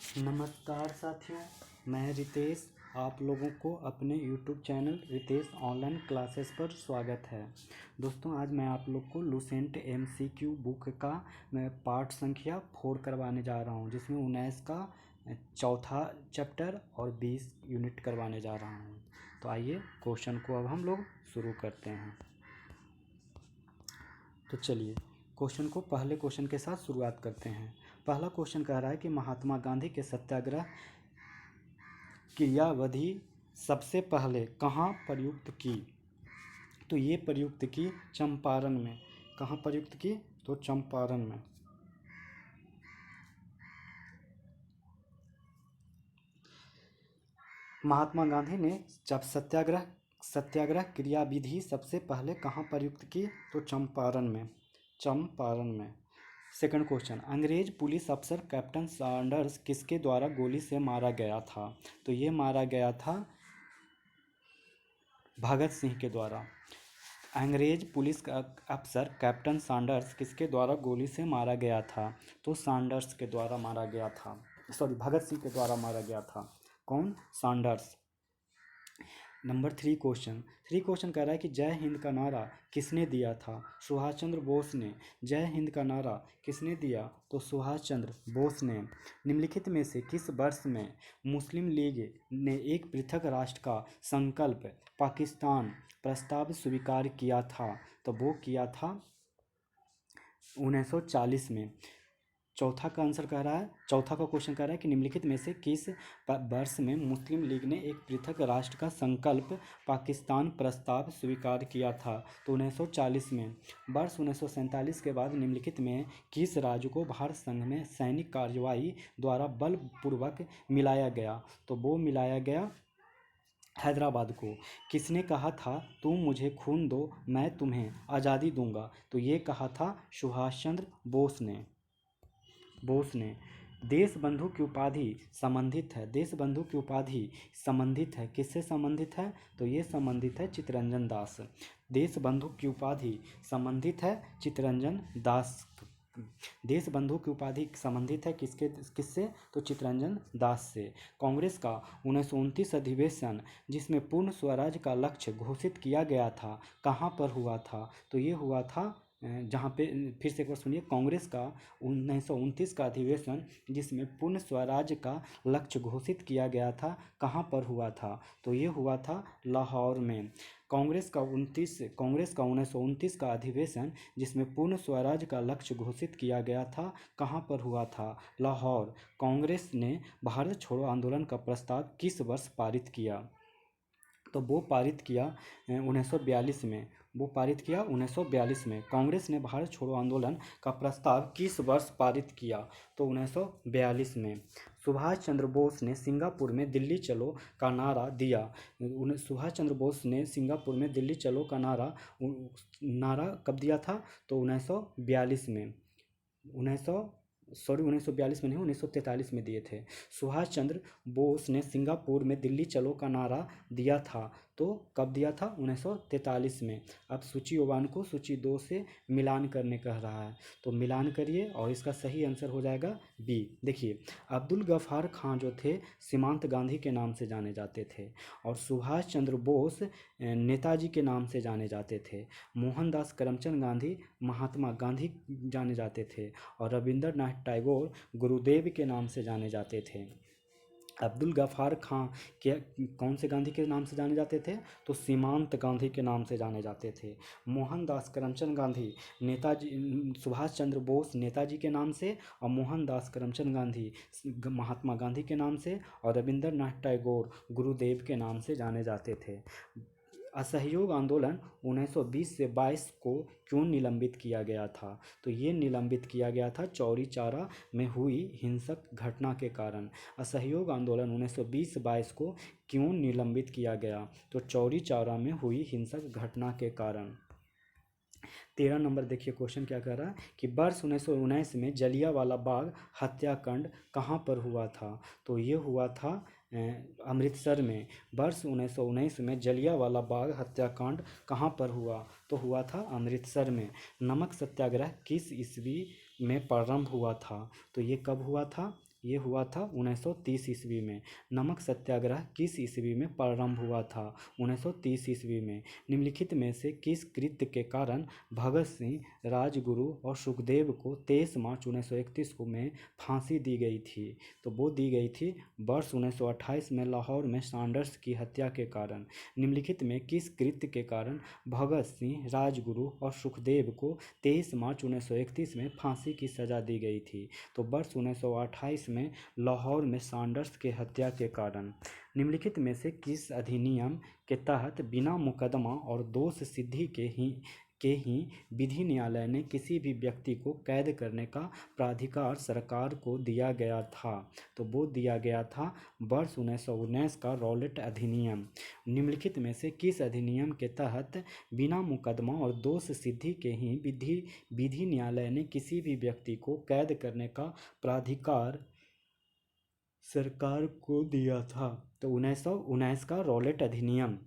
नमस्कार साथियों, मैं रितेश। आप लोगों को अपने YouTube channel Ritesh online classes पर स्वागत है। दोस्तों, आज मैं आप लोग को लुसेंट MCQ बुक का मैं पार्ट संख्या 4 करवाने जा रहा हूं, जिसमें 19 का चौथा चैप्टर और 20 यूनिट करवाने जा रहा हूं। तो आइए क्वेश्चन को अब हम लोग शुरू करते हैं। तो चलिए क्वेश्चन को पहले क्वेश्चन के साथ शुरुआत करते हैं। पहला क्वेश्चन कह रहा है कि महात्मा गांधी के सत्याग्रह क्रियाविधि सबसे पहले कहाँ प्रयुक्त की? तो ये प्रयुक्त की चंपारण में। कहाँ प्रयुक्त की? तो चंपारण में। महात्मा गांधी ने जब सत्याग्रह क्रियाविधि सबसे पहले कहाँ प्रयुक्त की? तो चंपारण में। चंपारण में। सेकंड क्वेश्चन, अंग्रेज पुलिस अफसर कैप्टन सैंडर्स किसके द्वारा गोली से मारा गया था? तो ये मारा गया था भगत सिंह के द्वारा। अंग्रेज पुलिस का अफसर कैप्टन सैंडर्स किसके द्वारा गोली से मारा गया था? तो सैंडर्स के द्वारा मारा गया था। भगत सिंह के द्वारा मारा गया था। कौन? सैंडर्स। नंबर 3 क्वेश्चन कह रहा है कि जय हिंद का नारा किसने दिया था? सुभाष चंद्र बोस ने। जय हिंद का नारा किसने दिया? तो सुभाष चंद्र बोस ने। निम्नलिखित में से किस वर्ष में मुस्लिम लीग ने एक पृथक राष्ट्र का संकल्प पाकिस्तान प्रस्ताव स्वीकार किया था? तो वो किया था 1940 में। चौथा का क्वेश्चन कह रहा है कि निम्नलिखित में से किस वर्ष में मुस्लिम लीग ने एक पृथक राष्ट्र का संकल्प पाकिस्तान प्रस्ताव स्वीकार किया था? तो 1940 में। वर्ष 1947 के बाद निम्नलिखित में किस राज्य को भारत संघ में सैनिक कार्रवाई द्वारा बलपूर्वक मिलाया गया? तो वो मिलाया गया हैदराबाद को। किसने कहा था तुम मुझे खून दो मैं तुम्हें आज़ादी दूंगा? तो ये कहा था सुभाष चंद्र बोस ने। देश बंधु की उपाधि संबंधित है। देश बंधु की उपाधि संबंधित है किससे संबंधित है? तो ये संबंधित है चित्तरंजन दास। देश बंधु की उपाधि संबंधित है चित्तरंजन दास। देश बंधु की उपाधि संबंधित है किससे? तो चित्तरंजन दास से। कांग्रेस का 1929 अधिवेशन जिसमें पूर्ण स्वराज का लक्ष्य घोषित किया गया था, कहाँ पर हुआ था? तो ये हुआ था जहाँ पे, फिर से एक बार सुनिए, कांग्रेस का 1929 का अधिवेशन जिसमें पूर्ण स्वराज का लक्ष्य घोषित किया गया था, कहाँ पर हुआ था? तो ये हुआ था लाहौर में। कांग्रेस का 1929 का अधिवेशन जिसमें पूर्ण स्वराज का लक्ष्य घोषित किया गया था, कहाँ पर हुआ था? लाहौर। कांग्रेस ने भारत छोड़ो आंदोलन का प्रस्ताव किस वर्ष पारित किया? तो वो पारित किया 1942 में। वो पारित किया 1942 में। कांग्रेस ने भारत छोड़ो आंदोलन का प्रस्ताव किस वर्ष पारित किया? तो 1942 में। सुभाष चंद्र बोस ने सिंगापुर में दिल्ली चलो का नारा दिया। सुभाष चंद्र बोस ने सिंगापुर में दिल्ली चलो का नारा कब दिया था? तो 1942 में। 1942 में नहीं, 1943 में दिए थे। सुभाष चंद्र बोस ने सिंगापुर में दिल्ली चलो का नारा दिया था। तो कब दिया था? 1943 में। अब सूची 1 को सूची 2 से मिलान करने कह रहा है, तो मिलान करिए और इसका सही आंसर हो जाएगा बी। देखिए, अब्दुल गफ्फार खां जो थे सीमांत गांधी के नाम से जाने जाते थे, और सुभाष चंद्र बोस नेताजी के नाम से जाने जाते थे। मोहनदास करमचंद गांधी महात्मा गांधी जाने जाते थे, और रविंद्रनाथ टैगोर गुरुदेव के नाम से जाने जाते थे। अब्दुल गफ्फार खां के कौन से गांधी के नाम से जाने जाते थे? तो सीमांत गांधी के नाम से जाने जाते थे। मोहनदास करमचंद गांधी नेताजी, सुभाष चंद्र बोस नेताजी के नाम से, और मोहनदास करमचंद गांधी महात्मा गांधी के नाम से, और रविंद्रनाथ टैगोर गुरुदेव के नाम से जाने जाते थे। असहयोग आंदोलन 1920 से 22 को क्यों निलंबित किया गया था? तो ये निलंबित किया गया था चौरी चौरा में हुई हिंसक घटना के कारण। असहयोग आंदोलन 1920-22 को क्यों निलंबित किया गया? तो चौरी चौरा में हुई हिंसक घटना के कारण। 13 नंबर देखिए, क्वेश्चन क्या कह रहा है कि वर्ष 1919 में जलियांवाला बाग हत्याकांड कहाँ पर हुआ था? तो ये हुआ था अमृतसर में। वर्ष 1919 में जलियांवाला बाग हत्याकांड कहाँ पर हुआ? तो हुआ था अमृतसर में। नमक सत्याग्रह किस ईस्वी में प्रारंभ हुआ था? तो ये कब हुआ था? ये हुआ था 1930 ईस्वी में। नमक सत्याग्रह किस ईस्वी में प्रारंभ हुआ था? 1930 ईस्वी में। निम्नलिखित में से किस कृत्य के कारण भगत सिंह, राजगुरु और सुखदेव को 23 मार्च 1931 को में फांसी दी गई थी? तो वो दी गई थी वर्ष 1928 में लाहौर में सैंडर्स की हत्या के कारण। निम्नलिखित में किस कृत्य के कारण भगत सिंह, राजगुरु और सुखदेव को 23 मार्च 1931 में फांसी की सजा दी गई थी? तो वर्ष 1928 में लाहौर में सैंडर्स की हत्या के कारण। निम्नलिखित में से किस अधिनियम के तहत बिना मुकदमा और दोष सिद्धि के ही विधि न्यायालय ने किसी भी व्यक्ति को कैद करने का प्राधिकार सरकार को दिया गया था? तो वो दिया गया था वर्ष 1919 का रॉलेट अधिनियम। निम्नलिखित में से किस अधिनियम के तहत बिना मुकदमा और दोष सिद्धि के ही विधि न्यायालय ने किसी भी व्यक्ति को कैद करने का प्राधिकार सरकार को दिया था? तो 1919 का रॉलेट अधिनियम।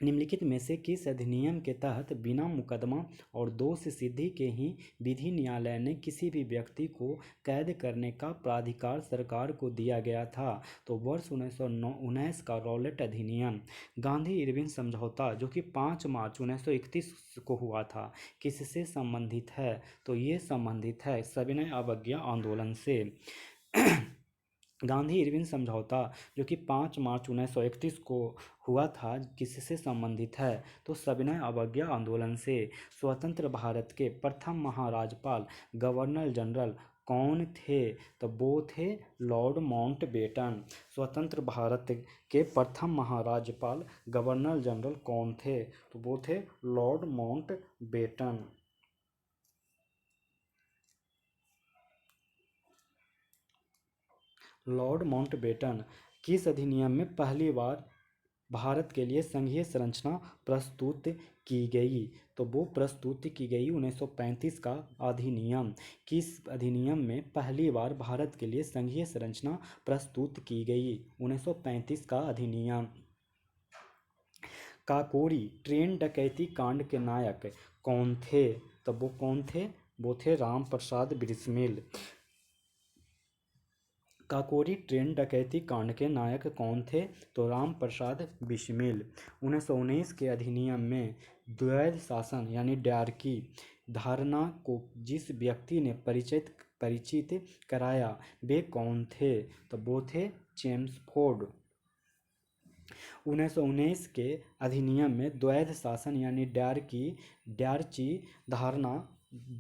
निम्नलिखित में से किस अधिनियम के तहत बिना मुकदमा और दोष सिद्धि के ही विधि न्यायालय ने किसी भी व्यक्ति को कैद करने का प्राधिकार सरकार को दिया गया था? तो वर्ष 1919 का रॉलेट अधिनियम। गांधी इरविन समझौता जो कि 5 मार्च 1931 को हुआ था, किससे संबंधित है? तो ये संबंधित है सविनय अवज्ञा आंदोलन से। गांधी इरविन समझौता जो कि 5 मार्च 1931 को हुआ था, किससे संबंधित है? तो सविनय अवज्ञा आंदोलन से। स्वतंत्र भारत के प्रथम महाराजपाल गवर्नर जनरल कौन थे? तो वो थे लॉर्ड माउंटबेटन। स्वतंत्र भारत के प्रथम महाराजपाल गवर्नर जनरल कौन थे? तो वो थे लॉर्ड माउंटबेटन। लॉर्ड माउंटबेटन किस अधिनियम में पहली बार भारत के लिए संघीय संरचना प्रस्तुत की गई? तो वो प्रस्तुत की गई 1935 का अधिनियम। किस अधिनियम में पहली बार भारत के लिए संघीय संरचना प्रस्तुत की गई? 1935 का अधिनियम। काकोरी ट्रेन डकैती कांड के नायक कौन थे? तो वो कौन थे? वो थे राम प्रसाद बिस्मिल। काकोरी ट्रेन डकैती कांड के नायक कौन थे? तो राम प्रसाद बिस्मिल। 1919 के अधिनियम में द्वैध शासन यानी डायरकी धारणा को जिस व्यक्ति ने परिचित कराया वे कौन थे? तो वो थे चेम्सफोर्ड। 1919 के अधिनियम में द्वैध शासन यानी डायरची धारणा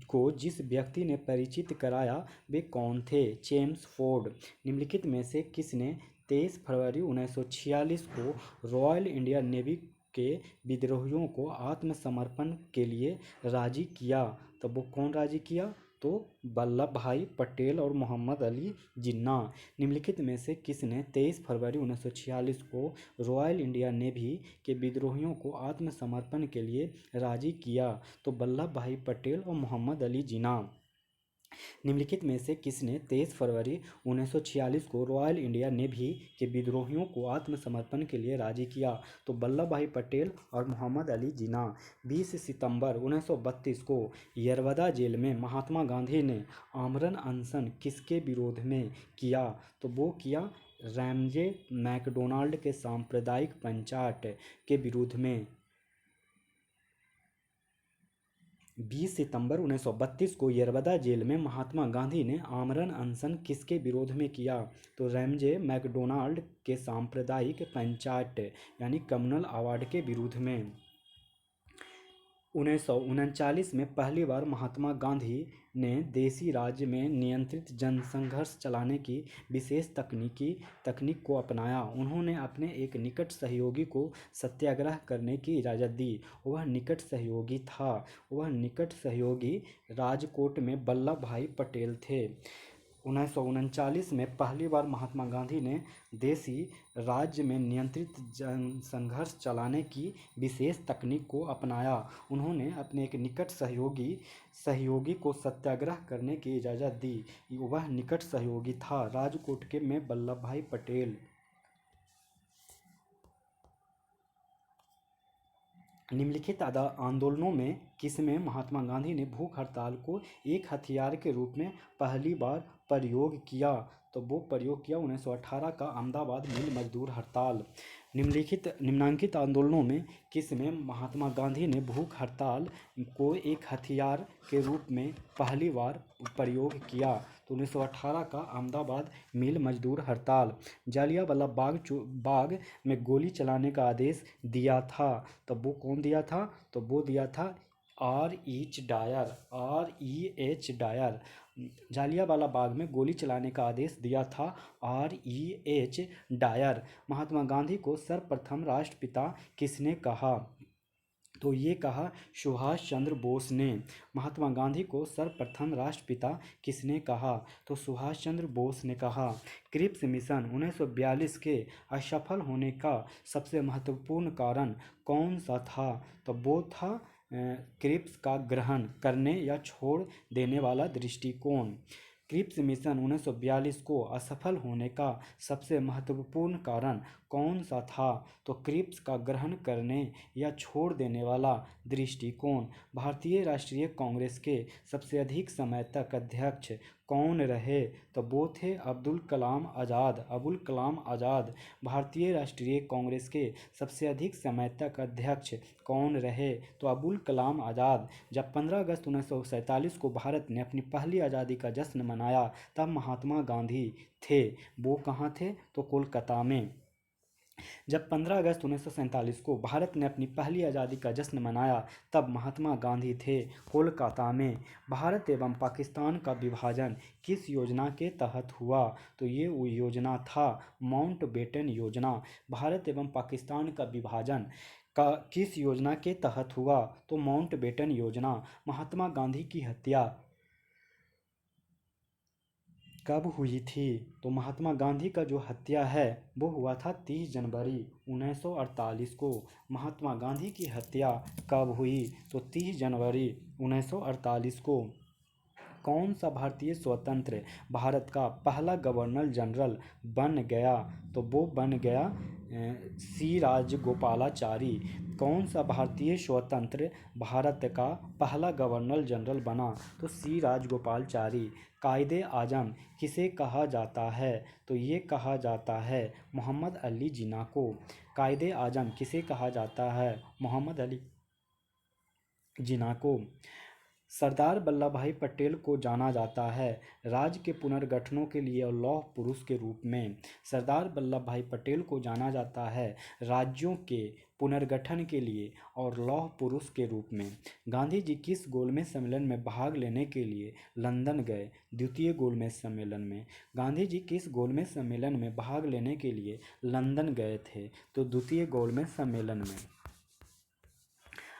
को जिस व्यक्ति ने परिचित कराया वे कौन थे? चेम्सफोर्ड। निम्नलिखित में से किसने 23 फरवरी 1946 को रॉयल इंडियन नेवी के विद्रोहियों को आत्मसमर्पण के लिए राजी किया? तो वो कौन राजी किया? तो वल्लभ भाई पटेल और मोहम्मद अली जिन्ना। निम्नलिखित में से किसने 23 फरवरी 1946 को रॉयल इंडियन नेवी के विद्रोहियों को आत्मसमर्पण के लिए राजी किया? तो वल्लभ भाई पटेल और मोहम्मद अली जिन्ना। निम्नलिखित में से किसने 23 फरवरी 1946 को रॉयल इंडियन नेवी के विद्रोहियों को आत्मसमर्पण के लिए राजी किया? तो वल्लभ भाई पटेल और मोहम्मद अली जिन्ना। 20 सितंबर 1932 को यरवदा जेल में महात्मा गांधी ने आमरण अनशन किसके विरोध में किया? तो वो किया रैमजे मैकडोनाल्ड के सांप्रदायिक पंचायत के विरोध में। 20 सितंबर 1932 को यरवदा जेल में महात्मा गांधी ने आमरण अनशन किसके विरोध में किया? तो रैमजे मैकडोनाल्ड के सांप्रदायिक पंचायत यानी कम्युनल अवार्ड के विरोध में। 1939 में पहली बार महात्मा गांधी ने देसी राज्य में नियंत्रित जनसंघर्ष चलाने की विशेष तकनीक को अपनाया। उन्होंने अपने एक निकट सहयोगी को सत्याग्रह करने की इजाज़त दी। वह निकट सहयोगी राजकोट में वल्लभ भाई पटेल थे। 1939 में पहली बार महात्मा गांधी ने देसी राज्य में नियंत्रित जनसंघर्ष चलाने की विशेष तकनीक को अपनाया। उन्होंने अपने एक निकट सहयोगी को सत्याग्रह करने की इजाज़त दी। वह निकट सहयोगी था राजकोट के में वल्लभ भाई पटेल। निम्नलिखित आंदोलनों में किसमें महात्मा गांधी ने भूख हड़ताल को एक हथियार के रूप में पहली बार प्रयोग किया? तो वो प्रयोग किया 1918 का अहमदाबाद मिल मजदूर हड़ताल। निम्नलिखित आंदोलनों में किस में महात्मा गांधी ने भूख हड़ताल को एक हथियार के रूप में पहली बार प्रयोग किया? तो 1918 का अहमदाबाद मिल मजदूर हड़ताल। जालियांवाला बाग में गोली चलाने का आदेश दिया था, तो वो कौन दिया था? तो वो दिया था R.H. डायर। जालियांवाला बाग में गोली चलाने का आदेश दिया था R.H. डायर। महात्मा गांधी को सर्वप्रथम राष्ट्रपिता किसने कहा? तो ये कहा सुभाष चंद्र बोस ने। महात्मा गांधी को सर्वप्रथम राष्ट्रपिता किसने कहा? तो सुभाष चंद्र बोस ने कहा। क्रिप्स मिशन 1942 के असफल होने का सबसे महत्वपूर्ण कारण कौन सा था? तो वो था क्रिप्स का ग्रहण करने या छोड़ देने वाला दृष्टिकोण। क्रिप्स मिशन 1942 को असफल होने का सबसे महत्वपूर्ण कारण कौन सा था? तो क्रिप्स का ग्रहण करने या छोड़ देने वाला दृष्टिकोण। भारतीय राष्ट्रीय कांग्रेस के सबसे अधिक समय तक अध्यक्ष कौन रहे? तो वो थे अब्दुल कलाम आज़ाद। भारतीय राष्ट्रीय कांग्रेस के सबसे अधिक समय तक अध्यक्ष कौन रहे? तो अब्दुल कलाम आज़ाद। जब 15 अगस्त 1947 को भारत ने अपनी पहली आज़ादी का जश्न मनाया, तब महात्मा गांधी थे। वो कहाँ थे? तो कोलकाता में। जब 15 अगस्त 1947 को भारत ने अपनी पहली आज़ादी का जश्न मनाया, तब महात्मा गांधी थे कोलकाता में। भारत एवं पाकिस्तान का विभाजन किस योजना के तहत हुआ? तो ये वो योजना था माउंटबेटन योजना। भारत एवं पाकिस्तान का विभाजन का किस योजना के तहत हुआ? तो माउंटबेटन योजना। महात्मा गांधी की हत्या कब हुई थी? तो महात्मा गांधी का जो हत्या है वो हुआ था 30 जनवरी 1948 को। महात्मा गांधी की हत्या कब हुई? तो 30 जनवरी 1948 को। कौन सा भारतीय स्वतंत्र भारत का पहला गवर्नर जनरल बन गया? तो वो बन गया सी राजगोपालाचारी। कौन सा भारतीय स्वतंत्र भारत का पहला गवर्नर जनरल बना? तो सी राजगोपालाचारी। कायदे आजम किसे कहा जाता है? तो ये कहा जाता है मोहम्मद अली जिन्ना को। कायदे आजम किसे कहा जाता है? मोहम्मद अली जिन्ना को। सरदार वल्लभ भाई पटेल को जाना जाता है राज्य के पुनर्गठनों के लिए और लौह पुरुष के रूप में। सरदार वल्लभ भाई पटेल को जाना जाता है राज्यों के पुनर्गठन के लिए और लौह पुरुष के रूप में। गांधी जी किस गोलमेज सम्मेलन में भाग लेने के लिए लंदन गए? द्वितीय गोलमेज सम्मेलन में। गांधी जी किस गोलमेज सम्मेलन में भाग लेने के लिए लंदन गए थे? तो द्वितीय गोलमेज सम्मेलन में।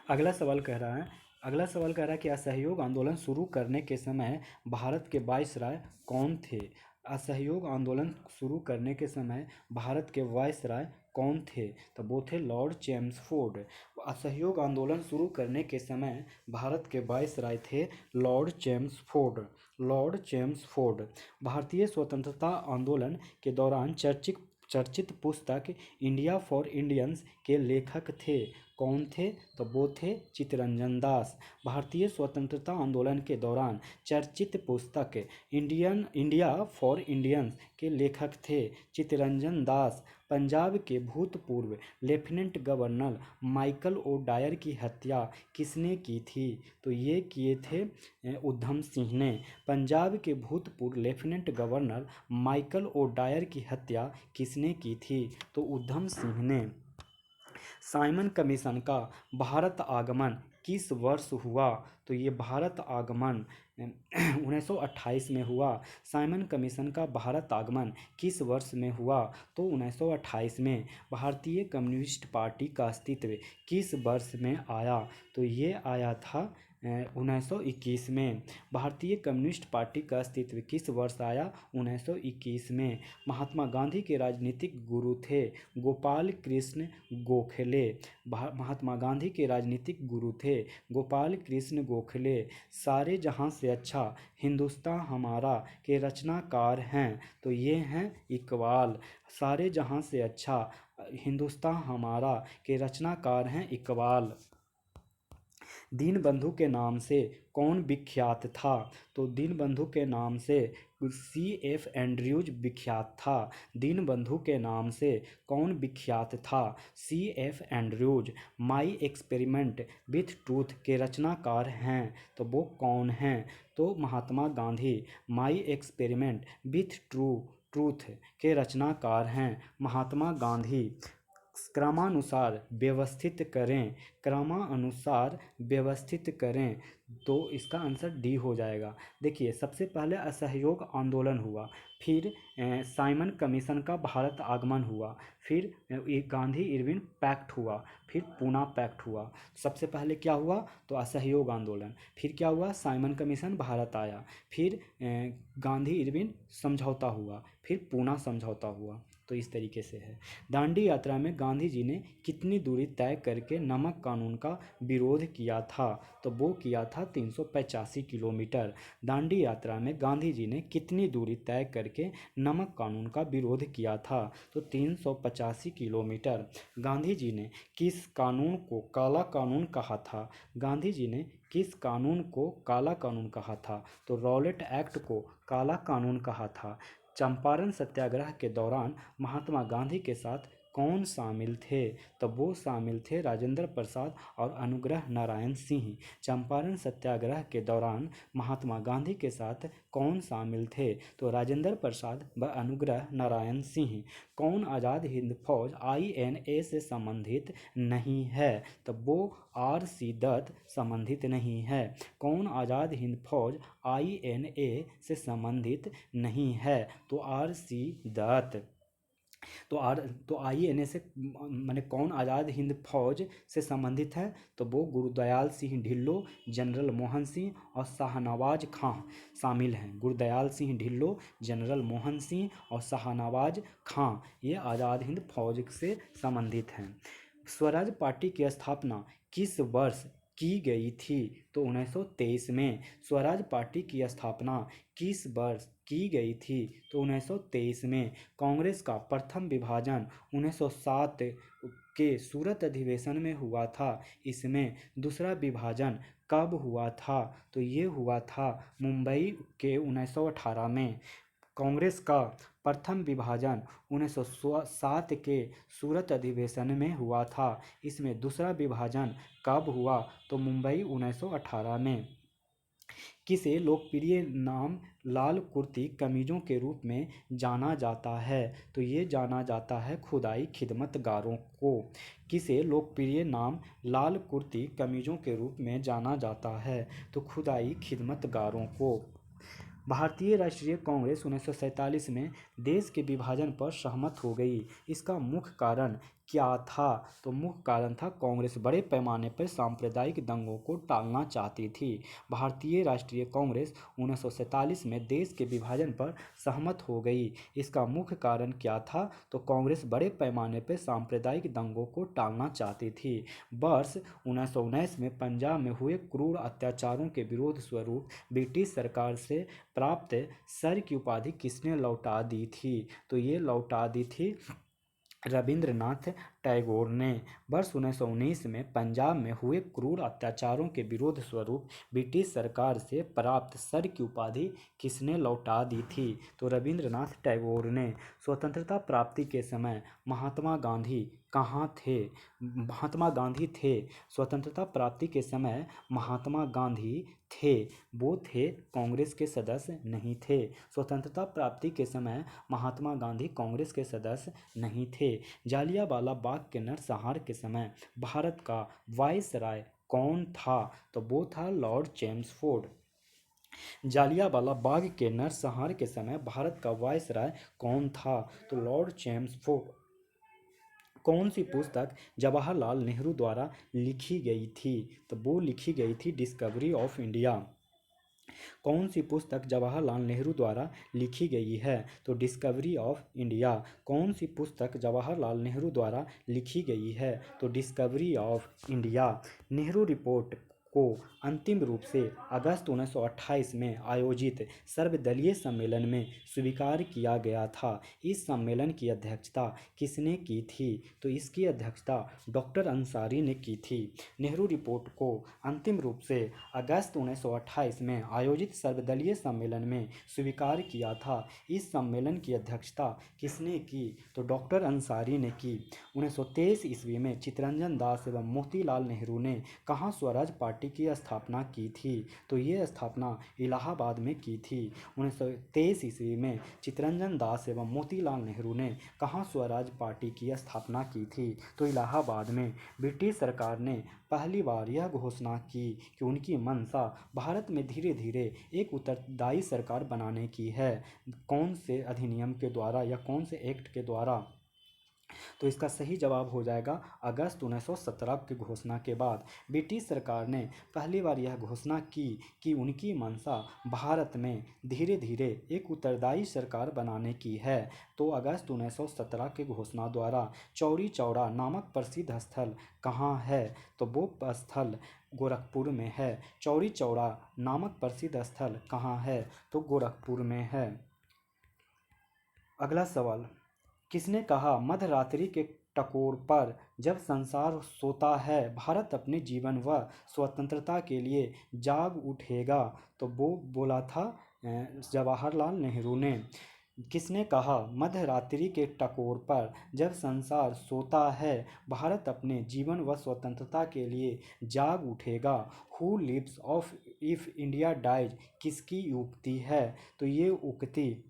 अगला सवाल कह रहा है कि असहयोग आंदोलन शुरू करने के समय भारत के वायसराय कौन थे? असहयोग आंदोलन शुरू करने के समय भारत के वायसराय कौन थे? तो वो थे लॉर्ड चेम्सफोर्ड। असहयोग आंदोलन शुरू करने के समय भारत के वायसराय थे लॉर्ड चेम्सफोर्ड। भारतीय स्वतंत्रता आंदोलन के दौरान चर्चित पुस्तक इंडिया फॉर इंडियंस के लेखक थे। कौन थे? तो वो थे चित्तरंजन दास। भारतीय स्वतंत्रता आंदोलन के दौरान चर्चित पुस्तक इंडिया फॉर इंडियंस के लेखक थे चित्तरंजन दास। पंजाब के भूतपूर्व lieutenant governor Michael O'Dwyer की हत्या किसने की थी? तो ये किए थे उधम सिंह ने। पंजाब के भूतपूर्व lieutenant governor Michael O'Dwyer की हत्या किसने की थी? तो उधम सिंह ने। साइमन कमीशन का भारत आगमन किस वर्ष हुआ? तो ये भारत आगमन 1928 में हुआ। साइमन कमीशन का भारत आगमन किस वर्ष में हुआ? तो 1928 में। भारतीय कम्युनिस्ट पार्टी का अस्तित्व किस वर्ष में आया? तो ये आया था 1921 में। भारतीय कम्युनिस्ट पार्टी का अस्तित्व किस वर्ष आया? 1921 में। महात्मा गांधी के राजनीतिक गुरु थे गोपाल कृष्ण गोखले। महात्मा गांधी के राजनीतिक गुरु थे गोपाल कृष्ण गोखले। सारे जहां से अच्छा हिंदुस्तान हमारा के रचनाकार हैं। तो ये हैं इकबाल। सारे जहां से अच्छा हिंदुस्तान हमारा के रचनाकार हैं इकबाल। दीनबंधु के नाम से कौन विख्यात था? तो दीनबंधु के नाम से C.F. एंड्रयूज विख्यात था। दीनबंधु के नाम से कौन विख्यात था? C.F. Andrews. My experiment with truth के रचनाकार हैं, तो वो कौन हैं? तो Mahatma Gandhi. My experiment with truth के रचनाकार हैं महात्मा गांधी। क्रमानुसार व्यवस्थित करें, क्रमानुसार व्यवस्थित करें, तो इसका आंसर डी हो जाएगा। देखिए, सबसे पहले असहयोग आंदोलन हुआ, फिर साइमन कमीशन का भारत आगमन हुआ, फिर गांधी इरविन पैक्ट हुआ, फिर पूना पैक्ट हुआ। सबसे पहले क्या हुआ? तो असहयोग आंदोलन, फिर क्या हुआ? साइमन कमीशन भारत आया, फिर गांधी इरविन समझौता हुआ, फिर पूना समझौता हुआ। तो इस तरीके से है। दांडी यात्रा में गांधी जी ने कितनी दूरी तय करके नमक कानून का विरोध किया था? तो वो किया था 385 किलोमीटर। दांडी यात्रा में गांधी जी ने कितनी दूरी तय करके नमक कानून का विरोध किया था? तो 385 किलोमीटर। गांधी जी ने किस कानून को काला कानून कहा था? गांधी जी ने किस कानून को काला कानून कहा था? तो रॉलेट एक्ट को काला कानून कहा था। चंपारण सत्याग्रह के दौरान महात्मा गांधी के साथ कौन शामिल थे? तो वो शामिल थे राजेंद्र प्रसाद और अनुग्रह नारायण सिंह। चंपारण सत्याग्रह के दौरान महात्मा गांधी के साथ कौन शामिल थे? तो राजेंद्र प्रसाद व अनुग्रह नारायण सिंह। कौन आज़ाद हिंद फौज INA से संबंधित नहीं है? तो वो RC दत्त संबंधित नहीं है। कौन आज़ाद हिंद फौज INA से संबंधित नहीं है? तो RC दत्त। तो INA से माने कौन आज़ाद हिंद फौज से संबंधित है? तो वो गुरुदयाल सिंह ढिल्लो, जनरल मोहन सिंह और शाहनवाज खां शामिल हैं। गुरुदयाल सिंह ढिल्लो, जनरल मोहन सिंह और शाहनवाज खां ये आज़ाद हिंद फौज से संबंधित हैं। स्वराज पार्टी की स्थापना किस वर्ष की गई थी? तो 1923 में। स्वराज पार्टी की स्थापना किस वर्ष की गई थी? तो 1923 में। कांग्रेस का प्रथम विभाजन 1907 के सूरत अधिवेशन में हुआ था। इसमें दूसरा विभाजन कब हुआ था? तो ये हुआ था मुंबई के 1918 में। कांग्रेस का प्रथम विभाजन 1907 के सूरत अधिवेशन में हुआ था। इसमें दूसरा विभाजन कब हुआ? तो मुंबई 1918 में। किसे लोकप्रिय नाम लाल कुर्ती कमीजों के रूप में जाना जाता है? तो ये जाना जाता है खुदाई खिदमतगारों को। किसे लोकप्रिय नाम लाल कुर्ती कमीजों के रूप में जाना जाता है? तो खुदाई खिदमतगारों को। भारतीय राष्ट्रीय कांग्रेस 1947 में देश के विभाजन पर सहमत हो गई। इसका मुख्य कारण क्या था? तो मुख्य कारण था कांग्रेस बड़े पैमाने पर सांप्रदायिक दंगों को टालना चाहती थी। भारतीय राष्ट्रीय कांग्रेस 1947 में देश के विभाजन पर सहमत हो गई। इसका मुख्य कारण क्या था? तो कांग्रेस बड़े पैमाने पर सांप्रदायिक दंगों को टालना चाहती थी। वर्ष 1919 में पंजाब में हुए क्रूर अत्याचारों के विरोध स्वरूप ब्रिटिश सरकार से प्राप्त सर की उपाधि किसने लौटा दी थी? तो ये लौटा दी थी रविंद्रनाथ टैगोर ने। वर्ष 1919 में पंजाब में हुए क्रूर अत्याचारों के विरोध स्वरूप ब्रिटिश सरकार से प्राप्त सर की उपाधि किसने लौटा दी थी? तो रविंद्रनाथ टैगोर ने। स्वतंत्रता प्राप्ति के समय महात्मा गांधी कहाँ थे? महात्मा गांधी थे। स्वतंत्रता प्राप्ति के समय महात्मा गांधी थे, वो थे कांग्रेस के सदस्य नहीं थे। स्वतंत्रता प्राप्ति के समय महात्मा गांधी कांग्रेस के सदस्य नहीं थे। जालियांवाला बाग के नरसंहार के समय भारत का वायसराय कौन था? तो वो था लॉर्ड चेम्सफोर्ड। जालियांवाला बाग के नरसंहार के समय भारत का वायसराय कौन था? तो लॉर्ड चेम्सफोर्ड। कौन सी पुस्तक जवाहरलाल नेहरू द्वारा लिखी गई थी? तो वो लिखी गई थी डिस्कवरी ऑफ इंडिया। कौन सी पुस्तक जवाहरलाल नेहरू द्वारा लिखी गई है? तो डिस्कवरी ऑफ इंडिया। कौन सी पुस्तक जवाहरलाल नेहरू द्वारा लिखी गई है? तो discovery of India. Nehru report को अंतिम रूप से अगस्त 1928 में आयोजित सर्वदलीय सम्मेलन में स्वीकार किया गया था। इस सम्मेलन की अध्यक्षता किसने की थी? तो इसकी अध्यक्षता डॉक्टर अंसारी ने की थी। नेहरू रिपोर्ट को अंतिम रूप से अगस्त 1928 में आयोजित सर्वदलीय सम्मेलन में स्वीकार किया था। इस सम्मेलन की अध्यक्षता किसने की? तो डॉक्टर अंसारी ने की। 1923 ईस्वी में चित्तरंजन दास एवं मोतीलाल नेहरू ने कहाँ स्वराज पार्टी की स्थापना की थी? तो ये स्थापना इलाहाबाद में की थी। 1923 ईस्वी में चित्तरंजन दास एवं मोतीलाल नेहरू ने कहाँ स्वराज पार्टी की स्थापना की थी? तो इलाहाबाद में। ब्रिटिश सरकार ने पहली बार यह घोषणा की कि उनकी मंशा भारत में धीरे धीरे एक उत्तरदायी सरकार बनाने की है। कौन से अधिनियम के द्वारा या कौन से एक्ट के द्वारा? तो इसका सही जवाब हो जाएगा अगस्त 1917 की घोषणा के बाद ब्रिटिश सरकार ने पहली बार यह घोषणा की कि उनकी मंशा भारत में धीरे धीरे एक उत्तरदायी सरकार बनाने की है। तो अगस्त 1917 की घोषणा द्वारा चौरी चौरा नामक प्रसिद्ध स्थल कहाँ है? तो वो स्थल गोरखपुर में है। चौरी चौरा नामक प्रसिद्ध स्थल कहाँ है? तो गोरखपुर में है। अगला सवाल, किसने कहा मध्यरात्रि के टकोर पर जब संसार सोता है भारत अपने जीवन व स्वतंत्रता के लिए जाग उठेगा? तो वो बोला था जवाहरलाल नेहरू ने। किसने कहा मध्यरात्रि के टकोर पर जब संसार सोता है भारत अपने जीवन व स्वतंत्रता के लिए जाग उठेगा? Who lives of if India dies किसकी उक्ति है? तो ये उक्ति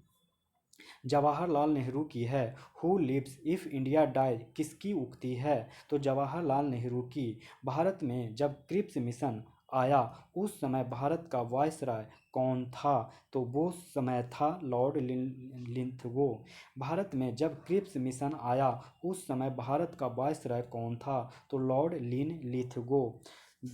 जवाहरलाल नेहरू की है। Who lives if India dies किसकी उक्ति है? तो जवाहरलाल नेहरू की। भारत में जब क्रिप्स मिशन आया उस समय भारत का वायसराय कौन था? तो वो समय था लॉर्ड लिंथगो। भारत में जब क्रिप्स मिशन आया उस समय भारत का वायसराय कौन था? तो लॉर्ड लिंथगो।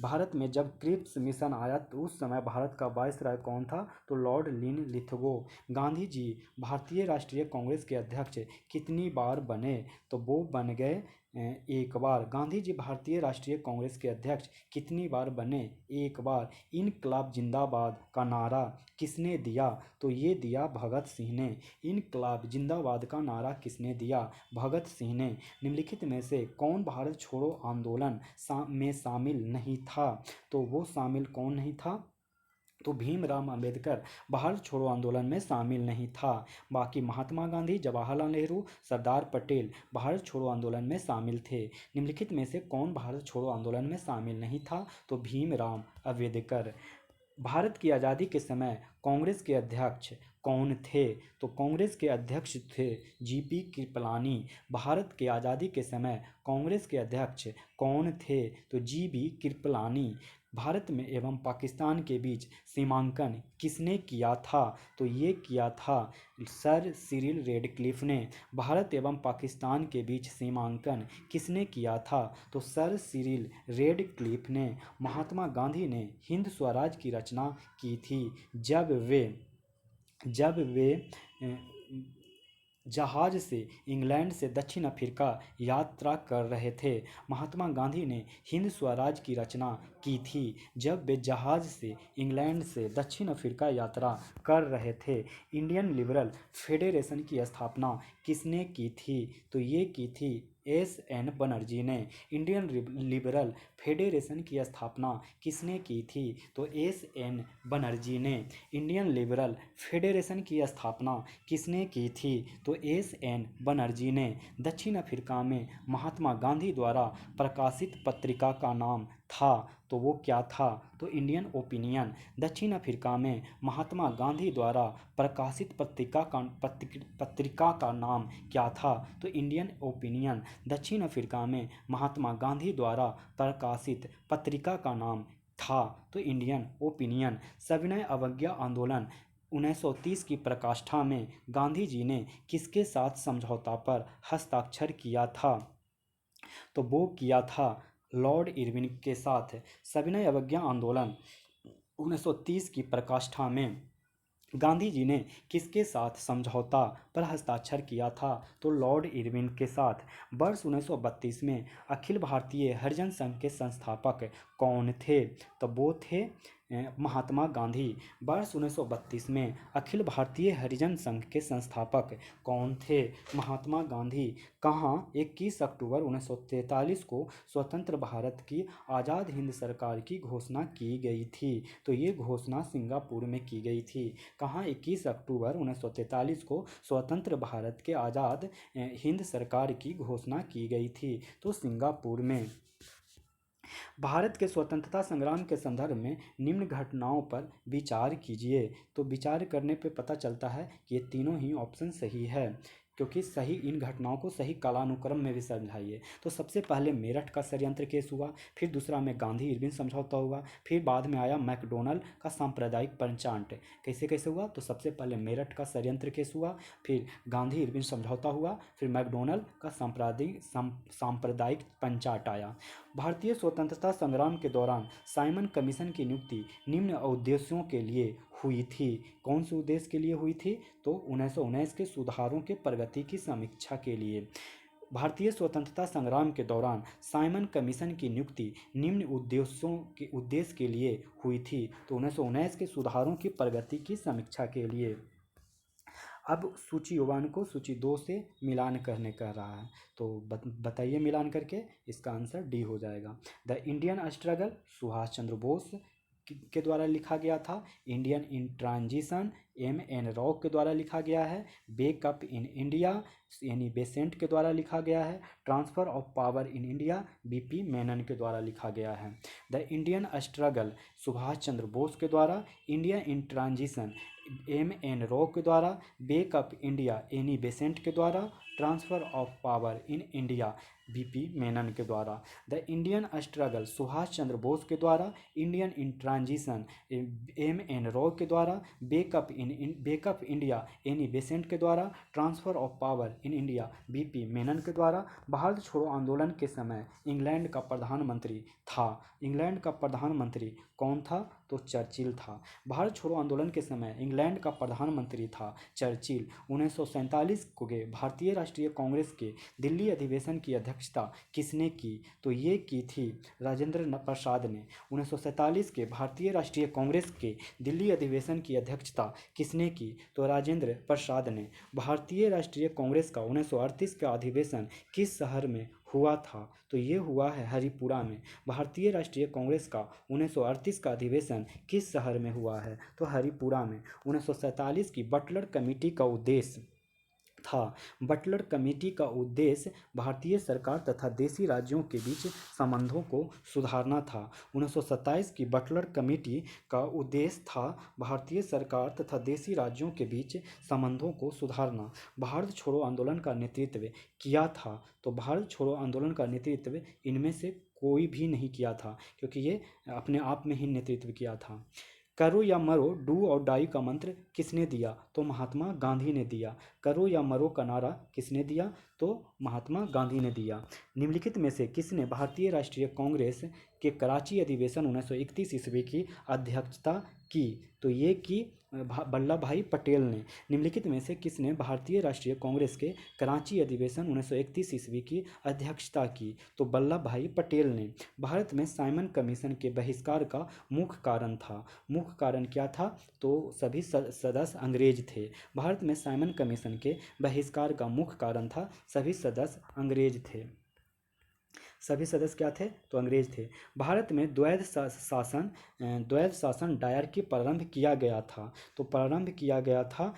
भारत में जब क्रिप्स मिशन आया तो उस समय भारत का वायसराय कौन था? तो लॉर्ड लिंथगो। गांधी जी भारतीय राष्ट्रीय कांग्रेस के अध्यक्ष कितनी बार बने? तो वो बन गए एक बार। गांधी जी भारतीय राष्ट्रीय कांग्रेस के अध्यक्ष कितनी बार बने? एक बार। इनकलाब जिंदाबाद का नारा किसने दिया? तो ये दिया भगत सिंह ने। इनकलाब जिंदाबाद का नारा किसने दिया? भगत सिंह ने। निम्नलिखित में से कौन भारत छोड़ो आंदोलन में शामिल नहीं था? तो वो शामिल कौन नहीं था? तो भीमराव अंबेडकर भारत छोड़ो आंदोलन में शामिल नहीं था। बाकी महात्मा गांधी, जवाहरलाल नेहरू, सरदार पटेल भारत छोड़ो आंदोलन में शामिल थे। निम्नलिखित में से कौन भारत छोड़ो आंदोलन में शामिल नहीं था? तो भीमराव अंबेडकर। भारत की आज़ादी के समय कांग्रेस के अध्यक्ष कौन थे? तो कांग्रेस के अध्यक्ष थे जीपी कृपलानी। भारत के आज़ादी के समय कांग्रेस के अध्यक्ष कौन थे? तो जीबी कृपलानी। भारत में एवं पाकिस्तान के बीच सीमांकन किसने किया था? तो ये किया था सर सिरिल रेडक्लिफ ने। भारत एवं पाकिस्तान के बीच सीमांकन किसने किया था? तो सर सिरिल रेडक्लिफ ने। महात्मा गांधी ने हिंद स्वराज की रचना की थी जब वे जहाज से इंग्लैंड से दक्षिण अफ्रीका यात्रा कर रहे थे। महात्मा गांधी ने हिंद स्वराज की रचना की थी जब वे जहाज से इंग्लैंड से दक्षिण अफ्रीका यात्रा कर रहे थे। इंडियन लिबरल फेडरेशन की स्थापना किसने की थी? तो ये की थी एस.एन. बनर्जी ने। इंडियन लिबरल फेडरेशन की स्थापना किसने की थी? तो एस.एन. बनर्जी ने। इंडियन लिबरल फेडरेशन की स्थापना किसने की थी? तो एस.एन. बनर्जी ने। दक्षिण अफ्रीका में महात्मा गांधी द्वारा प्रकाशित पत्रिका का नाम था, तो वो क्या था? तो इंडियन ओपिनियन। दक्षिण अफ्रीका में महात्मा गांधी द्वारा प्रकाशित पत्रिका का नाम क्या था? तो इंडियन ओपिनियन। दक्षिण अफ्रीका में महात्मा गांधी द्वारा प्रकाशित पत्रिका का नाम था, तो इंडियन ओपिनियन। सविनय अवज्ञा आंदोलन 1930 की प्रकाष्ठा में गांधी जी ने किसके साथ समझौता पर हस्ताक्षर किया था? तो वो किया था लॉर्ड इरविन के साथ। सविनय अवज्ञा आंदोलन 1930 की प्रकाष्ठा में गांधी जी ने किसके साथ समझौता पर हस्ताक्षर किया था? तो लॉर्ड इरविन के साथ। वर्ष 1932 में अखिल भारतीय हरिजन संघ के संस्थापक कौन थे? तो वो थे महात्मा गांधी। वर्ष 1932 में अखिल भारतीय हरिजन संघ के संस्थापक कौन थे? महात्मा गांधी। कहाँ 21 अक्टूबर 1943 को स्वतंत्र भारत की आज़ाद हिंद सरकार की घोषणा की गई थी? तो ये घोषणा सिंगापुर में की गई थी। कहाँ 21 अक्टूबर 1943 को स्वतंत्र भारत के आज़ाद हिंद सरकार की घोषणा की गई थी? तो सिंगापुर में। भारत के स्वतंत्रता संग्राम के संदर्भ में निम्न घटनाओं पर विचार कीजिए। तो विचार करने पे पता चलता है कि ये तीनों ही ऑप्शन सही है, क्योंकि सही इन घटनाओं को सही कालानुक्रम में भी समझाइए। तो सबसे पहले मेरठ का षड्यंत्र केस हुआ, फिर दूसरा में गांधी इरविन समझौता हुआ, फिर बाद में आया मैकडोनल्ड का सांप्रदायिक पंचाट। कैसे कैसे हुआ? तो सबसे पहले मेरठ का षड्यंत्र केस हुआ, फिर गांधी इरविन समझौता हुआ, फिर मैकडोनल्ड का सांप्रदायिक पंचाट आया। भारतीय स्वतंत्रता संग्राम के दौरान साइमन कमीशन की नियुक्ति निम्न उद्देश्यों के लिए हुई थी। कौन से उद्देश्य के लिए हुई थी? तो 1919 के सुधारों के प्रगति की समीक्षा के लिए। भारतीय स्वतंत्रता संग्राम के दौरान साइमन कमीशन की नियुक्ति निम्न उद्देश्य के लिए हुई थी। तो 1919 के सुधारों की प्रगति की समीक्षा के लिए। अब सूची 1 को सूची 2 से मिलान करने कह रहा है, तो बताइए मिलान करके। इसका आंसर डी हो जाएगा। The Indian struggle Subhash Chandra Bose के द्वारा लिखा गया था। Indian in transition M.N. Rock के द्वारा लिखा गया है। Backup in India Annie Besant के द्वारा लिखा गया है। Transfer of power in India B.P. Menon के द्वारा लिखा गया है। The Indian struggle Subhash Chandra Bose के द्वारा, India in transition M.N. Rock के द्वारा, बेकअप इंडिया एनी बेसेंट के द्वारा, transfer of power in India B.P. Menon के द्वारा। The Indian struggle Subhash Chandra Bose के द्वारा, Indian in transition M.N. Rock के द्वारा, बेकअप इंडिया एनी बेसेंट के द्वारा, transfer of power in India B.P. Menon के द्वारा। भारत छोड़ो आंदोलन के समय इंग्लैंड का प्रधानमंत्री था। इंग्लैंड का प्रधानमंत्री कौन था? तो चर्चिल था। भारत छोड़ो आंदोलन के समय इंग्लैंड का प्रधानमंत्री था चर्चिल। 1947 के भारतीय राष्ट्रीय कांग्रेस के दिल्ली अधिवेशन की अध्यक्षता किसने की? तो ये की थी राजेंद्र प्रसाद ने। 1947 के भारतीय राष्ट्रीय कांग्रेस के दिल्ली अधिवेशन की अध्यक्षता किसने की? तो राजेंद्र प्रसाद ने। भारतीय राष्ट्रीय कांग्रेस का 1938 का अधिवेशन किस शहर में हुआ था? तो ये हुआ है हरिपुरा में। भारतीय राष्ट्रीय कांग्रेस का 1938 का अधिवेशन किस शहर में हुआ है? तो हरिपुरा में। 1947 की बटलर कमेटी का उद्देश्य था। बटलर कमेटी का उद्देश्य भारतीय सरकार तथा देशी राज्यों के बीच संबंधों को सुधारना था। 1927 की बटलर कमेटी का उद्देश्य था भारतीय सरकार तथा देशी राज्यों के बीच संबंधों को सुधारना। भारत छोड़ो आंदोलन का नेतृत्व किया था। तो भारत छोड़ो आंदोलन का नेतृत्व इनमें से कोई भी नहीं किया था, क्योंकि ये अपने आप में ही नेतृत्व किया था। करो या मरो डू और डाई का मंत्र किसने दिया? तो महात्मा गांधी ने दिया। करो या मरो का नारा किसने दिया? तो महात्मा गांधी ने दिया। निम्नलिखित में से किसने भारतीय राष्ट्रीय कांग्रेस के कराची अधिवेशन 1931 ईस्वी की अध्यक्षता की? तो ये की वल्लभ भाई पटेल ने। निम्नलिखित में से किसने भारतीय राष्ट्रीय कांग्रेस के कराची अधिवेशन 1931 ईस्वी की अध्यक्षता की? तो वल्लभ भाई पटेल ने। भारत में साइमन कमीशन के बहिष्कार का मुख्य कारण था। मुख्य कारण क्या था? तो सभी सदस्य अंग्रेज थे। भारत में साइमन कमीशन के बहिष्कार का मुख्य कारण था सभी सदस्य अंग्रेज थे। सभी सदस्य क्या थे? तो अंग्रेज थे। भारत में द्वैध शासन डायरकी प्रारंभ किया गया था। तो प्रारंभ किया गया था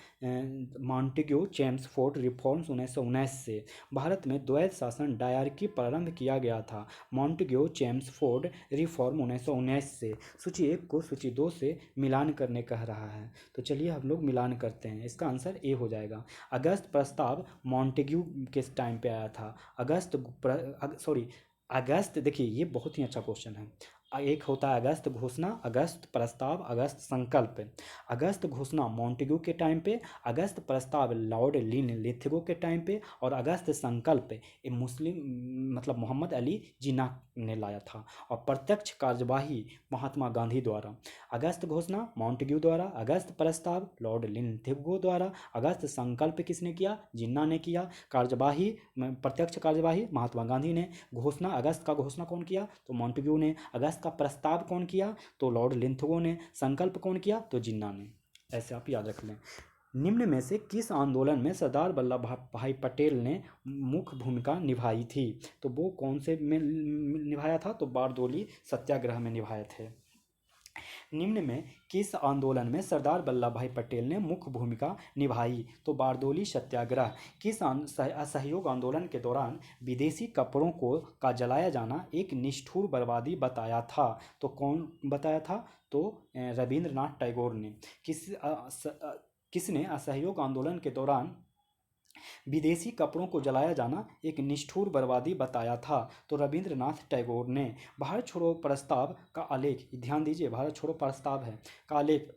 मॉन्टेग्यू चेम्सफोर्ड रिफॉर्म्स 1919 से। भारत में द्वैध शासन डायरकी प्रारंभ किया गया था मॉन्टेग्यू चेम्सफोर्ड रिफॉर्म 1919 से। सूची 1 को सूची 2 से मिलान करने कह रहा है, तो चलिए हम लोग मिलान करते हैं। इसका आंसर ए हो जाएगा। अगस्त प्रस्ताव मॉन्टेग्यू के टाइम पे आया था। अगस्त, देखिए ये बहुत ही अच्छा क्वेश्चन है। एक होता है अगस्त घोषणा, अगस्त प्रस्ताव, अगस्त संकल्प। अगस्त घोषणा मॉन्टेग्यू के टाइम पे, अगस्त प्रस्ताव लॉर्ड लिथिगो के टाइम पे, और अगस्त संकल्प ये मुस्लिम मतलब मोहम्मद अली जिन्ना ने लाया था। और प्रत्यक्ष कार्यवाही महात्मा गांधी द्वारा। अगस्त घोषणा मॉन्टेग्यू द्वारा, अगस्त प्रस्ताव लॉर्ड लिथिगो द्वारा, अगस्त संकल्प किसने किया? जिन्ना ने किया। कार्यवाही प्रत्यक्ष कार्यवाही महात्मा गांधी ने। घोषणा अगस्त का घोषणा कौन किया? तो मॉन्टेग्यू ने। अगस्त का प्रस्ताव कौन किया? तो लॉर्ड लिंथगो ने। संकल्प कौन किया? तो जिन्ना ने। ऐसे आप याद रख लें। निम्न में से किस आंदोलन में सरदार वल्लभ भाई पटेल ने मुख्य भूमिका निभाई थी? तो वो कौन से में निभाया था? तो बारदोली सत्याग्रह में निभाए थे। निम्न में किस आंदोलन में सरदार वल्लभ भाई पटेल ने मुख्य भूमिका निभाई? तो बारदोली सत्याग्रह। किस असहयोग आंदोलन के दौरान विदेशी कपड़ों को का जलाया जाना एक निष्ठुर बर्बादी बताया था? तो कौन बताया था? तो रविंद्रनाथ टैगोर ने। किसने असहयोग आंदोलन के दौरान विदेशी कपड़ों को जलाया जाना एक निष्ठुर बर्बादी बताया था? तो रविंद्रनाथ टैगोर ने। भारत छोड़ो प्रस्ताव का आलेख, ध्यान दीजिए, भारत छोड़ो प्रस्ताव है का आलेख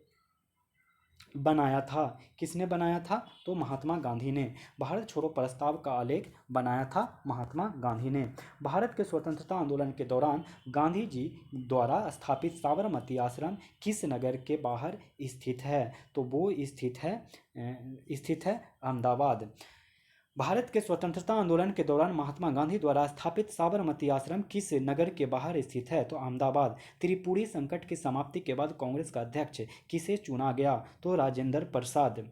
बनाया था। किसने बनाया था? तो महात्मा गांधी ने। भारत छोड़ो प्रस्ताव का आलेख बनाया था महात्मा गांधी ने। भारत के स्वतंत्रता आंदोलन के दौरान गांधी जी द्वारा स्थापित साबरमती आश्रम किस नगर के बाहर स्थित है? तो वो स्थित है अहमदाबाद। भारत के स्वतंत्रता आंदोलन के दौरान महात्मा गांधी द्वारा स्थापित साबरमती आश्रम किस नगर के बाहर स्थित है? तो अहमदाबाद। त्रिपुरी संकट की समाप्ति के बाद कांग्रेस का अध्यक्ष किसे चुना गया? तो राजेंद्र प्रसाद।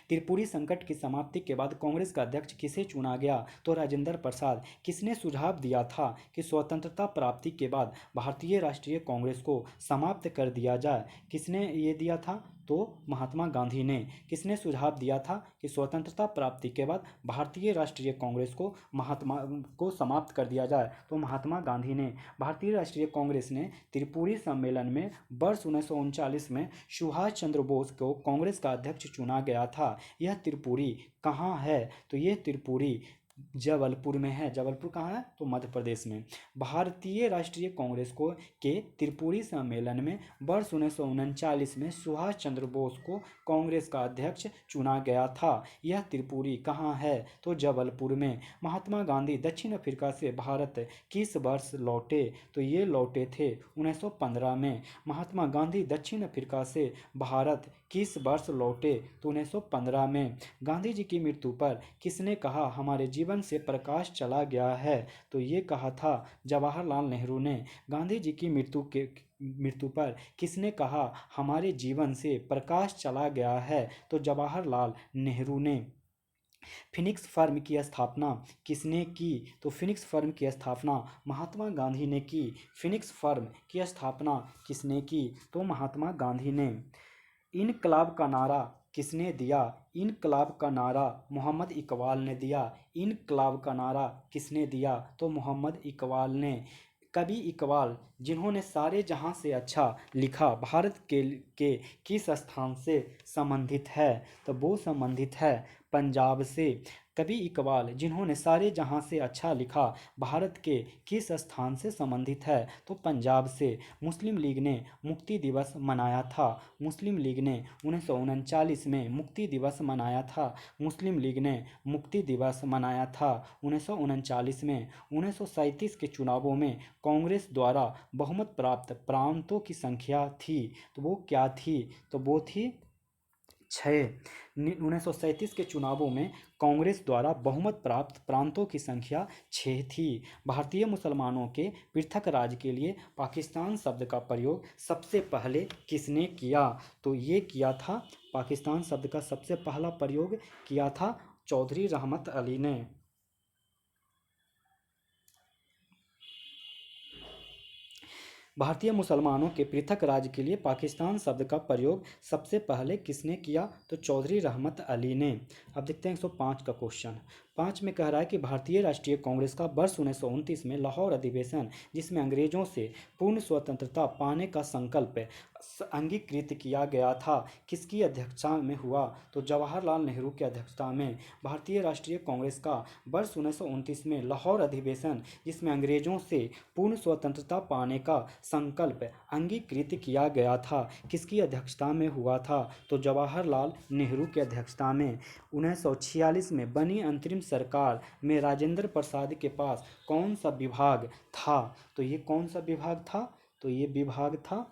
त्रिपुरी संकट की समाप्ति के बाद कांग्रेस का अध्यक्ष किसे चुना गया? तो राजेंद्र प्रसाद। किसने सुझाव दिया था कि स्वतंत्रता प्राप्ति के बाद भारतीय राष्ट्रीय कांग्रेस को समाप्त कर दिया जाए? किसने ये दिया था? तो महात्मा गांधी ने। किसने सुझाव दिया था कि स्वतंत्रता प्राप्ति के बाद भारतीय राष्ट्रीय कांग्रेस को समाप्त कर दिया जाए? तो महात्मा गांधी ने। भारतीय राष्ट्रीय कांग्रेस ने त्रिपुरी सम्मेलन में वर्ष 1939 में सुभाष चंद्र बोस को कांग्रेस का अध्यक्ष चुना गया था। यह त्रिपुरी कहाँ है? तो यह त्रिपुरी जबलपुर में है। जबलपुर कहाँ है? तो मध्य प्रदेश में। भारतीय राष्ट्रीय कांग्रेस के त्रिपुरी सम्मेलन में वर्ष 1939 में सुभाष चंद्र बोस को कांग्रेस का अध्यक्ष चुना गया था। यह त्रिपुरी कहाँ है? तो जबलपुर में। महात्मा गांधी दक्षिण अफ्रीका से भारत किस वर्ष लौटे? तो ये लौटे थे 1915 में। महात्मा गांधी दक्षिण अफ्रीका से भारत किस वर्ष लौटे? तो 1915 में। गांधी जी की मृत्यु पर किसने कहा हमारे जीवन से प्रकाश चला गया है? तो ये कहा था जवाहरलाल नेहरू ने। गांधी जी की मृत्यु पर किसने कहा हमारे जीवन से प्रकाश चला गया है? तो जवाहरलाल नेहरू ने। फिनिक्स फर्म की स्थापना किसने की? तो फिनिक्स फर्म की स्थापना महात्मा गांधी ने की। फिनिक्स फर्म की स्थापना किसने की? तो महात्मा गांधी ने। इनकलाब का नारा किसने दिया? इनकलाब का नारा मोहम्मद इकबाल ने दिया। इनकलाब का नारा किसने दिया? तो मोहम्मद इकबाल ने। कवि इकबाल जिन्होंने सारे जहां से अच्छा लिखा भारत के किस स्थान से संबंधित है? तो वो संबंधित है पंजाब से। कवि इकबाल जिन्होंने सारे जहां से अच्छा लिखा भारत के किस स्थान से संबंधित है? तो पंजाब से। मुस्लिम लीग ने मुक्ति दिवस मनाया था। मुस्लिम लीग ने 1939 में मुक्ति दिवस मनाया था। मुस्लिम लीग ने मुक्ति दिवस मनाया था 1939 में। 1937 के चुनावों में कांग्रेस द्वारा बहुमत प्राप्त प्रांतों की संख्या थी। तो वो क्या थी? तो वो थी 6। 1937 के चुनावों में कांग्रेस द्वारा बहुमत प्राप्त प्रांतों की संख्या 6 थी। भारतीय मुसलमानों के पृथक राज्य के लिए पाकिस्तान शब्द का प्रयोग सबसे पहले किसने किया? तो ये किया था, पाकिस्तान शब्द का सबसे पहला प्रयोग किया था चौधरी रहमत अली ने। भारतीय मुसलमानों के पृथक राज्य के लिए पाकिस्तान शब्द का प्रयोग सबसे पहले किसने किया? तो चौधरी रहमत अली ने। अब देखते हैं 105 का क्वेश्चन। 5 में कह रहा है कि भारतीय राष्ट्रीय कांग्रेस का वर्ष 1929 में लाहौर अधिवेशन जिसमें अंग्रेजों से पूर्ण स्वतंत्रता पाने का संकल्प अंगीकृत किया गया था, किसकी अध्यक्षता में हुआ? तो जवाहरलाल नेहरू की अध्यक्षता में। भारतीय राष्ट्रीय कांग्रेस का वर्ष 1929 में लाहौर अधिवेशन, जिसमें अंग्रेजों से पूर्ण स्वतंत्रता पाने का संकल्प अंगीकृत किया गया था, किसकी अध्यक्षता में हुआ था? तो जवाहरलाल नेहरू की अध्यक्षता में। 1946 में बनी अंतरिम सरकार में राजेंद्र प्रसाद के पास कौन सा विभाग था? तो ये कौन सा विभाग था? तो ये विभाग था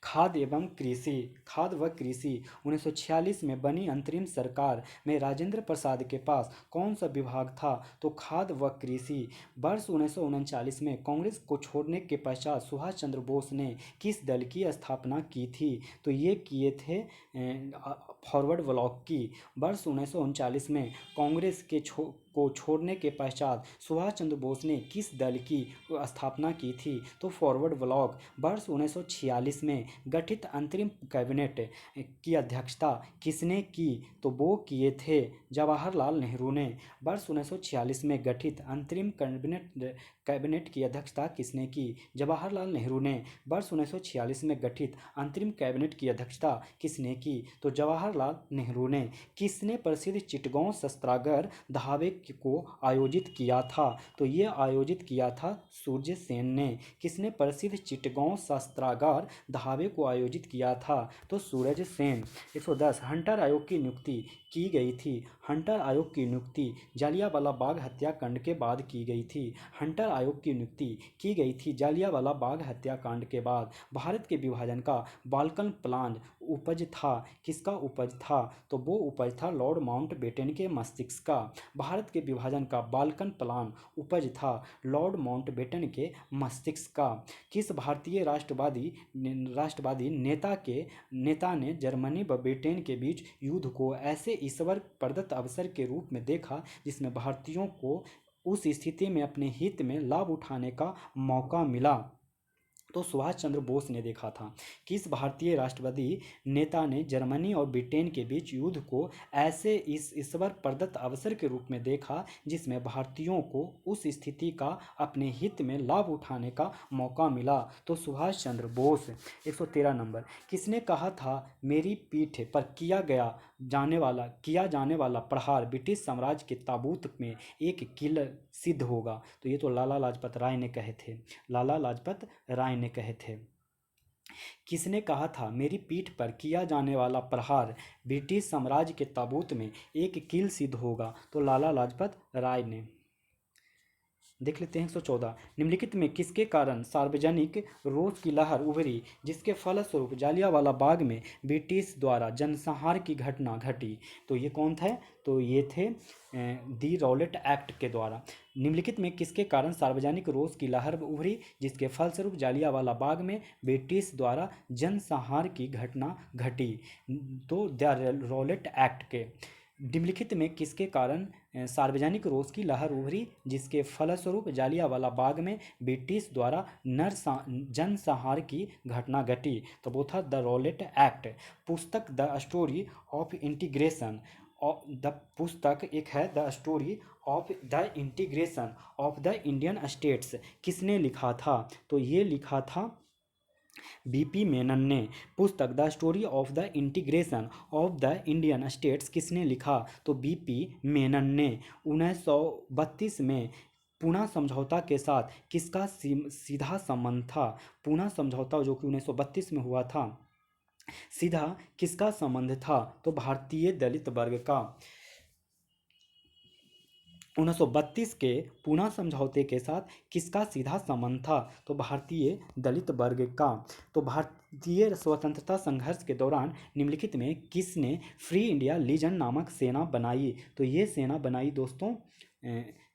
खाद्य एवं कृषि, खाद्य व कृषि। 1946 में बनी अंतरिम सरकार में राजेंद्र प्रसाद के पास कौन सा विभाग था? तो खाद्य व कृषि। वर्ष 1939 में कांग्रेस को छोड़ने के पश्चात सुभाष चंद्र बोस ने किस दल की स्थापना की थी? तो ये किए थे फॉरवर्ड ब्लॉक की। वर्ष 1939 में कांग्रेस को छोड़ने के पश्चात सुभाष चंद्र बोस ने किस दल की स्थापना की थी? तो फॉरवर्ड ब्लॉक। वर्ष 1946 में गठित अंतरिम कैबिनेट की अध्यक्षता किसने की? तो वो किए थे जवाहरलाल नेहरू ने। वर्ष 1946 में गठित अंतरिम कैबिनेट की अध्यक्षता किसने की? जवाहरलाल नेहरू ने। वर्ष 1946 में गठित अंतरिम कैबिनेट की अध्यक्षता किसने की? तो जवाहरलाल नेहरू ने। किसने प्रसिद्ध चिटगांव शस्त्रागार धावे को आयोजित किया था? तो ये आयोजित किया था सूर्य सेन ने। किसने प्रसिद्ध चिटगांव शस्त्रागार धावे को आयोजित किया था? तो सूरज सेन। 110 हंटर आयोग की नियुक्ति की गई थी। हंटर आयोग की नियुक्ति जालियांवाला बाग हत्याकांड के बाद की गई थी। हंटर आयोग की नियुक्ति की गई थी जालियांवाला बाग हत्याकांड के बाद। भारत के विभाजन का बाल्कन प्लान उपज था, किसका उपज था? तो वो उपज था लॉर्ड माउंटबेटन के मस्तिष्क का। भारत के विभाजन का बाल्कन प्लान उपज था लॉर्ड माउंटबेटन के मस्तिष्क का। किस भारतीय राष्ट्रवादी नेता ने जर्मनी व ब्रिटेन के बीच युद्ध को ऐसे ईश्वर प्रदत्त अवसर के रूप में देखा जिसमें भारतीयों को उस स्थिति में अपने हित में लाभ उठाने का मौका मिला? तो सुभाष चंद्र बोस ने देखा था। किस भारतीय राष्ट्रवादी नेता ने जर्मनी और ब्रिटेन के बीच युद्ध को ऐसे इस ईश्वर प्रदत्त अवसर के रूप में देखा जिसमें भारतीयों को उस स्थिति का अपने हित में लाभ उठाने का मौका मिला? तो सुभाष चंद्र बोस। 113 नंबर। किसने कहा था मेरी पीठ पर किया जाने वाला प्रहार ब्रिटिश साम्राज्य के ताबूत में एक कील सिद्ध होगा? तो ये तो लाला लाजपत राय ने कहे थे। लाला लाजपत राय ने कहे थे। किसने कहा था मेरी पीठ पर किया जाने वाला प्रहार ब्रिटिश साम्राज्य के ताबूत में एक कील सिद्ध होगा? तो लाला लाजपत राय ने। देख लेते हैं 114। निम्नलिखित में किसके कारण सार्वजनिक रोष की लहर उभरी जिसके फलस्वरूप जालियांवाला बाग में ब्रिटिश द्वारा जनसंहार की घटना घटी? तो ये कौन थे? तो ये थे दी रॉलेट एक्ट के द्वारा। निम्नलिखित में किसके कारण सार्वजनिक रोष की लहर उभरी जिसके फलस्वरूप जालियांवाला बाग में ब्रिटिश द्वारा जनसंहार की घटना घटी? तो द रॉलेट एक्ट के। निम्नलिखित में किसके कारण सार्वजनिक रोष की लहर उभरी जिसके फलस्वरूप जालियांवाला बाग में ब्रिटिश द्वारा जनसंहार की घटना घटी? तो वो था द रॉलेट एक्ट। पुस्तक the story of integration the पुस्तक एक है the story of the integration of the Indian states, किसने लिखा था? तो ये लिखा था बीपी मेनन ने। पुस्तक the story of the integration of the Indian states किसने लिखा? तो बीपी मेनन ने। 1932 में पूना समझौता के साथ किसका सीधा संबंध था? पूना समझौता जो कि 1932 में हुआ था, सीधा किसका संबंध था? तो भारतीय दलित वर्ग का। 1932 के पूना समझौते के साथ किसका सीधा संबंध था? तो भारतीय दलित वर्ग का। तो भारतीय स्वतंत्रता संघर्ष के दौरान निम्नलिखित में किसने फ्री इंडिया लीजन नामक सेना बनाई? तो ये सेना बनाई दोस्तों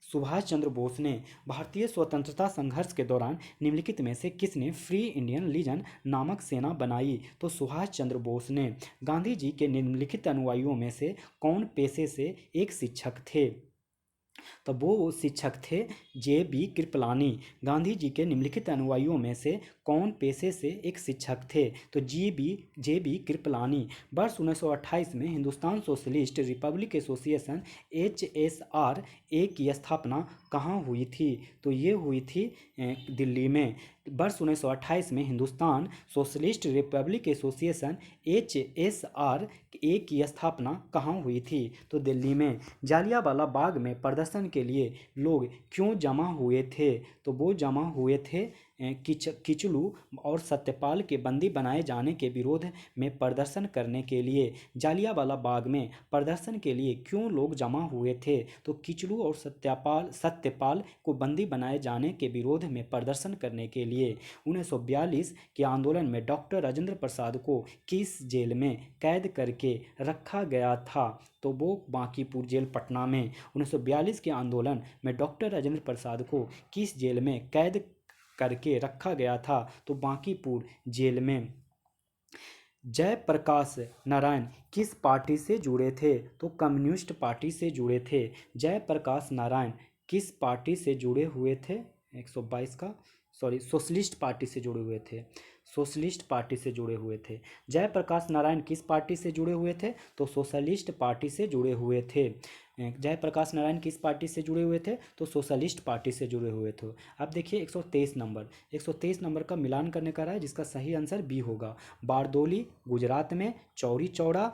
सुभाष चंद्र बोस ने। भारतीय स्वतंत्रता संघर्ष के दौरान निम्नलिखित में से किसने फ्री इंडियन लीजन नामक सेना बनाई? तो सुभाष चंद्र बोस ने। गांधी जी के निम्नलिखित अनुयायियों में से कौन पेशे से एक शिक्षक थे? तब वो शिक्षक थे जे.बी. कृपलानी। गांधी जी के निम्नलिखित अनुयायियों में से कौन पेशे से एक शिक्षक थे? तो जे.बी. कृपलानी। वर्ष 1928 में Hindustan socialist Republic association HSRA की स्थापना कहाँ हुई थी? तो ये हुई थी दिल्ली में। वर्ष 1928 में Hindustan socialist Republic association HSRA की स्थापना कहाँ हुई थी? तो दिल्ली में। जालियांवाला बाग में प्रदर्शन के लिए लोग क्यों जमा हुए थे? तो वो जमा हुए थे किचलू और सत्यपाल के बंदी बनाए जाने के विरोध में प्रदर्शन करने के लिए। जालियांवाला बाग में प्रदर्शन के लिए क्यों लोग जमा हुए थे? तो किचलू और सत्यपाल को बंदी बनाए जाने के विरोध में प्रदर्शन करने के लिए। 1942 के आंदोलन में डॉक्टर राजेंद्र प्रसाद को किस जेल में कैद करके रखा गया था? तो वो बांकीपुर जेल पटना में। 1942 के आंदोलन में डॉक्टर राजेंद्र प्रसाद को किस जेल में कैद करके रखा गया था? तो बांकीपुर जेल में। जयप्रकाश नारायण किस पार्टी से जुड़े थे? तो कम्युनिस्ट पार्टी से जुड़े थे। जयप्रकाश नारायण किस पार्टी से जुड़े हुए थे? 122 का सोशलिस्ट पार्टी से जुड़े हुए थे। सोशलिस्ट पार्टी से जुड़े हुए थे। जयप्रकाश नारायण किस पार्टी से जुड़े हुए थे? तो सोशलिस्ट पार्टी से जुड़े हुए थे। जयप्रकाश नारायण किस पार्टी से जुड़े हुए थे? तो सोशलिस्ट पार्टी से जुड़े हुए थे। अब देखिए 123 नंबर का मिलान करने का रहा है, जिसका सही आंसर बी होगा। बारदोली गुजरात में, चौरी चौड़ा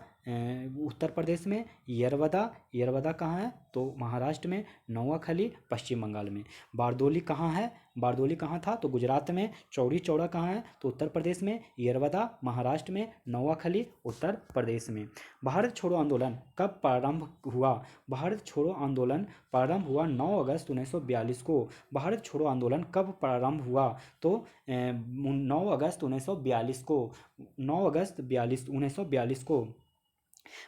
उत्तर प्रदेश में, यरवदा कहाँ है? तो महाराष्ट्र में, नौखाली पश्चिम बंगाल में। बारदोली कहाँ है? बारदोली कहाँ था? तो गुजरात में। चौरी चौड़ा कहाँ है? तो उत्तर प्रदेश में। यरवदा महाराष्ट्र में। नौखाली उत्तर प्रदेश में। भारत छोड़ो आंदोलन कब प्रारंभ हुआ? भारत छोड़ो आंदोलन प्रारंभ हुआ 9 अगस्त 1942 को। भारत छोड़ो आंदोलन कब प्रारंभ हुआ? तो 9 अगस्त 1942 को। 9 अगस्त 1942 को।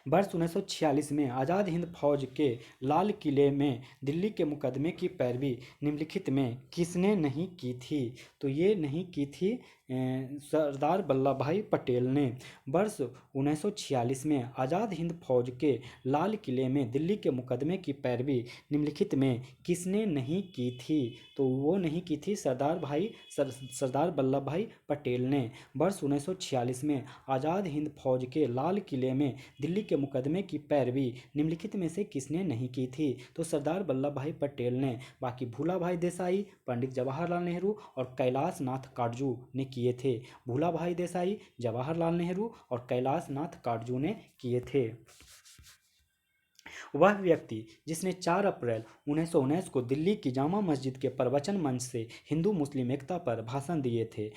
वर्ष 1946 में आज़ाद हिंद फौज के लाल किले में दिल्ली के मुकदमे की पैरवी निम्नलिखित में किसने नहीं की थी? तो ये नहीं की थी सरदार वल्लभ भाई पटेल ने। वर्ष 1946 में आज़ाद हिंद फौज के लाल किले में दिल्ली के मुकदमे की पैरवी निम्नलिखित में किसने नहीं की थी? तो वो नहीं की थी सरदार वल्लभ भाई पटेल ने। वर्ष 1946 में आज़ाद हिंद फौज के लाल किले में दिल्ली के मुकदमे की पैरवी निम्नलिखित में से किसने नहीं की थी? तो सरदार वल्लभ भाई पटेल ने। बाकी भूला भाई देसाई, पंडित जवाहरलाल नेहरू और कैलाश नाथ काटजू ने किए थे। भूला भाई देसाई, जवाहरलाल नेहरू और कैलाश नाथ काटजू ने किए थे। वह व्यक्ति जिसने 4 अप्रैल 1919 को दिल्ली की जामा मस्जिद के प्रवचन मंच से हिंदू मुस्लिम एकता पर भाषण दिए थे,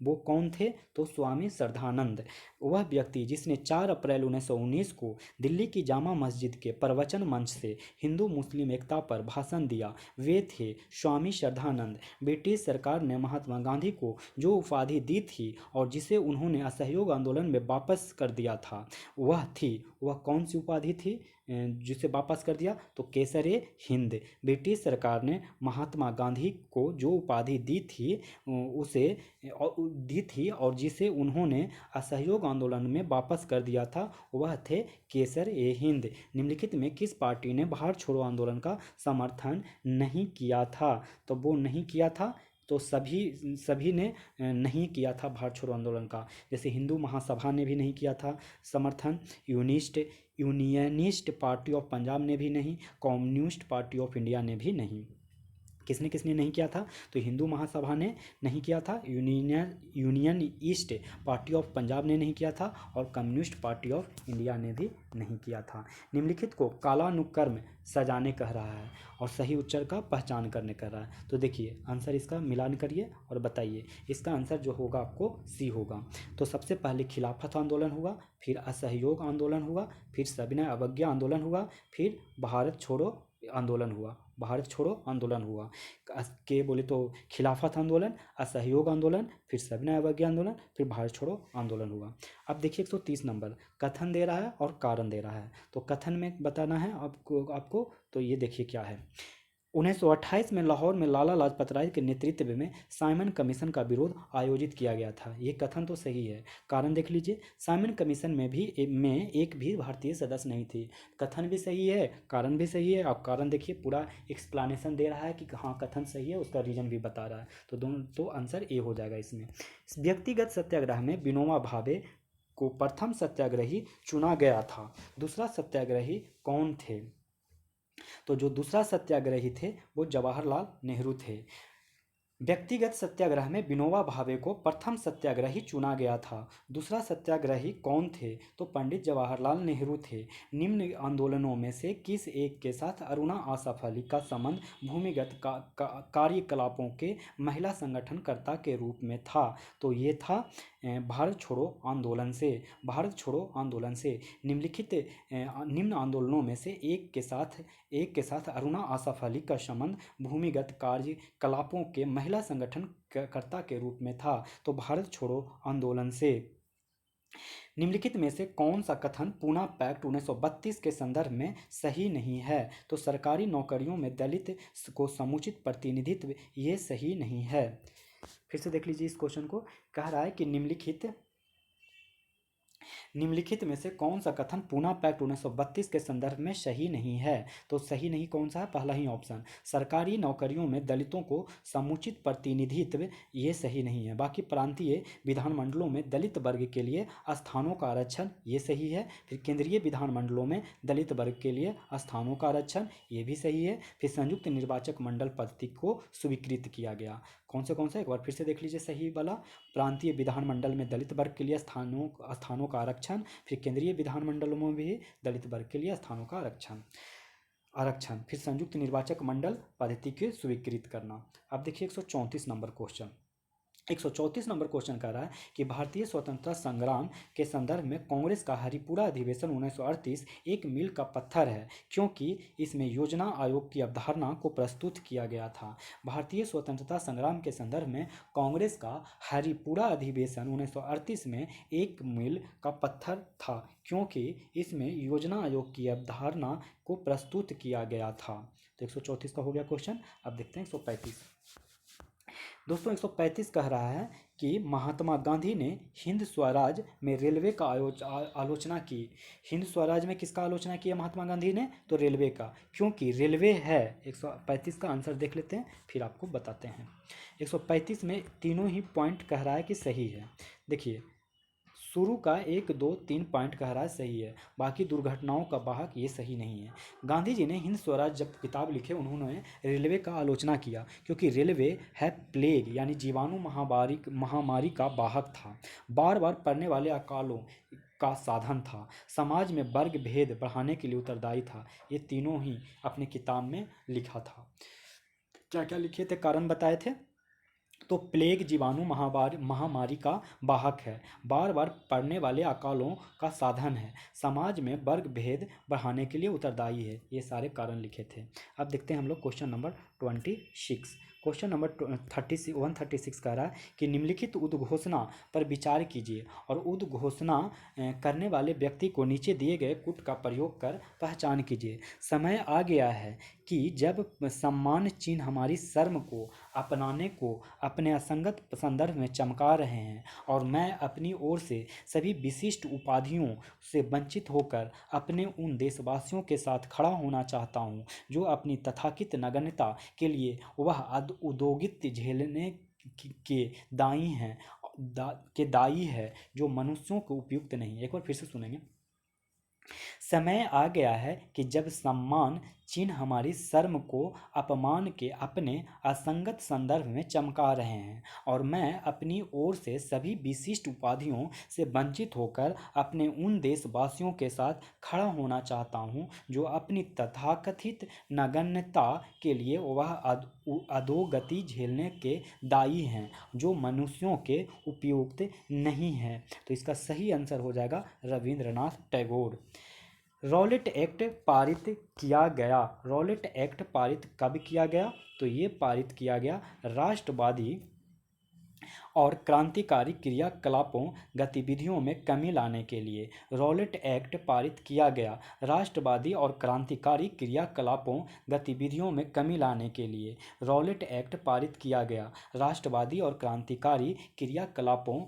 वो कौन थे? तो स्वामी श्रद्धानंद। वह व्यक्ति जिसने 4 अप्रैल 1919 को दिल्ली की जामा मस्जिद के प्रवचन मंच से हिंदू मुस्लिम एकता पर भाषण दिया, वे थे स्वामी श्रद्धानंद। ब्रिटिश सरकार ने महात्मा गांधी को जो उपाधि दी थी और जिसे उन्होंने असहयोग आंदोलन में वापस कर दिया था, वह कौन सी उपाधि थी जिसे वापस कर दिया? तो केसरे हिंद। ब्रिटिश सरकार ने महात्मा गांधी को जो उपाधि दी थी और जिसे उन्होंने असहयोग आंदोलन में वापस कर दिया था, वह थे केसर ए हिंद। निम्नलिखित में किस पार्टी ने भारत छोड़ो आंदोलन का समर्थन नहीं किया था? तो वो नहीं किया था, तो सभी ने नहीं किया था भारत छोड़ो आंदोलन का। जैसे हिंदू महासभा ने भी नहीं किया था समर्थन, यूनियनिस्ट पार्टी ऑफ पंजाब ने भी नहीं, कम्युनिस्ट पार्टी ऑफ इंडिया ने भी नहीं। किसने किसने नहीं किया था? तो हिंदू महासभा ने नहीं किया था, union east party of Punjab ने नहीं किया था और कम्युनिस्ट पार्टी ऑफ इंडिया ने भी नहीं किया था। निम्नलिखित को कालानुक्रम सजाने कह रहा है और सही उच्चार का पहचान करने कह रहा है। तो देखिए आंसर इसका मिलान करिए और बताइए। इसका आंसर जो होगा आपको सी होगा। तो सबसे पहले खिलाफत आंदोलन हुआ, फिर असहयोग आंदोलन हुआ, फिर सविनय अवज्ञा आंदोलन हुआ, फिर भारत छोड़ो आंदोलन हुआ। के बोले तो खिलाफत आंदोलन, असहयोग आंदोलन, फिर सविनय अवज्ञा आंदोलन, फिर भारत छोड़ो आंदोलन हुआ। अब देखिए 130 नंबर कथन दे रहा है और कारण दे रहा है। तो कथन में बताना है आपको। तो ये देखिए क्या है। 1928 में लाहौर में लाला लाजपत राय के नेतृत्व में साइमन कमीशन का विरोध आयोजित किया गया था। ये कथन तो सही है। कारण देख लीजिए, साइमन कमीशन में एक भी भारतीय सदस्य नहीं थी। कथन भी सही है, कारण भी सही है। अब कारण देखिए पूरा एक्सप्लेनेशन दे रहा है कि हाँ कथन सही है, उसका रीजन भी बता रहा है। तो दोनों तो आंसर ए हो जाएगा इसमें। व्यक्तिगत सत्याग्रह में विनोबा भावे को प्रथम सत्याग्रही चुना गया था। दूसरा सत्याग्रही कौन थे? तो जो दूसरा सत्याग्रही थे वो जवाहरलाल नेहरू थे। व्यक्तिगत सत्याग्रह में विनोबा भावे को प्रथम सत्याग्रही चुना गया था। दूसरा सत्याग्रही कौन थे? तो पंडित जवाहरलाल नेहरू थे। निम्न आंदोलनों में से किस एक के साथ अरुणा आसफ अली का संबंध भूमिगत कार्यकलापों के महिला संगठनकर्ता के रूप में था? तो ये था भारत छोड़ो आंदोलन से। भारत छोड़ो आंदोलन से निम्न आंदोलनों में से एक के साथ अरुणा आसफ अली का संबंध भूमिगत कार्यकलापों के महिला संगठनकर्ता के रूप में था। तो भारत छोड़ो आंदोलन से। निम्नलिखित में से कौन सा कथन पूना पैक्ट 1932 के संदर्भ में सही नहीं है? तो सरकारी नौकरियों में दलित को समुचित प्रतिनिधित्व ये सही नहीं है। फिर से देख लीजिए इस क्वेश्चन को। कह रहा है कि निम्नलिखित में से कौन सा कथन पूना पैक्ट 1932 के संदर्भ में सही नहीं है? तो सही नहीं कौन सा है? पहला ही ऑप्शन, सरकारी नौकरियों में दलितों को समुचित प्रतिनिधित्व, ये सही नहीं है। बाकी प्रांतीय विधानमंडलों में दलित वर्ग के लिए स्थानों का आरक्षण, ये सही है। फिर केंद्रीय विधानमंडलों में दलित वर्ग के लिए स्थानों का आरक्षण, ये भी सही है। फिर संयुक्त निर्वाचक मंडल पद्धति को स्वीकृत किया गया। कौन सा? एक बार फिर से देख लीजिए सही वाला। प्रांतीय विधानमंडल में दलित वर्ग के लिए स्थानों का आरक्षण, फिर केंद्रीय विधानमंडलों में भी दलित वर्ग के लिए स्थानों का आरक्षण, फिर संयुक्त निर्वाचक मंडल पद्धति के स्वीकृत करना। अब देखिए 134 नंबर क्वेश्चन। 134 नंबर क्वेश्चन कह रहा है कि भारतीय स्वतंत्रता संग्राम के संदर्भ में कांग्रेस का हरिपुरा अधिवेशन 1938 एक मील का पत्थर है, क्योंकि इसमें योजना आयोग की अवधारणा को प्रस्तुत किया गया था। भारतीय स्वतंत्रता संग्राम के संदर्भ में कांग्रेस का हरिपुरा अधिवेशन 1938 में एक मील का पत्थर था, क्योंकि इसमें योजना आयोग की अवधारणा को प्रस्तुत किया गया था। तो 134 का हो गया क्वेश्चन। अब देखते हैं 135। दोस्तों 135 कह रहा है कि महात्मा गांधी ने हिंद स्वराज में रेलवे का आलोचना की। हिंद स्वराज में किसका आलोचना किया महात्मा गांधी ने? तो रेलवे का, क्योंकि रेलवे है। 135 का आंसर देख लेते हैं फिर आपको बताते हैं। 135 में तीनों ही पॉइंट कह रहा है कि सही है। देखिए शुरू का 1, 2, 3 पॉइंट कह रहा है सही है, बाकी दुर्घटनाओं का वाहक ये सही नहीं है। गांधी जी ने हिंद स्वराज जब किताब लिखे उन्होंने रेलवे का आलोचना किया, क्योंकि रेलवे है प्लेग यानी जीवाणु महामारी का वाहक था, बार बार पड़ने वाले अकालों का साधन था, समाज में वर्ग भेद बढ़ाने के लिए उत्तरदायी था। ये तीनों ही अपने किताब में लिखा था। क्या क्या लिखे थे, कारण बताए थे? तो प्लेग जीवाणु महामारी का वाहक है, बार बार पड़ने वाले अकालों का साधन है, समाज में वर्ग भेद बढ़ाने के लिए उत्तरदायी है। ये सारे कारण लिखे थे। अब देखते हैं हम लोग क्वेश्चन नंबर 26। क्वेश्चन नंबर 136 कह रहा है कि निम्नलिखित उद्घोषणा पर विचार कीजिए और उद्घोषणा करने वाले व्यक्ति को नीचे दिए गए कूट का प्रयोग कर पहचान कीजिए। समय आ गया है कि जब सम्मान चिन्ह हमारी शर्म को अपनाने को अपने असंगत संदर्भ में चमका रहे हैं, और मैं अपनी ओर से सभी विशिष्ट उपाधियों से वंचित होकर अपने उन देशवासियों के साथ खड़ा होना चाहता हूं जो अपनी तथाकथित नगण्यता के लिए वह उदोगित झेलने के दायी है जो मनुष्यों को उपयुक्त नहीं। एक बार फिर से सुनेंगे। समय आ गया है कि जब सम्मान चिन्ह हमारी शर्म को अपमान के अपने असंगत संदर्भ में चमका रहे हैं, और मैं अपनी ओर से सभी विशिष्ट उपाधियों से वंचित होकर अपने उन देशवासियों के साथ खड़ा होना चाहता हूं जो अपनी तथाकथित नगण्यता के लिए वह अधोगति झेलने के दायी हैं जो मनुष्यों के उपयुक्त नहीं है। तो इसका सही आंसर हो जाएगा रविंद्रनाथ टैगोर। रॉलेट एक्ट पारित किया गया। रॉलेट एक्ट पारित कब किया गया? तो ये पारित किया गया राष्ट्रवादी और क्रांतिकारी क्रियाकलापों गतिविधियों में कमी लाने के लिए। रॉलेट एक्ट पारित किया गया राष्ट्रवादी और क्रांतिकारी क्रियाकलापों गतिविधियों में कमी लाने के लिए। रॉलेट एक्ट पारित किया गया राष्ट्रवादी और क्रांतिकारी क्रियाकलापों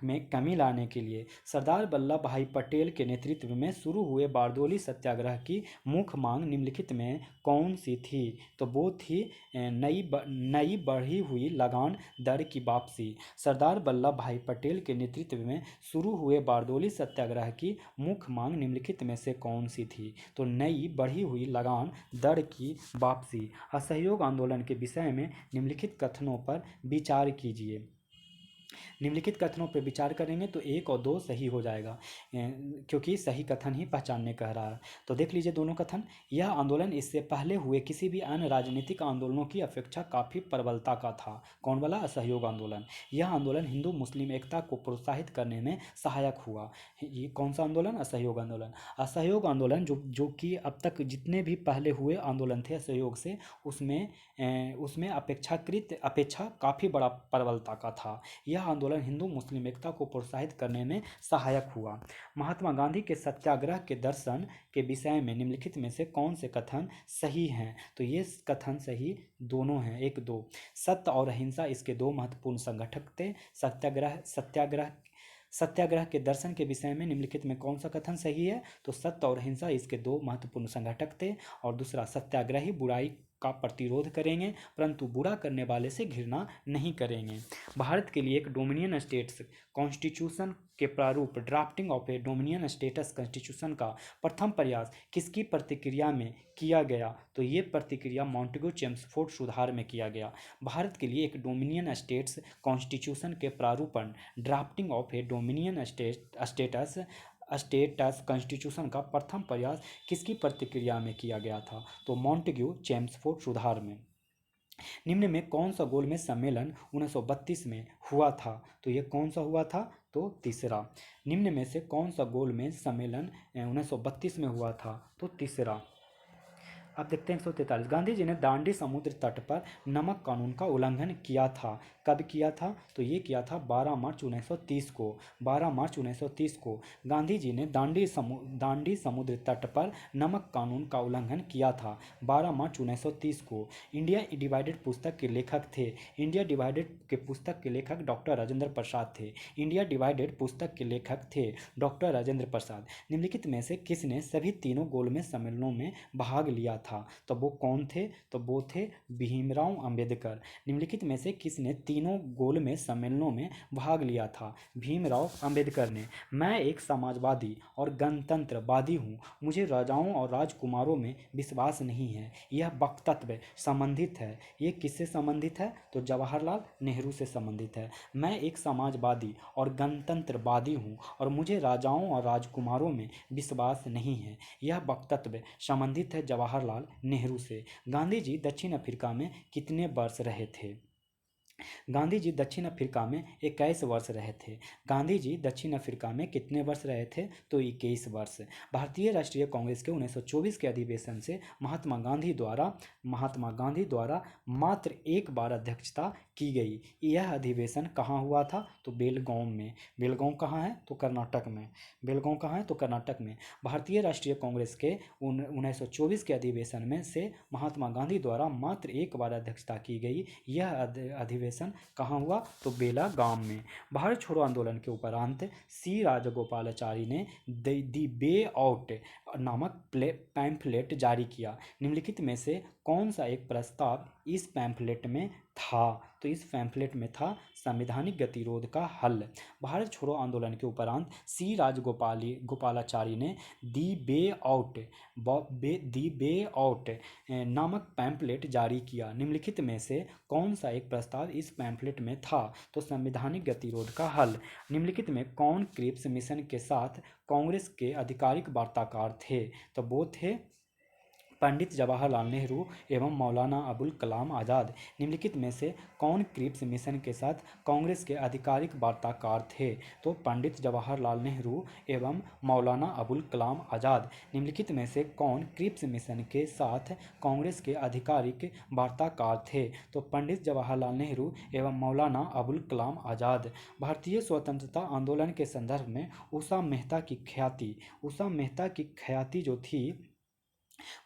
में कमी लाने के लिए। सरदार वल्लभ भाई पटेल के नेतृत्व में शुरू हुए बारडोली सत्याग्रह की मुख्य मांग निम्नलिखित में कौन सी थी? तो वो थी नई बढ़ी हुई लगान दर की वापसी, सरदार वल्लभ भाई पटेल के नेतृत्व में शुरू हुए बारडोली सत्याग्रह की मुख्य मांग निम्नलिखित में से कौन सी थी? तो नई बढ़ी हुई लगान दर की वापसी। असहयोग आंदोलन के विषय में निम्नलिखित कथनों पर विचार कीजिए। निम्नलिखित कथनों पर विचार करेंगे तो 1 और 2 सही हो जाएगा, क्योंकि सही कथन ही पहचानने कह रहा है। तो देख लीजिए दोनों कथन। यह आंदोलन इससे पहले हुए किसी भी अन्य राजनीतिक आंदोलनों की अपेक्षा काफ़ी प्रबलता का था। कौन वाला? असहयोग आंदोलन। यह आंदोलन हिंदू मुस्लिम एकता को प्रोत्साहित करने में सहायक हुआ। ये कौन सा आंदोलन? असहयोग आंदोलन। असहयोग आंदोलन जो कि अब तक जितने भी पहले हुए आंदोलन थे असहयोग से, उसमें अपेक्षा काफ़ी बड़ा प्रबलता का था। यह आंदोलन हिंदू मुस्लिम एकता को प्रोत्साहित करने में सहायक हुआ। महात्मा गांधी के सत्याग्रह के दर्शन के विषय में निम्नलिखित में से कौन से कथन सही हैं? तो ये कथन सही दोनों हैं, 1, 2। सत्य और अहिंसा इसके 2 महत्वपूर्ण संगठक थे। सत्याग्रह के दर्शन के विषय में निम्नलिखित में कौन सा कथन सही है? तो सत्य और अहिंसा इसके 2 महत्वपूर्ण संगठक थे। और दूसरा, सत्याग्रही बुराई का प्रतिरोध करेंगे परंतु बुरा करने वाले से घृणा नहीं करेंगे। भारत के लिए एक डोमिनियन स्टेट्स कॉन्स्टिट्यूशन के प्रारूप drafting of a dominion status constitution का प्रथम प्रयास किसकी प्रतिक्रिया में किया गया? तो ये प्रतिक्रिया मॉन्टेग्यू चेम्सफोर्ड सुधार में किया गया। भारत के लिए एक डोमिनियन स्टेट्स कॉन्स्टिट्यूशन के प्रारूपण drafting of a dominion status constitution का प्रथम प्रयास किसकी प्रतिक्रिया में किया गया था? तो मॉन्टेग्यू चेम्सफोर्ड सुधार में। निम्न में कौन सा गोलमेज सम्मेलन 1932 में हुआ था? तो ये कौन सा हुआ था? तो तीसरा। निम्न में से कौन सा गोलमेज सम्मेलन 1932 में हुआ था? तो तीसरा। अब देखते हैं 143। गांधी जी ने दांडी समुद्र तट पर नमक कानून का उल्लंघन किया था। कब किया था? तो ये किया था 12 मार्च 1930 को। 12 मार्च 1930 को गांधी जी ने दांडी समुद्र तट पर नमक कानून का उल्लंघन किया था। 12 मार्च 1930 को। इंडिया डिवाइडेड पुस्तक के लेखक थे। इंडिया डिवाइडेड के पुस्तक के लेखक डॉक्टर राजेंद्र प्रसाद थे। इंडिया डिवाइडेड पुस्तक के लेखक थे डॉक्टर राजेंद्र प्रसाद। निम्नलिखित में से किसने सभी तीनों गोलमेज सम्मेलनों में भाग लिया था? तो वो कौन थे? तो वो थे भीमराव अंबेडकर। निम्नलिखित में से किसने तीनों गोलमेज सम्मेलनों में भाग लिया था? भीमराव अंबेडकर ने। मैं एक समाजवादी और गणतंत्रवादी हूँ। मुझे राजाओं और राजकुमारों में विश्वास नहीं है। यह वक्तव्य संबंधित है। ये किससे संबंधित है? तो जवाहरलाल नेहरू से संबंधित है। मैं एक समाजवादी और गणतंत्रवादी हूँ और मुझे राजाओं और राजकुमारों में विश्वास नहीं है। यह वक्तव्य संबंधित है जवाहरलाल नेहरू से। गांधी जी दक्षिण अफ्रीका में कितने वर्ष रहे थे? गांधी जी दक्षिण अफ्रीका में 21 वर्ष रहे थे। गांधी जी दक्षिण अफ्रीका में कितने वर्ष रहे थे? तो 21 वर्ष। भारतीय राष्ट्रीय कांग्रेस के 1924 के अधिवेशन से महात्मा गांधी द्वारा मात्र एक बार अध्यक्षता की गई। यह अधिवेशन कहाँ हुआ था? तो बेलगांव में। बेलगांव कहाँ है? तो कर्नाटक में। बेलगांव कहाँ है? तो कर्नाटक में। भारतीय राष्ट्रीय कांग्रेस के 1924 के अधिवेशन में से महात्मा गांधी द्वारा मात्र एक बार अध्यक्षता की गई। यह अधिवेशन कहाँ हुआ? तो बेलागाम में। भारत छोड़ो आंदोलन के उपरांत सी राजगोपालाचारी ने दी वे आउट नामक पैम्फलेट जारी किया। निम्नलिखित में से कौन सा एक प्रस्ताव इस पैम्फलेट में था? तो इस पैम्फलेट में था संवैधानिक गतिरोध का हल। भारत छोड़ो आंदोलन के उपरांत सी राजगोपालाचारी ने दी वे आउट नामक पैम्फलेट जारी किया। निम्नलिखित में से कौन सा एक प्रस्ताव इस पैम्फलेट में था? तो संवैधानिक गतिरोध का हल। निम्नलिखित में कौन क्रिप्स मिशन के साथ कांग्रेस के आधिकारिक वार्ताकार थे? तो वो थे पंडित जवाहरलाल नेहरू एवं मौलाना अबुल कलाम आज़ाद। निम्नलिखित में से कौन क्रिप्स मिशन के साथ कांग्रेस के आधिकारिक वार्ताकार थे? तो पंडित जवाहरलाल नेहरू एवं मौलाना अबुल कलाम आज़ाद। निम्नलिखित में से कौन क्रिप्स मिशन के साथ कांग्रेस के आधिकारिक वार्ताकार थे? तो पंडित जवाहरलाल नेहरू एवं मौलाना अबुल कलाम आज़ाद। भारतीय स्वतंत्रता आंदोलन के संदर्भ में उषा मेहता की ख्याति जो थी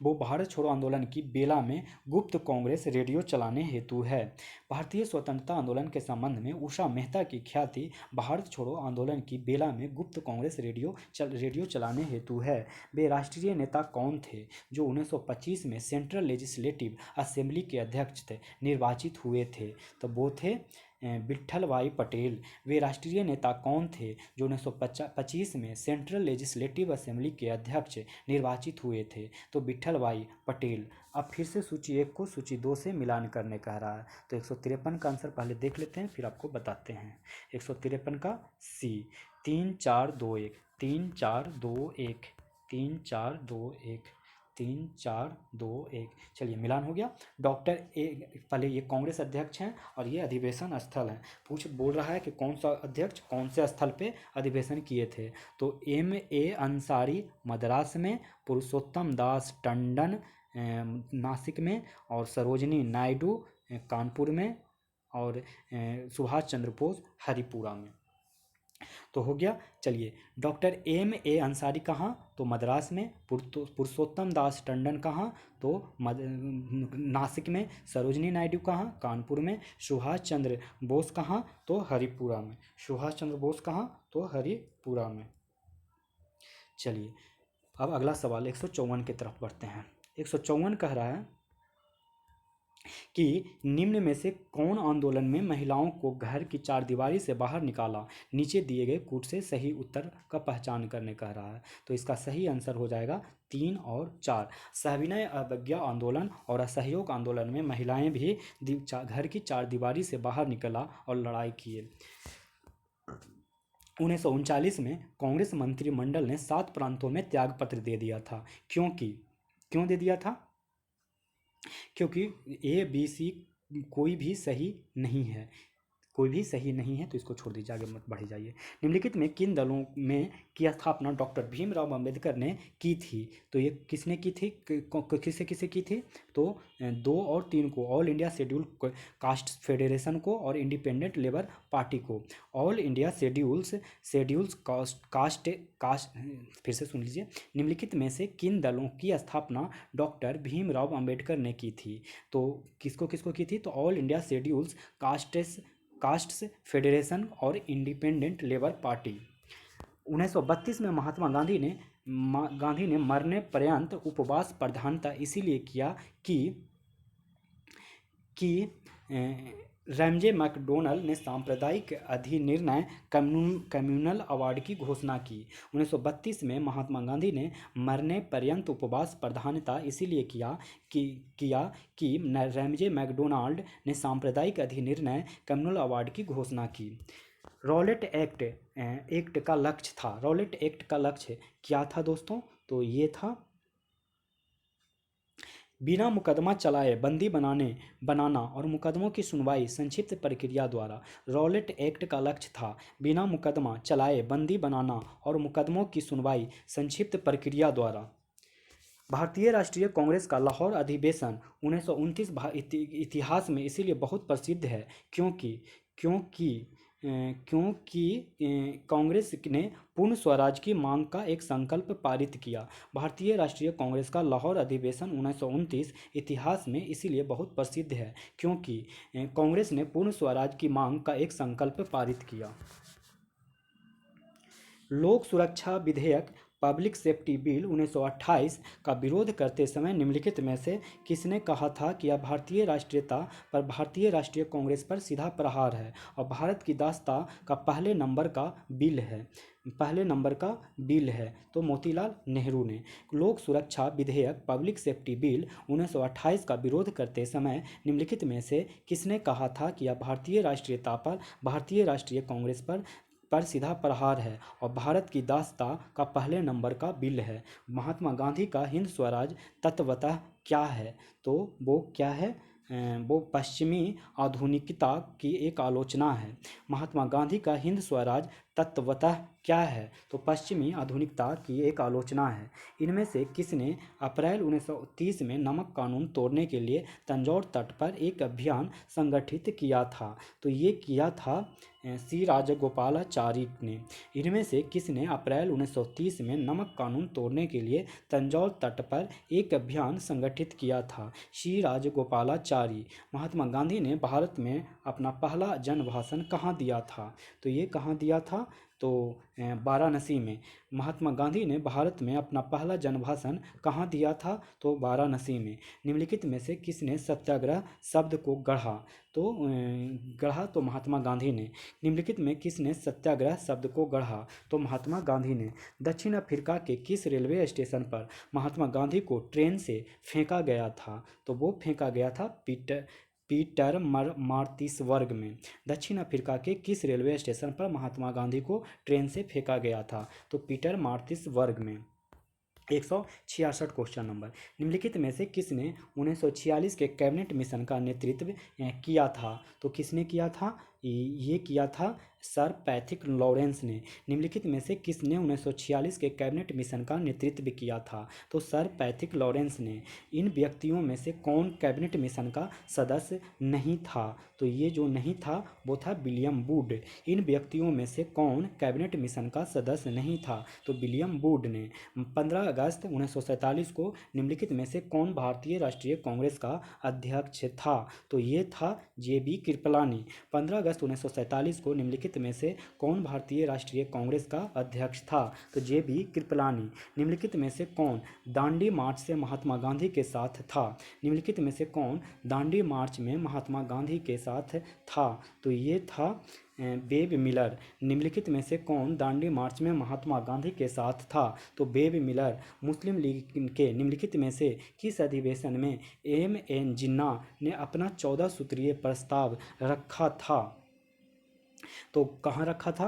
वो भारत छोड़ो आंदोलन की बेला में गुप्त कांग्रेस रेडियो चलाने हेतु है। भारतीय स्वतंत्रता आंदोलन के संबंध में उषा मेहता की ख्याति भारत छोड़ो आंदोलन की बेला में गुप्त कांग्रेस रेडियो चलाने हेतु है। वे राष्ट्रीय नेता कौन थे जो 1925 में सेंट्रल लेजिस्लेटिव असेंबली के अध्यक्ष निर्वाचित हुए थे? तो वो थे विट्ठल भाई पटेल। वे राष्ट्रीय नेता कौन थे जो 1925 में सेंट्रल लेजिस्लेटिव असेंबली के अध्यक्ष निर्वाचित हुए थे? तो विट्ठल भाई पटेल। अब फिर से सूची 1 को सूची 2 से मिलान करने कह रहा है। तो 153 का आंसर पहले देख लेते हैं, फिर आपको बताते हैं। 153 का सी, 3 4 2 1, 3 4 2 1, 3 4 2 1, 3 4 2 1। चलिए मिलान हो गया। डॉक्टर ए, पहले ये कांग्रेस अध्यक्ष हैं और ये अधिवेशन स्थल है। बोल रहा है कि कौन सा अध्यक्ष कौन से स्थल पे अधिवेशन किए थे। तो M.A. अंसारी मद्रास में, पुरुषोत्तम दास टंडन नासिक में, और सरोजनी नायडू कानपुर में, और सुभाष चंद्र बोस हरिपुरा में। तो हो गया। चलिए, डॉक्टर M.A. अंसारी कहाँ? तो मद्रास में। पुरुषोत्तम दास टंडन कहाँ? तो नासिक में। सरोजनी नायडू कहाँ? कानपुर में। सुभाष चंद्र बोस कहाँ? तो हरिपुरा में। सुभाष चंद्र बोस कहाँ? तो हरिपुरा में। चलिए, अब अगला सवाल 154 की तरफ बढ़ते हैं। 154 कह रहा है कि निम्न में से कौन आंदोलन में महिलाओं को घर की चारदीवारी से बाहर निकाला? नीचे दिए गए कूट से सही उत्तर का पहचान करने कह रहा है। तो इसका सही आंसर हो जाएगा 3 और 4। सविनय अवज्ञा आंदोलन और असहयोग आंदोलन में महिलाएं भी घर की चारदीवारी से बाहर निकला और लड़ाई किए। 1939 में कांग्रेस मंत्रिमंडल ने 7 प्रांतों में त्यागपत्र दे दिया था। क्यों दे दिया था? क्योंकि ABC कोई भी सही नहीं है, तो इसको छोड़ दीजिए, आगे मत बढ़े जाइए। निम्नलिखित में किन दलों में की स्थापना डॉक्टर भीमराव अंबेडकर ने की थी? तो ये किसने की थी? किसे की थी? तो 2 और 3 को, all India schedule caste federation को और इंडिपेंडेंट लेबर पार्टी को। ऑल इंडिया शेड्यूल्स कास्ट फिर से सुन लीजिए। निम्नलिखित में से किन दलों की स्थापना डॉक्टर भीमराव अंबेडकर ने की थी? तो किसको की थी? तो all India schedules castes federation और इंडिपेंडेंट लेबर पार्टी। 1932 में महात्मा गांधी ने मरने पर्यंत उपवास प्रधानता इसीलिए किया कि रैमजे मैकडोनल्ड ने सांप्रदायिक अधिनिर्णय कम्युनल अवार्ड की घोषणा की। 1932 में महात्मा गांधी ने मरने पर्यंत उपवास प्रधानता इसीलिए किया कि रैमजे मैकडोनाल्ड ने सांप्रदायिक अधिनिर्णय कम्युनल अवार्ड की घोषणा की। रॉलेट एक्ट का लक्ष्य था। रॉलेट एक्ट का लक्ष्य क्या था दोस्तों? तो ये था बिना मुकदमा चलाए बंदी बनाना और मुकदमों की सुनवाई संक्षिप्त प्रक्रिया द्वारा। रॉलेट एक्ट का लक्ष्य था बिना मुकदमा चलाए बंदी बनाना और मुकदमों की सुनवाई संक्षिप्त प्रक्रिया द्वारा। भारतीय राष्ट्रीय कांग्रेस का लाहौर अधिवेशन 1929 इतिहास में इसीलिए बहुत प्रसिद्ध है क्योंकि कांग्रेस ने पूर्ण स्वराज की मांग का एक संकल्प पारित किया। भारतीय राष्ट्रीय कांग्रेस का लाहौर अधिवेशन 1929 इतिहास में इसीलिए बहुत प्रसिद्ध है क्योंकि कांग्रेस ने पूर्ण स्वराज की मांग का एक संकल्प पारित किया। लोक सुरक्षा विधेयक पब्लिक सेफ्टी बिल 1928 का विरोध करते समय निम्नलिखित में से किसने कहा था कि यह भारतीय राष्ट्रीयता पर भारतीय राष्ट्रीय कांग्रेस पर सीधा प्रहार है और भारत की दास्ता का पहले नंबर का बिल है? तो मोतीलाल नेहरू ने। लोक सुरक्षा विधेयक पब्लिक सेफ्टी बिल 1928 का विरोध करते समय निम्नलिखित में से किसने कहा था कि यह भारतीय राष्ट्रीयता पर भारतीय राष्ट्रीय कांग्रेस पर सीधा प्रहार है और भारत की दास्ता का पहले नंबर का बिल है? महात्मा गांधी का हिंद स्वराज तत्वतः क्या है? तो वो क्या है? वो पश्चिमी आधुनिकता की एक आलोचना है। महात्मा गांधी का हिंद स्वराज तत्वतः क्या है? तो पश्चिमी आधुनिकता की एक आलोचना है। इनमें से किसने अप्रैल 1930 में नमक कानून तोड़ने के लिए तंजौर तट पर एक अभियान संगठित किया था? तो ये किया था सी राजगोपालाचारी ने। इनमें से किसने अप्रैल 1930 में नमक कानून तोड़ने के लिए तंजौर तट पर एक अभियान संगठित किया था? सी राजगोपालाचारी। महात्मा गांधी ने भारत में अपना पहला जन भाषण कहाँ दिया था? तो ये कहाँ दिया था? तो वाराणसी में। महात्मा गांधी ने भारत में अपना पहला जनभाषण कहाँ दिया था? तो वाराणसी में। निम्नलिखित में से किसने सत्याग्रह शब्द को गढ़ा? तो गढ़ा तो महात्मा गांधी ने। निम्नलिखित में किसने सत्याग्रह शब्द को गढ़ा? तो महात्मा गांधी ने। दक्षिण अफ्रीका के किस रेलवे स्टेशन पर महात्मा गांधी को ट्रेन से फेंका गया था? तो वो फेंका गया था पीटर मार्टिसबर्ग में। दक्षिण अफ्रीका के किस रेलवे स्टेशन पर महात्मा गांधी को ट्रेन से फेंका गया था? तो पीटर मार्टिसबर्ग में। 166 क्वेश्चन नंबर। निम्नलिखित में से किसने 1946 के कैबिनेट मिशन का नेतृत्व किया था? तो किसने किया था? ये किया था सर पैथिक लॉरेंस ने। निम्नलिखित में से किसने 1946 के कैबिनेट मिशन का नेतृत्व किया था? तो सर पैथिक लॉरेंस ने। इन व्यक्तियों में से कौन कैबिनेट मिशन का सदस्य नहीं था? तो ये जो नहीं था वो था विलियम वुड। इन व्यक्तियों में से कौन कैबिनेट मिशन का सदस्य नहीं था? तो विलियम वुड ने। 15 अगस्त 1947 को निम्नलिखित में से कौन भारतीय राष्ट्रीय कांग्रेस का अध्यक्ष था? तो ये था JB कृपलानी। 15 अगस्त 1947 को निम्नलिखित में से कौन भारतीय राष्ट्रीय कांग्रेस का अध्यक्ष था? तो JB कृपलानी। निम्नलिखित में से कौन दांडी मार्च से महात्मा गांधी के साथ था? निम्नलिखित में से कौन दांडी मार्च में महात्मा गांधी के साथ था? तो ये था बेब मिलर। निम्नलिखित में से कौन दांडी मार्च में महात्मा गांधी के साथ था? तो बेब मिलर। मुस्लिम लीग के निम्नलिखित में से किस अधिवेशन में MN जिन्ना ने अपना 14 सूत्रीय प्रस्ताव रखा था? तो कहाँ रखा था?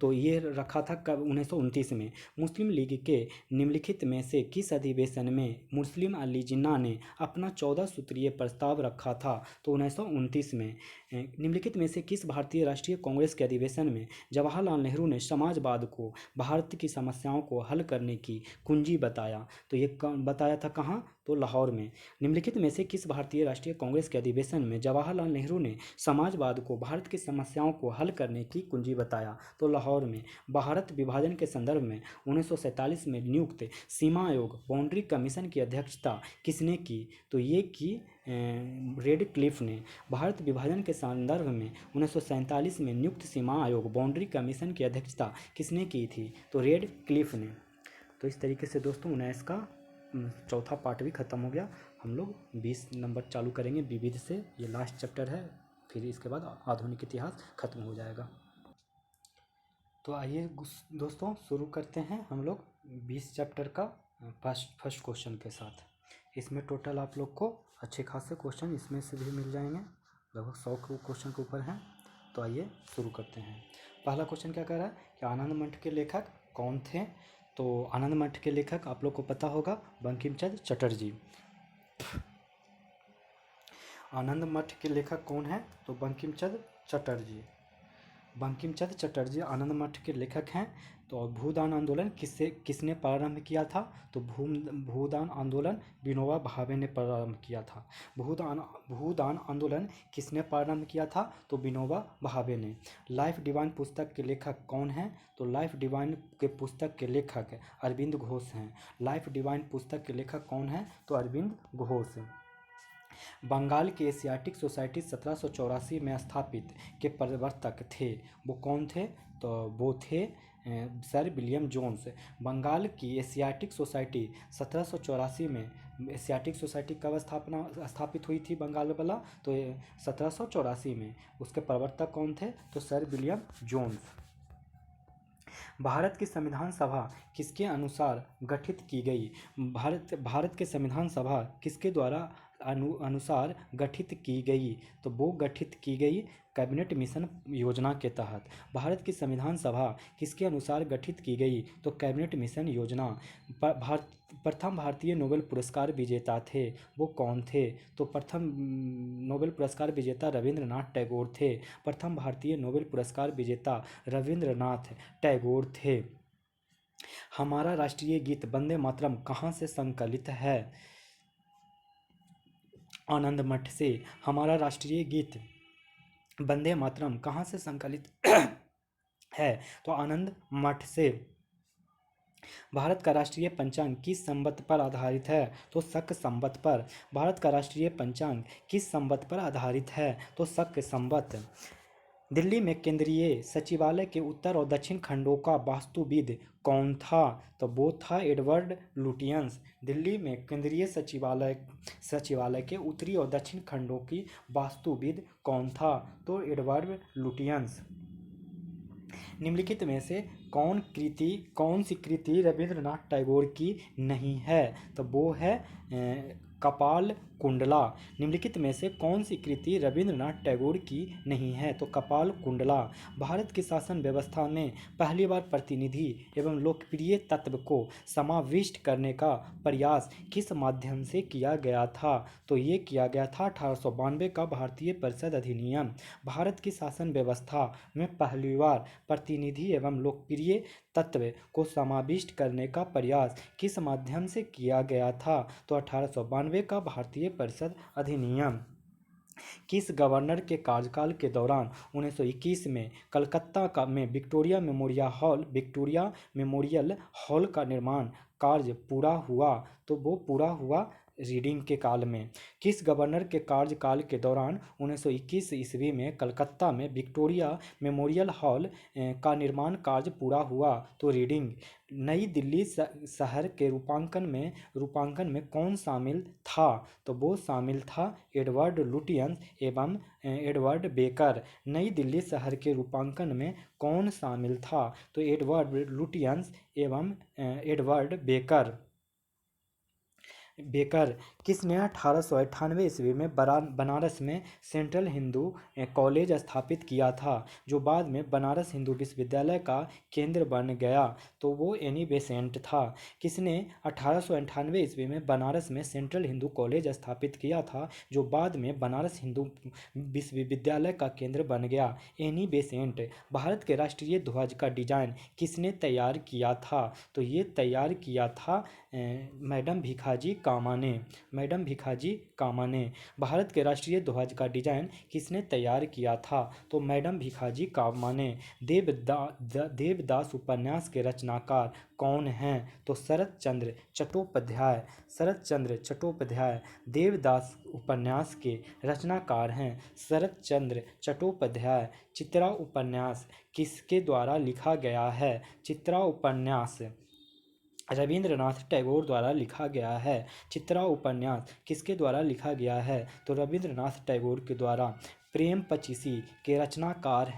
तो ये रखा था कब? 1929 में। मुस्लिम लीग के निम्नलिखित में से किस अधिवेशन में मुस्लिम अली जिन्ना ने अपना 14 सूत्रीय प्रस्ताव रखा था? तो 1929 में। निम्नलिखित में से किस भारतीय राष्ट्रीय कांग्रेस के अधिवेशन में जवाहरलाल नेहरू ने समाजवाद को भारत की समस्याओं को हल करने की कुंजी बताया? तो ये बताया था कहाँ? तो लाहौर में। निम्नलिखित में से किस भारतीय राष्ट्रीय कांग्रेस के अधिवेशन में जवाहरलाल नेहरू ने समाजवाद को भारत की समस्याओं को हल करने की कुंजी बताया? तो लाहौर में। भारत विभाजन के संदर्भ में 1947 में नियुक्त सीमा आयोग बाउंड्री कमीशन की अध्यक्षता किसने की? तो ये की रेड क्लिफ ने। भारत विभाजन के संदर्भ में 1947 में नियुक्त सीमा आयोग बाउंड्री कमीशन की अध्यक्षता किसने की थी? तो रेड क्लिफ ने। तो इस तरीके से दोस्तों 19 का चौथा पार्ट भी ख़त्म हो गया। हम लोग 20 नंबर चालू करेंगे विविध से। ये लास्ट चैप्टर है, फिर इसके बाद आधुनिक इतिहास खत्म हो जाएगा। तो आइए दोस्तों शुरू करते हैं हम लोग 20 चैप्टर का फर्स्ट क्वेश्चन के साथ। इसमें टोटल आप लोग को अच्छे खासे क्वेश्चन इसमें से भी मिल जाएंगे, लगभग 100 क्वेश्चन के ऊपर हैं। तो आइए शुरू करते हैं। पहला क्वेश्चन क्या कह रहा है कि आनंद मठ के लेखक कौन थे? तो आनंद मठ के लेखक आप लोग को पता होगा बंकिम चंद्र चटर्जी। आनंद मठ के लेखक कौन है? तो बंकिम चंद्र चटर्जी। बंकिम चंद्र चटर्जी आनंद मठ के लेखक हैं। तो भूदान आंदोलन किसने प्रारंभ किया था? तो भूदान आंदोलन विनोबा भावे ने प्रारंभ किया था। भूदान आंदोलन किसने प्रारंभ किया था? तो विनोबा भावे ने। लाइफ डिवाइन पुस्तक के लेखक कौन हैं? तो लाइफ डिवाइन के पुस्तक के लेखक अरविंद घोष हैं। लाइफ डिवाइन पुस्तक के लेखक कौन हैं? तो अरविंद घोष। बंगाल की एशियाटिक सोसाइटी 1784 में स्थापित के प्रवर्तक थे, वो कौन थे? तो वो थे सर विलियम जोन्स। बंगाल की एशियाटिक सोसाइटी 1784 में, एशियाटिक सोसाइटी कब स्थापित हुई थी बंगाल वाला? तो 1784 में। उसके प्रवर्तक कौन थे? तो सर विलियम जोन्स। भारत की संविधान सभा किसके अनुसार गठित की गई? भारत के संविधान सभा किसके द्वारा अनुसार गठित की गई? तो वो गठित की गई कैबिनेट मिशन योजना के तहत। भारत की संविधान सभा किसके अनुसार गठित की गई? तो कैबिनेट मिशन योजना। प्रथम भारतीय नोबेल पुरस्कार विजेता थे, वो कौन थे? तो प्रथम नोबेल पुरस्कार विजेता रविंद्रनाथ टैगोर थे। प्रथम भारतीय नोबेल पुरस्कार विजेता रविंद्रनाथ टैगोर थे। हमारा राष्ट्रीय गीत वंदे मातरम कहाँ से संकलित है? आनंद मठ से। हमारा राष्ट्रीय गीत वंदे मातरम कहाँ से संकलित है? तो आनंद मठ से। भारत का राष्ट्रीय पंचांग किस संवत पर आधारित है? तो शक संवत पर। भारत का राष्ट्रीय पंचांग किस संवत पर आधारित है? तो शक संवत। दिल्ली में केंद्रीय सचिवालय के उत्तर और दक्षिण खंडों का वास्तुविद कौन था? तो वो था एडवर्ड लुटियंस। दिल्ली में केंद्रीय सचिवालय के उत्तरी और दक्षिण खंडों की वास्तुविद कौन था? तो एडवर्ड लुटियंस। निम्नलिखित में से कौन सी कृति रविंद्रनाथ टैगोर की नहीं है? तो वो है कपाल कुंडला। निम्नलिखित में से कौन सी कृति रविंद्रनाथ टैगोर की नहीं है? तो कपाल कुंडला। भारत की शासन व्यवस्था में पहली बार प्रतिनिधि एवं लोकप्रिय तत्व को समाविष्ट करने का प्रयास किस माध्यम से किया गया था? तो ये किया गया था 1892 का भारतीय परिषद अधिनियम। भारत की शासन व्यवस्था में पहली बार प्रतिनिधि एवं लोकप्रिय तत्व को समाविष्ट करने का प्रयास किस माध्यम से किया गया था? तो 1892 का भारतीय परिषद अधिनियम। किस गवर्नर के कार्यकाल के दौरान 1921 में कलकत्ता में विक्टोरिया मेमोरियल हॉल का निर्माण कार्य पूरा हुआ? तो वो पूरा हुआ रीडिंग के काल में। किस गवर्नर के कार्यकाल के दौरान 1921 ईस्वी में कलकत्ता में विक्टोरिया मेमोरियल हॉल का निर्माण कार्य पूरा हुआ? तो रीडिंग। नई दिल्ली शहर के रूपांकन में कौन शामिल था? तो वो शामिल था एडवर्ड लुटियंस एवं एडवर्ड बेकर। नई दिल्ली शहर के रूपांकन में कौन शामिल था? तो एडवर्ड लुटियंस एवं एडवर्ड बेकर। किसने 1898 ईस्वी में बनारस में सेंट्रल हिंदू कॉलेज स्थापित किया था, जो बाद में बनारस हिंदू विश्वविद्यालय का केंद्र बन गया? तो वो एनी बेसेंट था। किसने 1898 ईस्वी में बनारस में सेंट्रल हिंदू कॉलेज स्थापित किया था, जो बाद में बनारस हिंदू विश्वविद्यालय का केंद्र बन गया? Annie Besant. भारत के राष्ट्रीय ध्वज का डिजाइन किसने तैयार किया था? तो ये तैयार किया था मैडम भीखाजी कामा ने। भारत के राष्ट्रीय ध्वज का डिजाइन किसने तैयार किया था? तो मैडम भीखाजी कामा ने। देवदास उपन्यास के रचनाकार कौन हैं? तो शरत चंद्र चट्टोपाध्याय देवदास उपन्यास के रचनाकार हैं। शरत चंद्र चट्टोपाध्याय। चित्रा उपन्यास किसके द्वारा लिखा गया है? चित्रा उपन्यास रविंद्रनाथ टैगोर द्वारा लिखा गया है। चित्रा उपन्यास किसके द्वारा लिखा गया है? तो रविंद्रनाथ टैगोर के द्वारा। प्रेम पचीसी के रचनाकार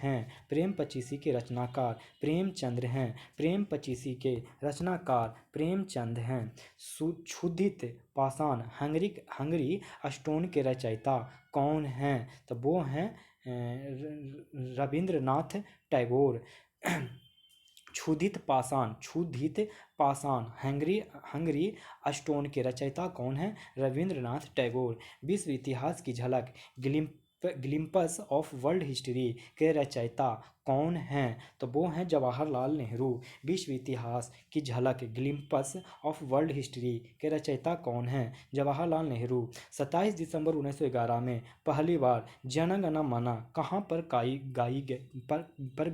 प्रेमचंद हैं। प्रेम पचीसी के रचनाकार प्रेमचंद हैं। क्षुधित पाषाण हंगरी स्टोन के रचयिता कौन हैं? तो वो हैं रविंद्रनाथ टैगोर। क्षुधित पाषाण हंगरी स्टोन के रचयिता कौन हैं? रविंद्रनाथ टैगोर। विश्व इतिहास की झलक ग्लिम्पस ऑफ वर्ल्ड हिस्ट्री के रचयिता कौन हैं? तो वो हैं जवाहरलाल नेहरू। विश्व इतिहास की झलक ग्लिम्पस ऑफ वर्ल्ड हिस्ट्री के रचयिता कौन हैं? जवाहरलाल नेहरू। 27 दिसंबर 1911 में पहली बार जन गण मन कहाँ पर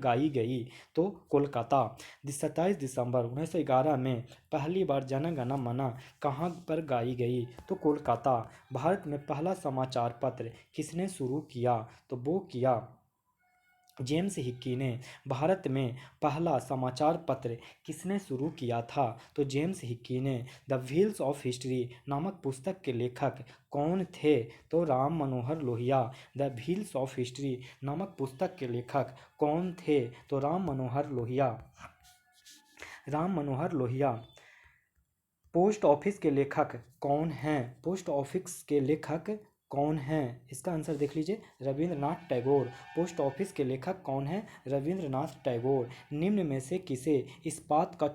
गाई गई? तो कोलकाता। 27 दिसंबर 1911 में पहली बार जन गण मन कहाँ पर गाई गई? तो कोलकाता। भारत में पहला समाचार पत्र किसने शुरू किया? तो वो किया जेम्स हिक्की ने। भारत में पहला समाचार पत्र किसने शुरू किया था? तो जेम्स हिक्की ने। द व्हील्स ऑफ हिस्ट्री नामक पुस्तक के लेखक कौन थे? तो Ram Manohar Lohia. The wheels of history नामक पुस्तक के लेखक कौन थे? तो राम मनोहर लोहिया। पोस्ट ऑफिस के लेखक कौन हैं? इसका आंसर देख लीजिए, रविंद्रनाथ टैगोर। पोस्ट ऑफिस के लेखक कौन हैं? रविंद्रनाथ टैगोर। निम्न में से किसे इस्पात का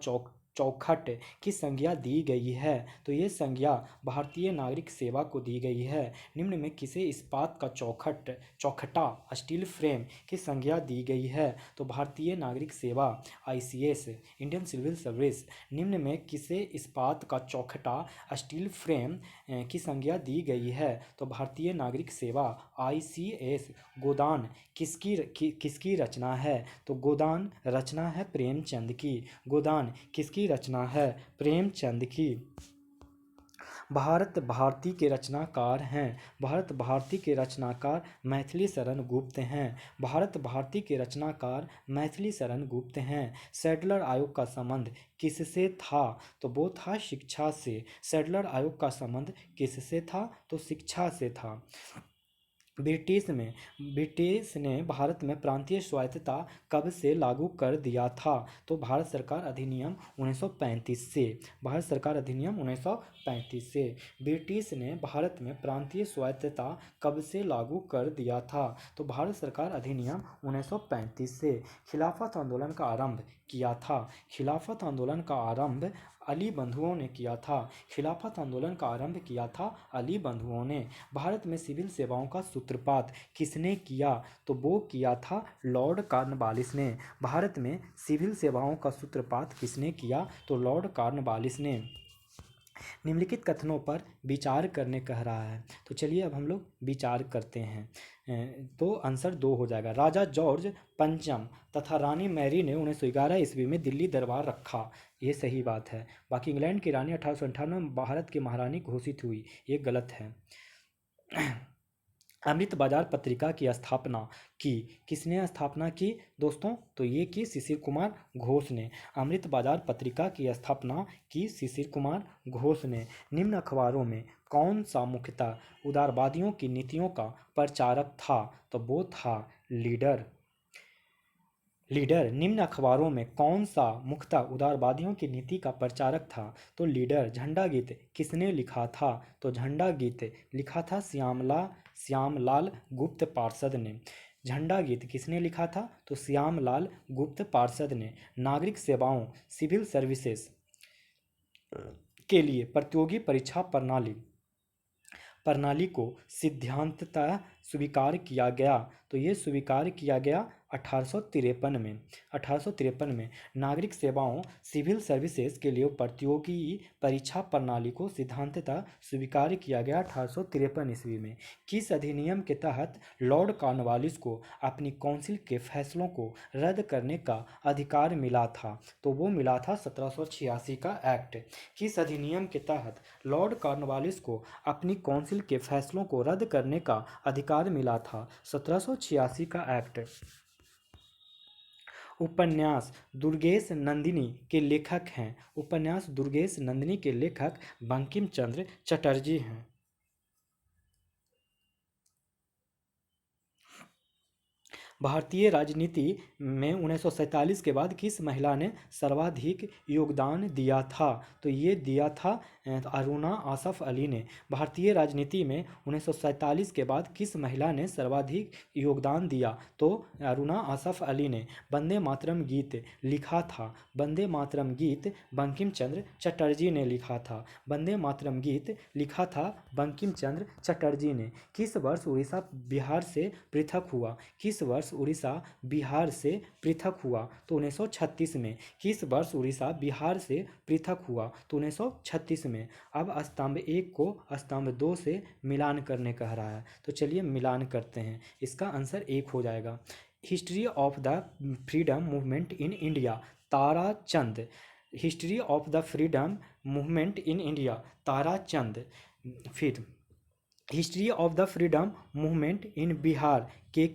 चौखट की संज्ञा दी गई है? तो ये संज्ञा भारतीय नागरिक सेवा को दी गई है। निम्न में किसे इस्पात का चौखटा स्टील फ्रेम की संज्ञा दी गई है? तो भारतीय नागरिक सेवा ICS इंडियन सिविल सर्विस। निम्न में किसे इस्पात का चौखटा स्टील फ्रेम की संज्ञा दी गई है? तो भारतीय नागरिक सेवा ICS। गोदान किसकी रचना है? तो गोदान रचना है प्रेमचंद की। गोदान किसकी रचना है? प्रेमचंद की। भारत भारती के रचनाकार हैं। भारत भारती के रचनाकार मैथिली शरण गुप्त हैं। भारत भारती के रचनाकार मैथिली शरण गुप्त हैं। सैडलर आयोग का संबंध किससे था? तो वो था शिक्षा से। सैडलर आयोग का संबंध किससे था? तो शिक्षा से था। ब्रिटिश ने भारत में प्रांतीय स्वायत्तता कब से लागू कर दिया था? तो भारत सरकार अधिनियम 1935 से। भारत सरकार अधिनियम 1935 से। ब्रिटिश ने भारत में प्रांतीय स्वायत्तता कब से लागू कर दिया था? तो भारत सरकार अधिनियम 1935 से। खिलाफत आंदोलन का आरंभ किया था। खिलाफत आंदोलन का आरंभ अली बंधुओं ने किया था। खिलाफत आंदोलन का आरंभ किया था अली बंधुओं ने। भारत में सिविल सेवाओं का सूत्रपात किसने किया? तो वो किया था लॉर्ड कॉर्नवालिस ने। भारत में सिविल सेवाओं का सूत्रपात किसने किया? तो लॉर्ड कॉर्नवालिस ने। निम्नलिखित कथनों पर विचार करने कह रहा है, तो चलिए अब हम लोग विचार करते हैं। तो आंसर 2 हो जाएगा। राजा जॉर्ज पंचम तथा रानी मैरी ने 1911 ईस्वी में दिल्ली दरबार रखा, ये सही बात है। बाकी इंग्लैंड की रानी 1898 में भारत की महारानी घोषित हुई, ये गलत है। अमृत बाजार पत्रिका की स्थापना की किसने स्थापना की दोस्तों? तो ये की शिशिर कुमार घोष ने। अमृत बाजार पत्रिका की स्थापना की शिशिर कुमार घोष ने। निम्न अखबारों में कौन सा मुख्यतः उदारवादियों की नीतियों का प्रचारक था? तो वो था लीडर। निम्न अखबारों में कौन सा मुख्यतः उदारवादियों की नीति का प्रचारक था? तो लीडर। झंडा गीत किसने लिखा था? तो झंडा गीत लिखा था श्यामलाल गुप्त पार्षद ने। झंडा गीत किसने लिखा था? तो श्यामलाल गुप्त पार्षद ने। नागरिक सेवाओं सिविल सर्विसेज के लिए प्रतियोगी परीक्षा प्रणाली को सिद्धांततः स्वीकार किया गया, तो ये स्वीकार किया गया 1853 में। 1853 में नागरिक सेवाओं सिविल सर्विसेज के लिए प्रतियोगी परीक्षा प्रणाली को सिद्धांततः स्वीकार किया गया 1853 ईस्वी में। किस अधिनियम के तहत लॉर्ड कॉर्नवालिस को अपनी काउंसिल के फैसलों को रद्द करने का अधिकार मिला था? तो वो मिला था 1786 का एक्ट। किस अधिनियम के तहत लॉर्ड कॉर्नवालिस को अपनी काउंसिल के फैसलों को रद्द करने का अधिकार मिला था? 1786 का एक्ट। उपन्यास दुर्गेश नंदिनी के लेखक हैं। उपन्यास दुर्गेश नंदिनी के लेखक बंकिम चंद्र चटर्जी हैं। भारतीय राजनीति में 1947 के बाद किस महिला ने सर्वाधिक योगदान दिया था? तो ये दिया था अरुणा आसफ अली ने। भारतीय राजनीति में 1947 के बाद किस महिला ने सर्वाधिक योगदान दिया? तो अरुणा आसफ अली ने। वंदे मातरम गीत लिखा था। वंदे मातरम गीत बंकिम चंद्र चटर्जी ने लिखा था। वंदे मातरम गीत लिखा था बंकिम चंद्र चटर्जी ने। किस वर्ष उड़ीसा बिहार से पृथक हुआ? किस वर्ष उड़ीसा बिहार से पृथक हुआ? तो 1936 में। किस वर्ष उड़ीसा बिहार से पृथक हुआ? तो 1936 में। अब स्तंभ 1 को स्तंभ 2 से मिलान करने कह रहा है, तो चलिए मिलान करते हैं। इसका आंसर 1 हो जाएगा। History of the freedom movement in India, Tarachand. History of the freedom movement in India, Tarachand. फिर history of the freedom movement in Bihar, K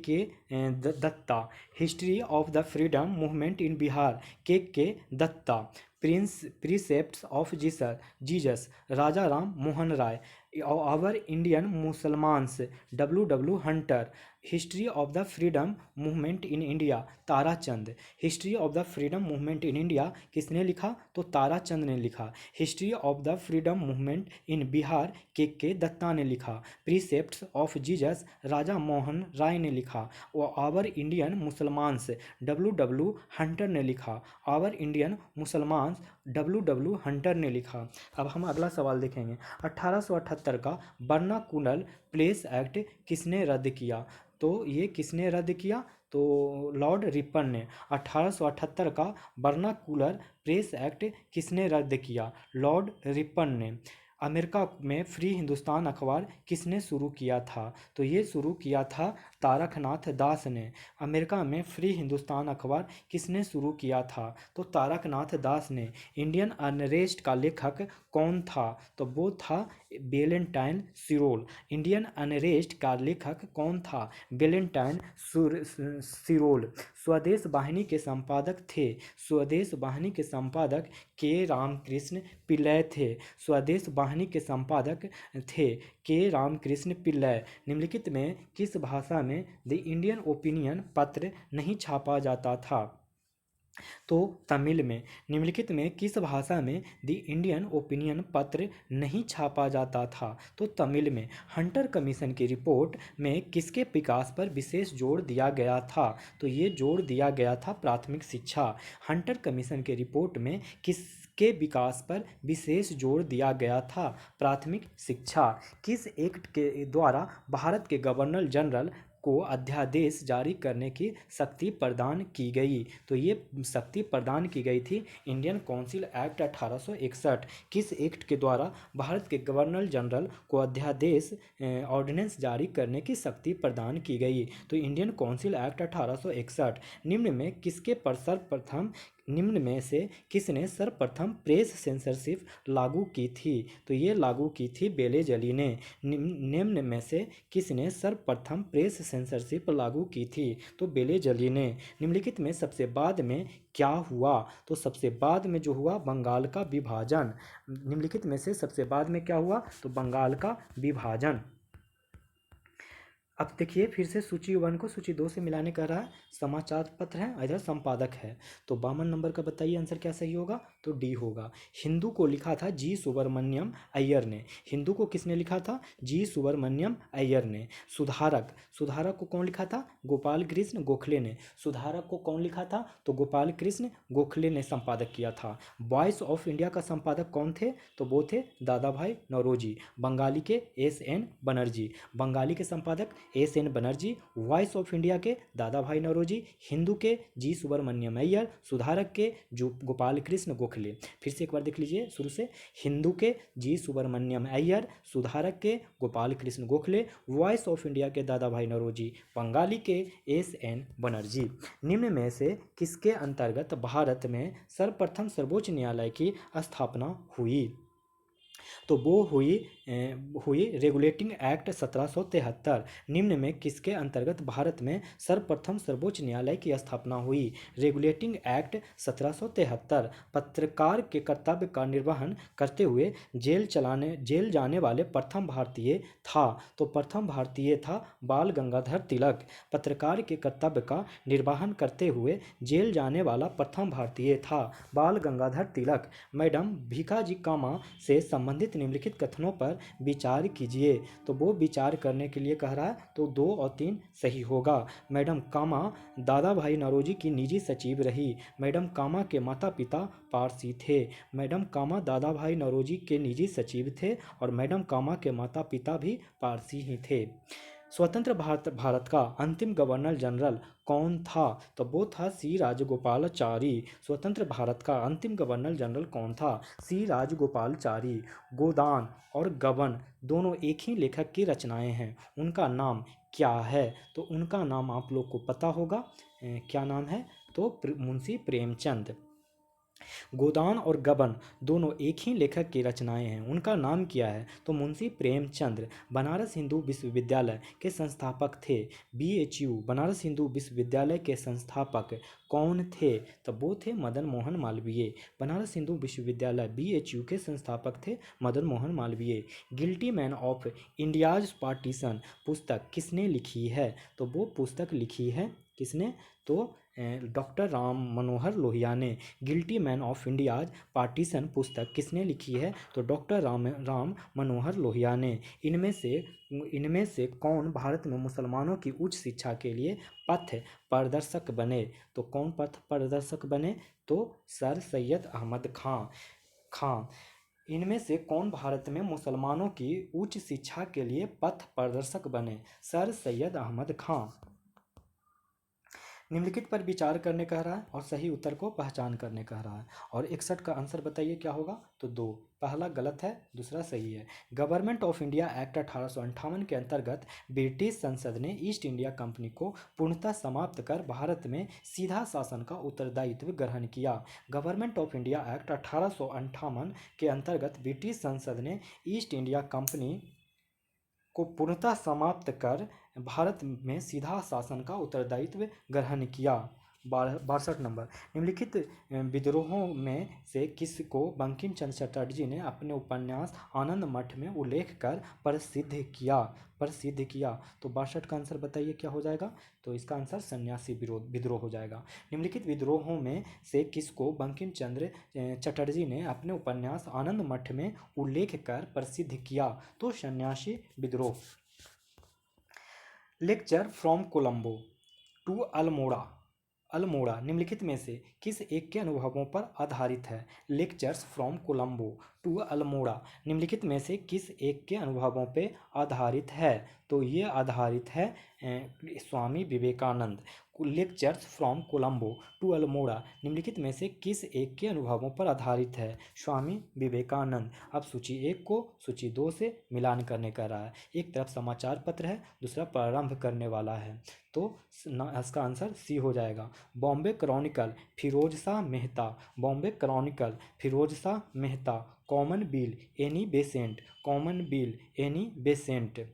Datta. History of the freedom movement in Bihar, K Datta. Precepts of Jesus, Raja Ram Mohan Roy. Our Indian Musalmans, W Hunter. History of the freedom movement in India, Tarachand. History of the freedom movement in India किसने लिखा? तो ताराचंद ने लिखा। History of the freedom movement in Bihar, K Dutta ने लिखा। Precepts of Jesus, Raja Mohan Roy ने लिखा। और our Indian Musalmans, W Hunter ने लिखा। Our Indian Musalmans, W Hunter ने लिखा। अब हम अगला सवाल देखेंगे। 1878 का वर्नाकुलर प्लेस एक्ट किसने रद्द किया? तो ये किसने रद्द किया? तो लॉर्ड रिपन ने। 1878 का वर्नाकुलर प्रेस एक्ट किसने रद्द किया? लॉर्ड रिपन ने। अमेरिका में फ्री हिंदुस्तान अखबार किसने शुरू किया था? तो ये शुरू किया था तारकनाथ दास ने। अमेरिका में फ्री हिंदुस्तान अखबार किसने शुरू किया था? तो तारकनाथ दास ने। इंडियन अनरेस्ट का लेखक कौन था? तो वो था वेलेंटाइन सिरोल। इंडियन अनरेस्ट का लेखक कौन था? वेलेंटाइन सिरोल। स्वदेश वाहिनी के संपादक थे। स्वदेश वाहिनी के संपादक के रामकृष्ण पिल्लई थे। स्वदेश वाहिनी के संपादक थे के रामकृष्ण पिल्लई। निम्नलिखित में किस भाषा में द इंडियन ओपिनियन पत्र नहीं छापा जाता था? तो तमिल में। निम्नलिखित में किस भाषा में द इंडियन ओपिनियन पत्र नहीं छापा जाता था? तो तमिल में। हंटर कमीशन की रिपोर्ट में किसके विकास पर विशेष जोर दिया गया था? तो ये जोर दिया गया था प्राथमिक शिक्षा। हंटर कमीशन के रिपोर्ट में किसके विकास पर विशेष जोर दिया गया था? प्राथमिक शिक्षा। किस एक्ट के द्वारा भारत के गवर्नर जनरल को अध्यादेश जारी करने की शक्ति प्रदान की गई? तो ये शक्ति प्रदान की गई थी इंडियन काउंसिल एक्ट 1861। किस एक्ट के द्वारा भारत के गवर्नर जनरल को अध्यादेश ऑर्डिनेंस जारी करने की शक्ति प्रदान की गई? तो इंडियन काउंसिल एक्ट 1861। निम्न में से किसने सर्वप्रथम प्रेस सेंसरशिप लागू की थी? तो ये लागू की थी बेलेजली ने। निम्न में से किसने सर्वप्रथम प्रेस सेंसरशिप लागू की थी? तो बेलेजली ने। निम्नलिखित में सबसे बाद में क्या हुआ? तो सबसे बाद में जो हुआ बंगाल का विभाजन। निम्नलिखित में से सबसे बाद में क्या हुआ? तो बंगाल का विभाजन। अब देखिए फिर से सूची 1 को सूची 2 से मिलाने कह रहा है। समाचार पत्र है, इधर संपादक है। तो 52 नंबर का बताइए आंसर क्या सही होगा? तो डी होगा। हिंदू को लिखा था जी सुब्रमण्यम अय्यर ने। हिंदू को किसने लिखा था? जी सुब्रमण्यम अय्यर ने। सुधारक। सुधारक को कौन लिखा था? गोपाल कृष्ण गोखले ने। सुधारक को कौन लिखा था? तो गोपाल कृष्ण गोखले ने संपादक किया था। वॉइस ऑफ इंडिया का संपादक कौन थे? तो वो थे दादा भाई नौरोजी। बंगाली के एस.एन. बनर्जी। बंगाली के संपादक SN. Banerjee. Voice of India के दादा भाई नौरोजी। हिंदू के जी सुब्रमण्यम अय्यर। सुधारक के जो गोपाल कृष्ण गोखले। फिर से एक बार देख लीजिए शुरू से। हिंदू के जी सुब्रमण्यम अय्यर। सुधारक के Gopal Krishna Gokhale. Voice of India के दादा भाई नौरोजी। बंगाली के एस.एन. बनर्जी। निम्न में से किसके अंतर्गत भारत में सर्वप्रथम सर्वोच्च न्यायालय की स्थापना हुई? तो वो हुई रेगुलेटिंग एक्ट 1773। निम्न में किसके अंतर्गत भारत में सर्वप्रथम सर्वोच्च न्यायालय की स्थापना हुई? Regulating act 1773। पत्रकार के कर्तव्य का निर्वहन करते हुए जेल जाने वाले प्रथम भारतीय था। तो प्रथम भारतीय था बाल गंगाधर तिलक। पत्रकार के कर्तव्य का निर्वहन करते हुए जेल जाने वाला प्रथम भारतीय था बाल गंगाधर तिलक। मैडम भीखाजी कामा से संबंधित निम्नलिखित कथनों पर विचार कीजिए। तो वो विचार करने के लिए कह रहा है, तो 2 और 3 सही होगा। मैडम कामा दादा भाई नौरोजी की निजी सचिव रही। मैडम कामा के माता पिता पारसी थे। मैडम कामा दादा भाई नौरोजी के निजी सचिव थे और मैडम कामा के माता पिता भी पारसी ही थे। स्वतंत्र भारत का अंतिम गवर्नर जनरल कौन था? तो वो था सी राजगोपालाचारी। स्वतंत्र भारत का अंतिम गवर्नर जनरल कौन था? सी राजगोपालाचारी। गोदान और गबन दोनों एक ही लेखक की रचनाएं हैं। उनका नाम क्या है? तो उनका नाम आप लोग को पता होगा। क्या नाम है? तो मुंशी प्रेमचंद। गोदान और गबन दोनों एक ही लेखक की रचनाएं हैं। उनका नाम क्या है? तो मुंशी प्रेमचंद। बनारस हिंदू विश्वविद्यालय के संस्थापक थे। बीएचयू बनारस हिंदू विश्वविद्यालय के संस्थापक कौन थे? तो वो थे मदन मोहन मालवीय। बनारस हिंदू विश्वविद्यालय बीएचयू के संस्थापक थे Madan Mohan Malviya. Guilty man of India's partition पुस्तक किसने लिखी है? तो वो पुस्तक लिखी है किसने? तो डॉक्टर राम मनोहर लोहिया ने। Guilty man of India's partition पुस्तक किसने लिखी है? तो डॉक्टर राम मनोहर लोहिया ने। इनमें से कौन भारत में मुसलमानों की उच्च शिक्षा के लिए पथ प्रदर्शक बने? तो कौन पथ प्रदर्शक बने? तो सर सैयद अहमद खां। इनमें से कौन भारत में मुसलमानों की उच्च शिक्षा के लिए पथ प्रदर्शक बने? सर सैयद अहमद खां। निम्नलिखित पर विचार करने कह रहा है और सही उत्तर को पहचान करने कह रहा है। और 61 का आंसर बताइए क्या होगा, तो 2, पहला गलत है, दूसरा सही है। गवर्नमेंट ऑफ इंडिया एक्ट 1858 के अंतर्गत ब्रिटिश संसद ने ईस्ट इंडिया कंपनी को पूर्णतः समाप्त कर भारत में सीधा शासन का उत्तरदायित्व ग्रहण किया। गवर्नमेंट ऑफ इंडिया एक्ट 1858 के अंतर्गत ब्रिटिश संसद ने ईस्ट इंडिया कंपनी को पूर्णतः समाप्त कर भारत में सीधा शासन का उत्तरदायित्व ग्रहण किया। 62 नंबर, निम्नलिखित विद्रोहों में से किसको बंकिम चंद्र चटर्जी ने अपने उपन्यास आनंद मठ में उल्लेख कर प्रसिद्ध किया? तो 62 का आंसर बताइए क्या हो जाएगा, तो इसका आंसर सन्यासी विद्रोह हो जाएगा। निम्नलिखित विद्रोहों में से किसको बंकिम चंद्र चटर्जी ने अपने उपन्यास आनंद मठ में उल्लेख कर प्रसिद्ध किया? तो सन्यासी विद्रोह। Lecture from Colombo to Almora निम्नलिखित में से किस एक के अनुभवों पर आधारित है? Lectures from Colombo to Almora निम्नलिखित में से किस एक के अनुभवों पर आधारित है? तो ये आधारित है Swami Vivekananda. Lectures from Colombo to Almora निम्नलिखित में से किस एक के अनुभवों पर आधारित है? स्वामी विवेकानंद। अब सूची 1 को सूची 2 से मिलान करने का रहा है। एक तरफ समाचार पत्र है, दूसरा प्रारंभ करने वाला है, तो इसका आंसर सी हो जाएगा। Bombay Chronicle Firoz Shah Mehta, Bombay Chronicle Firoz Shah Mehta, Commonweal Annie Besant, Commonweal Annie Besant.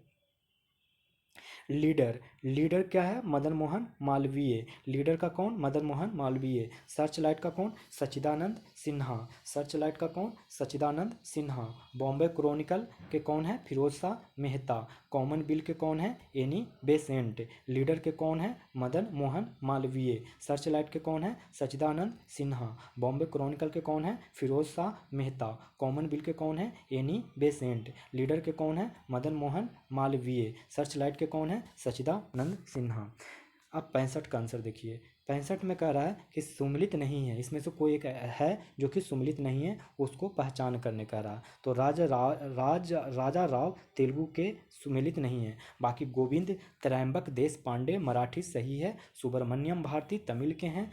Leader क्या है? मदन मोहन मालवीय। लीडर का कौन? मदन मोहन मालवीय। सर्चलाइट का कौन? सच्चिदानंद सिन्हा। सर्चलाइट का कौन? सच्चिदानंद सिन्हा। बॉम्बे क्रॉनिकल के कौन है? फिरोज शाह मेहता। कॉमन बिल के कौन है? Any Besant. लीडर के कौन है? मदन मोहन मालवीय। सर्चलाइट के कौन है? सच्चिदानंद सिन्हा। बॉम्बे क्रॉनिकल के कौन है? फिरोज शाह मेहता। कॉमन बिल के कौन है? Any Besant. लीडर के कौन है? मदन मोहन मालवीय। सर्चलाइट के कौन है? सच्चिदानंद सिन्हा। अब 65 का आंसर देखिए। 65 में कह रहा है कि सुमिलित नहीं है, इसमें से कोई एक है जो कि सुमिलित नहीं है, उसको पहचान करने का रहा। तो राजा राव तेलुगु के सुमिलित नहीं है। बाकी गोविंद त्रयंबक देश पांडे मराठी सही है। सुब्रमण्यम भारती तमिल के हैं।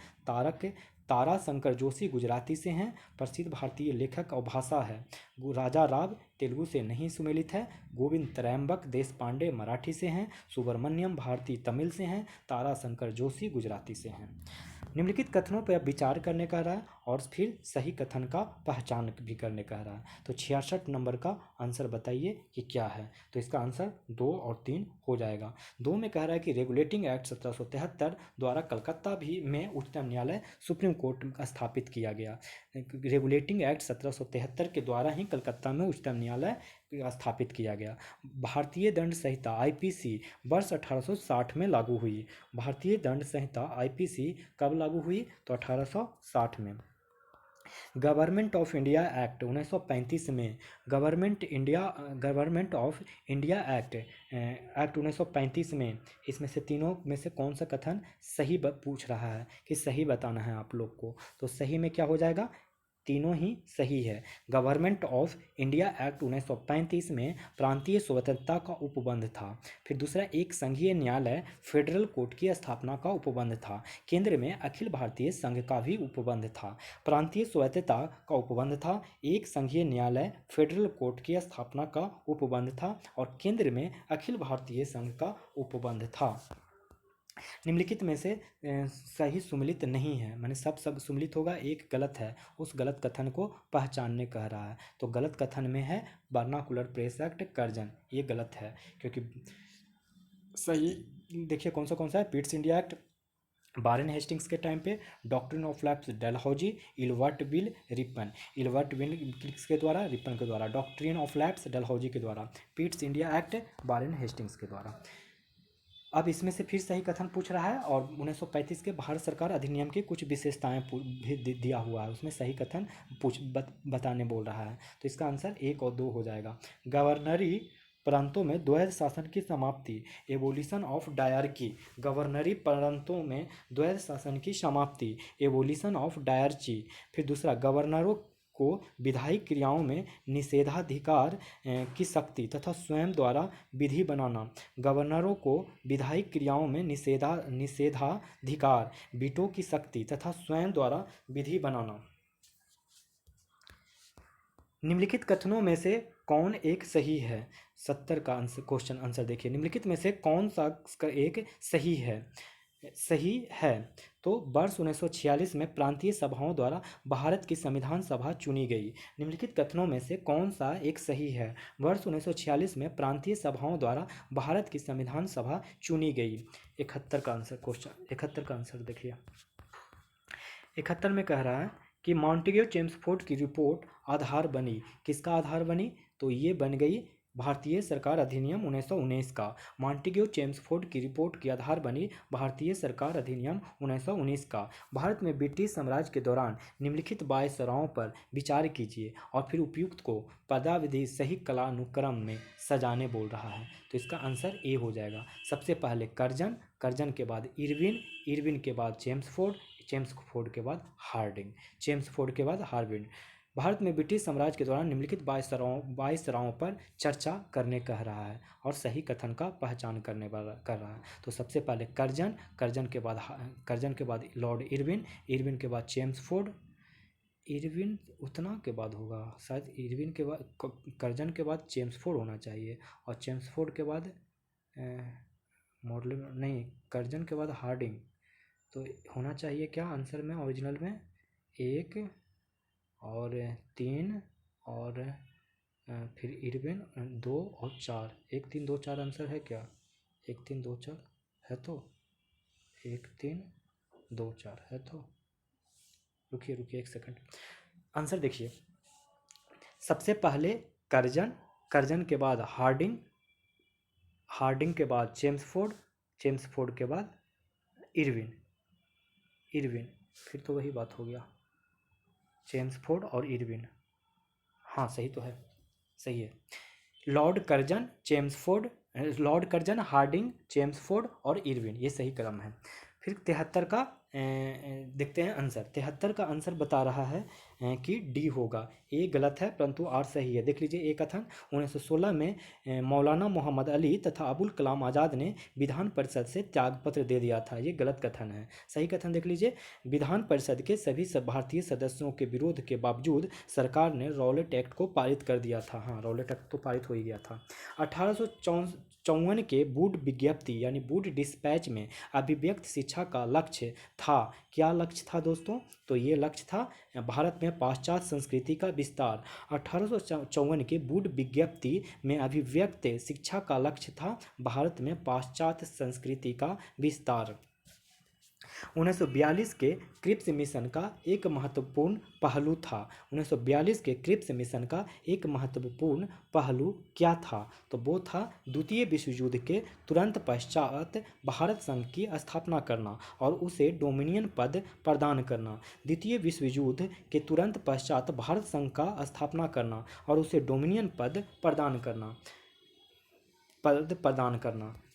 तारा शंकर जोशी गुजराती से हैं। प्रसिद्ध भारतीय लेखक और भाषा है। राजा राव तेलुगु से नहीं सुमेलित है। गोविंद त्रयंबक देश पांडे मराठी से हैं। सुब्रमण्यम भारती तमिल से हैं। तारा शंकर जोशी गुजराती से हैं। निम्नलिखित कथनों पर अब विचार करने कह रहा है और फिर सही कथन का पहचान भी करने कह रहा है। तो 66 नंबर का आंसर बताइए कि क्या है? तो इसका आंसर 2 और 3 हो जाएगा। 2 में कह रहा है कि रेगुलेटिंग एक्ट 1773 द्वारा कलकत्ता भी में उच्चतम न्यायालय सुप्रीम कोर्ट स्थापित किया गया। रेगुलेटिंग एक्ट 1773 के द्वारा ही कलकत्ता में उच्चतम न्यायालय स्थापित किया गया। भारतीय दंड संहिता आईपीसी वर्ष 1860 में लागू हुई। भारतीय दंड संहिता आईपीसी कब लागू हुई? तो 1860 में। गवर्नमेंट ऑफ इंडिया एक्ट 1935 में गवर्नमेंट ऑफ इंडिया एक्ट 1935 में इसमें से तीनों में से कौन सा कथन सही पूछ रहा है कि सही बताना है आप लोग को। तो सही में क्या हो जाएगा? तीनों ही सही है। गवर्नमेंट ऑफ इंडिया एक्ट 1935 में प्रांतीय स्वतंत्रता का उपबंध था। फिर दूसरा, एक संघीय न्यायालय फेडरल कोर्ट की स्थापना का उपबंध था। केंद्र में अखिल भारतीय संघ का भी उपबंध था। प्रांतीय स्वतंत्रता का उपबंध था, एक संघीय न्यायालय फेडरल कोर्ट की स्थापना का उपबंध था और केंद्र में अखिल भारतीय संघ का उपबंध था। निम्नलिखित में से सही सुमिलित नहीं है, माने सब सुमिलित होगा, एक गलत है। उस गलत कथन को पहचानने कह रहा है। तो गलत कथन में है वर्नाकुलर प्रेस एक्ट कर्जन, ये गलत है। क्योंकि सही देखिए कौन सा है? Pitt's India act Warren Hastings के टाइम पे, doctrine of lapse Dalhousie, Ilbert bill Ripon के द्वारा, रिपन के द्वारा, डॉक्ट्रिन ऑफ लैप्स डलहौजी के द्वारा, Pitt's India act Warren Hastings के द्वारा। अब इसमें से फिर सही कथन पूछ रहा है और 1935 के भारत सरकार अधिनियम की कुछ विशेषताएं भी दिया हुआ है, उसमें सही कथन बताने बोल रहा है। तो इसका आंसर 1 और 2 हो जाएगा। गवर्नरी प्रांतों में द्वैध शासन की समाप्ति, एवोल्यूशन ऑफ डायरकी। गवर्नरी प्रांतों में द्वैध शासन की समाप्ति, एवोल्यूशन ऑफ डायरची। फिर दूसरा, गवर्नरों को विधायी क्रियाओं में निषेधाधिकार की शक्ति तथा स्वयं द्वारा विधि बनाना। गवर्नरों को विधायी क्रियाओं में निषेधाधिकार, वीटो की शक्ति तथा स्वयं द्वारा विधि बनाना। निम्नलिखित कथनों में से कौन एक सही है? 70 का आंसर, क्वेश्चन आंसर देखिए, निम्नलिखित में से कौन सा एक सही है? तो वर्ष 1946 में प्रांतीय सभाओं द्वारा भारत की संविधान सभा चुनी गई। निम्नलिखित कथनों में से कौन सा एक सही है? वर्ष 1946 में प्रांतीय सभाओं द्वारा भारत की संविधान सभा चुनी गई। 71 का आंसर, क्वेश्चन 71 का आंसर देखिए। 71 में कह रहा है कि मॉन्टेग्यू चेम्सफोर्ड की रिपोर्ट आधार बनी। किसका आधार बनी? तो ये बन गई भारतीय सरकार अधिनियम 1919 का। मॉन्टेग्यू चेम्सफोर्ड की रिपोर्ट की आधार बनी भारतीय सरकार अधिनियम 1919 का। भारत में ब्रिटिश साम्राज्य के दौरान निम्नलिखित 22 सराहों पर विचार कीजिए और फिर उपयुक्त को पदाविधि सही कालानुक्रम में सजाने बोल रहा है। तो इसका आंसर ए हो जाएगा। सबसे पहले कर्जन, कर्जन के बाद इरविन, इरविन के बाद चेम्सफोर्ड, चेम्सफोर्ड के बाद हार्डिंग, चेम्सफोर्ड के बाद हार्डिंग। भारत में ब्रिटिश साम्राज्य के दौरान निम्नलिखित 22 सराहों पर चर्चा करने कह रहा है और सही कथन का पहचान करने वाला कर रहा है। तो सबसे पहले कर्जन, कर्जन के बाद लॉर्ड इरविन, इरविन के बाद चेम्सफोर्ड, इरविन उतना के बाद होगा शायद, इरविन के बाद कर्जन के बाद चेम्सफोर्ड होना चाहिए और चेम्सफोर्ड के बाद मॉडल नहीं, कर्जन के बाद हार्डिंग। तो होना चाहिए क्या आंसर में, ओरिजिनल में 1 और 3 और फिर इरविन 2 और 4, 1 3 2 4 आंसर है क्या? 1 3 2 4 है तो 1 3 2 4 है तो रुकिए रुकिए 1 सेकंड। आंसर देखिए, सबसे पहले कर्जन, कर्जन के बाद हार्डिंग, हार्डिंग के बाद चेम्सफोर्ड, चेम्सफोर्ड के बाद इरविन, इरविन, फिर तो वही बात हो गया, चेम्सफोर्ड और इरविन। हाँ सही तो है, सही है। Lord Curzon, Chelmsford, Lord Curzon, Hardinge, Chelmsford और इरविन, ये सही क्रम है। फिर 73 का देखते हैं आंसर। 73 का आंसर बता रहा है कि डी होगा। ए गलत है परंतु आर सही है। देख लीजिए, ए कथन 1916 में मौलाना मोहम्मद अली तथा अबुल कलाम आज़ाद ने विधान परिषद से त्यागपत्र दे दिया था। ये गलत कथन है। सही कथन देख लीजिए, विधान परिषद के सभी भारतीय सदस्यों के विरोध के बावजूद सरकार ने रॉलेट एक्ट को पारित कर दिया था। हाँ, रॉलेट एक्ट तो पारित हो ही गया था। 1854 के वुड विज्ञप्ति यानी वुड डिस्पैच में अभिव्यक्त शिक्षा का लक्ष्य था। क्या लक्ष्य था दोस्तों? तो ये लक्ष्य था भारत में पाश्चात्य संस्कृति का विस्तार। 1854 के वुड विज्ञप्ति में अभिव्यक्त शिक्षा का लक्ष्य था भारत में पाश्चात्य संस्कृति का विस्तार। 1942 के क्रिप्स मिशन का एक महत्वपूर्ण पहलू था। 1942 के क्रिप्स मिशन का एक महत्वपूर्ण पहलू क्या था? तो वो था द्वितीय विश्व युद्ध के तुरंत पश्चात भारत संघ की स्थापना करना और उसे डोमिनियन पद प्रदान करना। द्वितीय विश्व युद्ध के तुरंत पश्चात भारत संघ का स्थापना करना और उसे डोमिनियन पद प्रदान करना।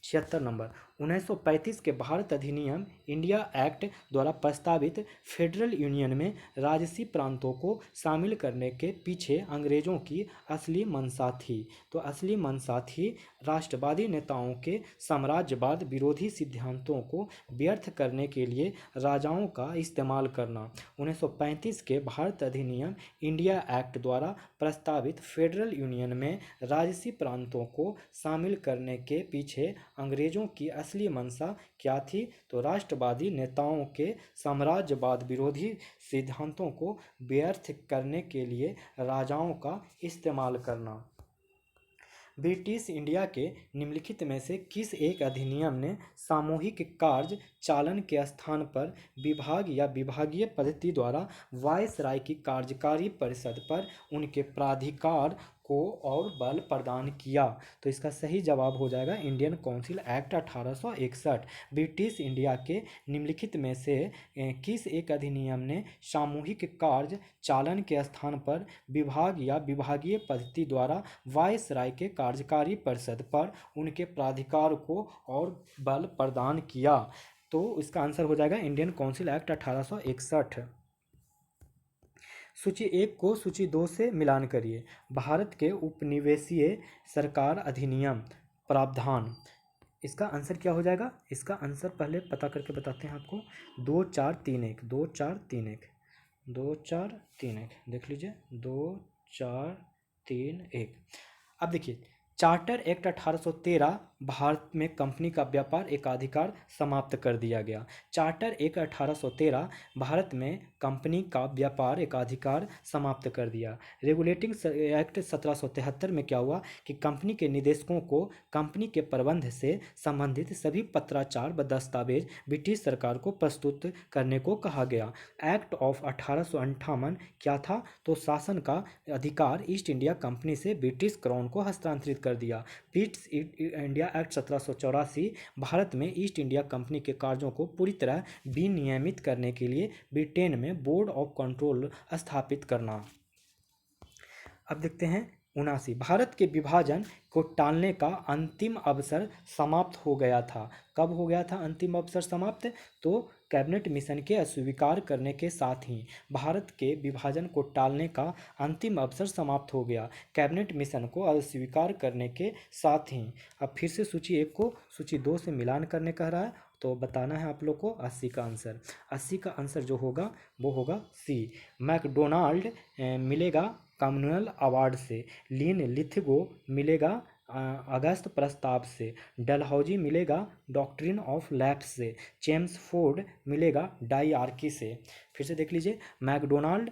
76 नंबर, 1935 के भारत अधिनियम इंडिया एक्ट द्वारा प्रस्तावित फेडरल यूनियन में राजसी प्रांतों को शामिल करने के पीछे अंग्रेजों की असली मंशा थी। तो असली मंशा थी राष्ट्रवादी नेताओं के साम्राज्यवाद विरोधी सिद्धांतों को व्यर्थ करने के लिए राजाओं का इस्तेमाल करना। 1935 के भारत अधिनियम इंडिया एक्ट द्वारा प्रस्तावित फेडरल यूनियन में राजसी प्रांतों को शामिल करने के पीछे अंग्रेजों की असली मंशा क्या थी? तो राष्ट्रवादी नेताओं के साम्राज्यवाद विरोधी सिद्धांतों को व्यर्थ करने के लिए राजाओं का इस्तेमाल करना। ब्रिटिश इंडिया के निम्नलिखित में से किस एक अधिनियम ने सामूहिक कार्य चालन के स्थान पर विभाग या विभागीय पद्धति द्वारा वायसराय की कार्यकारी परिषद पर उनके प्राधिकार को और बल प्रदान किया? तो इसका सही जवाब हो जाएगा Indian council act 1861। British India के निम्नलिखित में से किस एक अधिनियम ने सामूहिक कार्य चालन के स्थान पर विभाग या विभागीय पद्धति द्वारा वायसराय के कार्यकारी परिषद पर उनके प्राधिकार को और बल प्रदान किया? तो इसका आंसर हो जाएगा इंडियन काउंसिल एक्ट 1861। सूची 1 को सूची 2 से मिलान करिए। भारत के उपनिवेशीय सरकार अधिनियम प्रावधान, इसका आंसर क्या हो जाएगा? इसका आंसर पहले पता करके बताते हैं आपको। 2431, 2431, 2431 देख लीजिए, 2431। अब देखिए, चार्टर एक्ट 1813 भारत में कंपनी का व्यापार एकाधिकार समाप्त कर दिया गया। चार्टर एक्ट 1813 भारत में कंपनी का व्यापार एकाधिकार समाप्त कर दिया। रेगुलेटिंग एक्ट 1773 में क्या हुआ कि कंपनी के निदेशकों को कंपनी के प्रबंध से संबंधित सभी पत्राचार व दस्तावेज ब्रिटिश सरकार को प्रस्तुत करने को कहा गया। एक्ट ऑफ 1858 क्या था? तो शासन का अधिकार ईस्ट इंडिया कंपनी से ब्रिटिश क्राउन को हस्तांतरित कर दिया। ईस्ट इंडिया एक्ट 1784 भारत में ईस्ट इंडिया कंपनी के कार्यों को पूरी तरह विनियमित करने के लिए ब्रिटेन में बोर्ड ऑफ कंट्रोल स्थापित करना। अब देखते हैं 79, भारत के विभाजन को टालने का अंतिम अवसर समाप्त हो गया था। कब हो गया था अंतिम अवसर समाप्त? तो कैबिनेट मिशन के अस्वीकार करने के साथ ही भारत के विभाजन को टालने का अंतिम अवसर समाप्त हो गया, कैबिनेट मिशन को अस्वीकार करने के साथ ही। अब फिर से सूची 1 को सूची 2 से मिलान करने कह रहा है, तो बताना है आप लोग को 80 का आंसर। 80 का आंसर जो होगा वो होगा सी, मैकडोनाल्ड मिलेगा कॉमनवेल्थ अवार्ड से, लिन लिथगो मिलेगा अगस्त प्रस्ताव से, डलहौजी मिलेगा डॉक्ट्रिन ऑफ लैप्स से, चेम्सफोर्ड मिलेगा डायआर्की से। फिर से देख लीजिए, मैकडोनाल्ड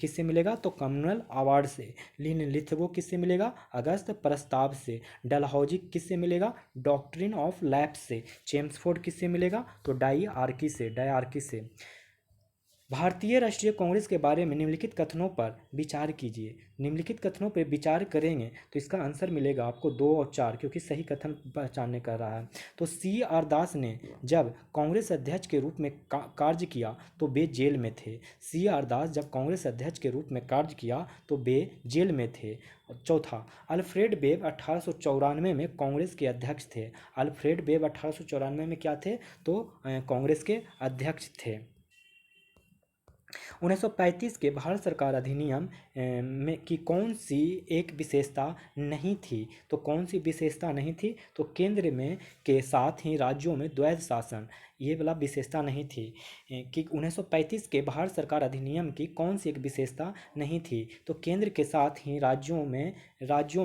किससे मिलेगा? तो कॉमनवेल्थ अवार्ड से, लिन लिथगो किससे मिलेगा? अगस्त प्रस्ताव से, डलहौजी किससे मिलेगा? डॉक्ट्रिन ऑफ लैप्स से, चेम्सफोर्ड किससे मिलेगा? तो डायआर्की से, डायआर्की से। भारतीय राष्ट्रीय कांग्रेस के बारे में निम्नलिखित कथनों पर विचार कीजिए। निम्नलिखित कथनों पर विचार करेंगे तो इसका आंसर मिलेगा आपको 2 और 4, क्योंकि सही कथन पहचानने कर रहा है। तो CR दास ने जब कांग्रेस अध्यक्ष के रूप में कार्य किया तो वे जेल में थे। CR दास जब कांग्रेस अध्यक्ष के रूप में कार्य किया तो वे जेल में थे। चौथा, अल्फ्रेड वेब 1894 में कांग्रेस के अध्यक्ष थे। अल्फ्रेड वेब 1894 में क्या थे? तो कांग्रेस के अध्यक्ष थे। 1935 के भारत सरकार अधिनियम में की कौन सी एक विशेषता नहीं थी? तो कौन सी विशेषता नहीं थी? तो केंद्र में के साथ ही राज्यों में द्वैध शासन, ये वाला विशेषता नहीं थी। कि 1935 के भारत सरकार अधिनियम की कौन सी एक विशेषता नहीं थी? तो केंद्र के साथ ही राज्यों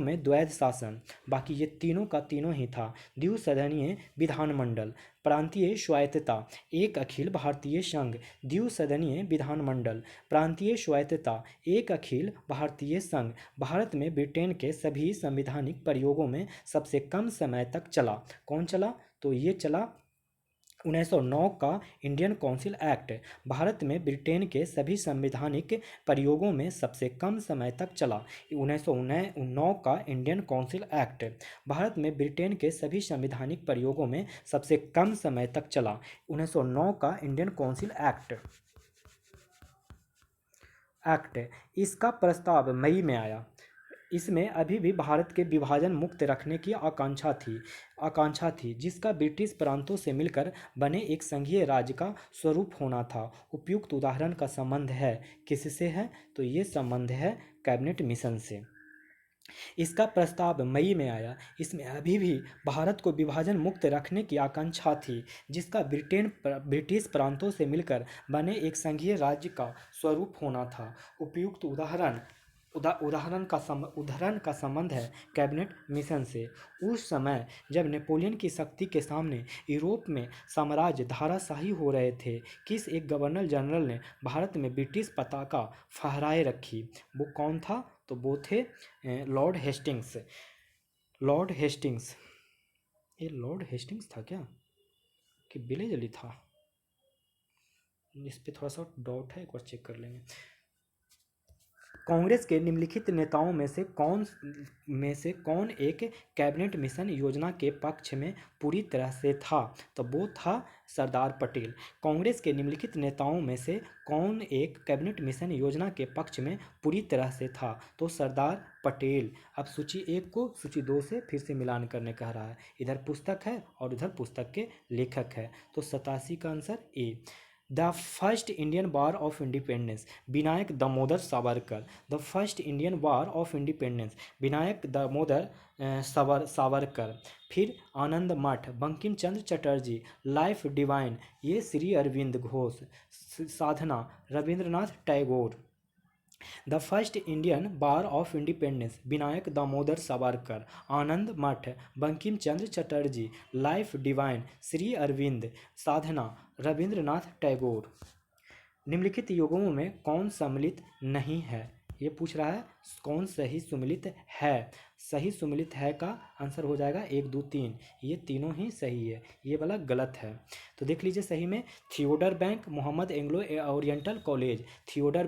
में द्वैध शासन। बाकी ये तीनों का तीनों ही था। द्विसदनीय विधानमंडल, प्रांतीय स्वायत्तता, एक अखिल भारतीय संघ, द्विसदनीय विधानमंडल, प्रांतीय स्वायत्तता, एक अखिल भारतीय संघ, भारत में ब्रिटेन के सभी संवैधानिक प्रयोगों में सबसे कम समय तक चला। कौन चला? तो ये चला 1909 का इंडियन काउंसिल एक्ट, भारत में ब्रिटेन के सभी संवैधानिक प्रयोगों में सबसे कम समय तक चला। 1909 का इंडियन काउंसिल एक्ट भारत में ब्रिटेन के सभी संवैधानिक प्रयोगों में सबसे कम समय तक चला। 1909 का इंडियन काउंसिल एक्ट, इसका प्रस्ताव मई में आया। इसमें अभी भी भारत के विभाजन मुक्त रखने की आकांक्षा थी, जिसका ब्रिटिश प्रांतों से मिलकर बने एक संघीय राज्य का स्वरूप होना था। उपयुक्त उदाहरण का संबंध है किससे है? तो ये संबंध है कैबिनेट मिशन से। इसका प्रस्ताव मई में आया। इसमें अभी भी भारत को विभाजन मुक्त रखने की आकांक्षा थी, जिसका ब्रिटिश प्रांतों से मिलकर बने एक संघीय राज्य का स्वरूप होना था। उपयुक्त उदाहरण का संबंध है कैबिनेट मिशन से। उस समय जब नेपोलियन की शक्ति के सामने यूरोप में साम्राज्य धाराशाही हो रहे थे, किस एक गवर्नर जनरल ने भारत में ब्रिटिश पताका फहराए रखी? वो कौन था? तो वो थे लॉर्ड हेस्टिंग्स। लॉर्ड हेस्टिंग्स, ये लॉर्ड हेस्टिंग्स था क्या कि विलेजली था? इस पे थोड़ा सा डाउट है, एक बार चेक कर लेंगे। कांग्रेस के निम्नलिखित नेताओं में से कौन एक कैबिनेट मिशन योजना के पक्ष में पूरी तरह से था? तो वो था सरदार पटेल। कांग्रेस के निम्नलिखित नेताओं में से कौन एक कैबिनेट मिशन योजना के पक्ष में पूरी तरह से था? तो सरदार पटेल। अब सूची 1 को सूची 2 से फिर से मिलान करने कह रहा है। इधर पुस्तक है और इधर पुस्तक के लेखक है। तो 87 का answer A. The first Indian war of independence Vinayak Damodar Savarkar. The first Indian war of independence Vinayak Damodar Savarkar. फिर आनंद मठ बंकिम चंद्र चटर्जी। लाइफ डिवाइन ये Shri Aurobindo Ghosh. Sadhana Rabindranath Tagore. The first Indian war of independence Vinayak Damodar Savarkar. Anand Math Bankim Chandra Chatterjee. Life divine Shri Aurobindo. Sadhana Rabindranath Tagore. निम्नलिखित युग्मों में कौन सम्मिलित नहीं है, ये पूछ रहा है कौन सही सुमिलित है। सही सुमिलित है का आंसर हो जाएगा 1 2 3, ये तीनों ही सही है, ये वाला गलत है। तो देख लीजिए सही में Theodore Beck Mohammad Anglo Oriental college. Theodore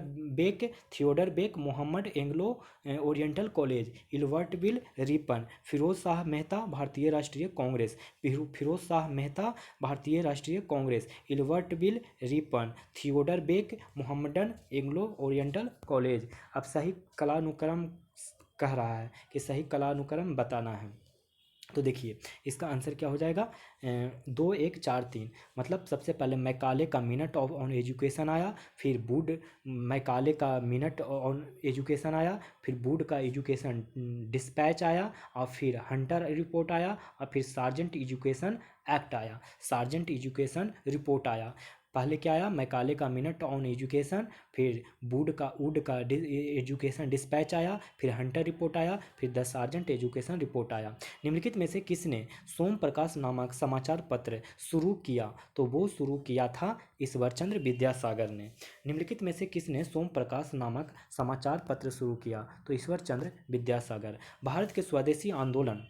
Beck Mohammad Anglo Oriental college. Ilbert Bill Ripon. Firoz Shah Mehta भारतीय राष्ट्रीय कांग्रेस। फिरोज शाह मेहता भारतीय राष्ट्रीय Congress. Ilbert Bill Ripon. Theodore Beck Mohammedan Anglo Oriental college. अब सही कलानुक्रम कह रहा है कि सही कलानुक्रम बताना है। तो देखिए इसका आंसर क्या हो जाएगा 2 1 4 3। मतलब सबसे पहले मैकाले का मिनट ऑन एजुकेशन आया, फिर वुड मैकाले का मिनट ऑन एजुकेशन आया, फिर वुड का एजुकेशन डिस्पैच आया, और फिर हंटर रिपोर्ट आया, और फिर सार्जेंट एजुकेशन एक्ट आया, सार्जेंट एजुकेशन रिपोर्ट आया। पहले क्या आया मैकाले का मिनट ऑन एजुकेशन, फिर वुड का एजुकेशन डिस्पैच आया, फिर हंटर रिपोर्ट आया, फिर द सार्जेंट एजुकेशन रिपोर्ट आया। निम्नलिखित में से किसने सोम प्रकाश नामक समाचार पत्र शुरू किया, तो वो शुरू किया था ईश्वरचंद्र विद्यासागर ने। निम्नलिखित में से किसने सोम प्रकाश नामक समाचार पत्र शुरू किया, तो ईश्वरचंद्र विद्यासागर। भारत के स्वदेशी आंदोलन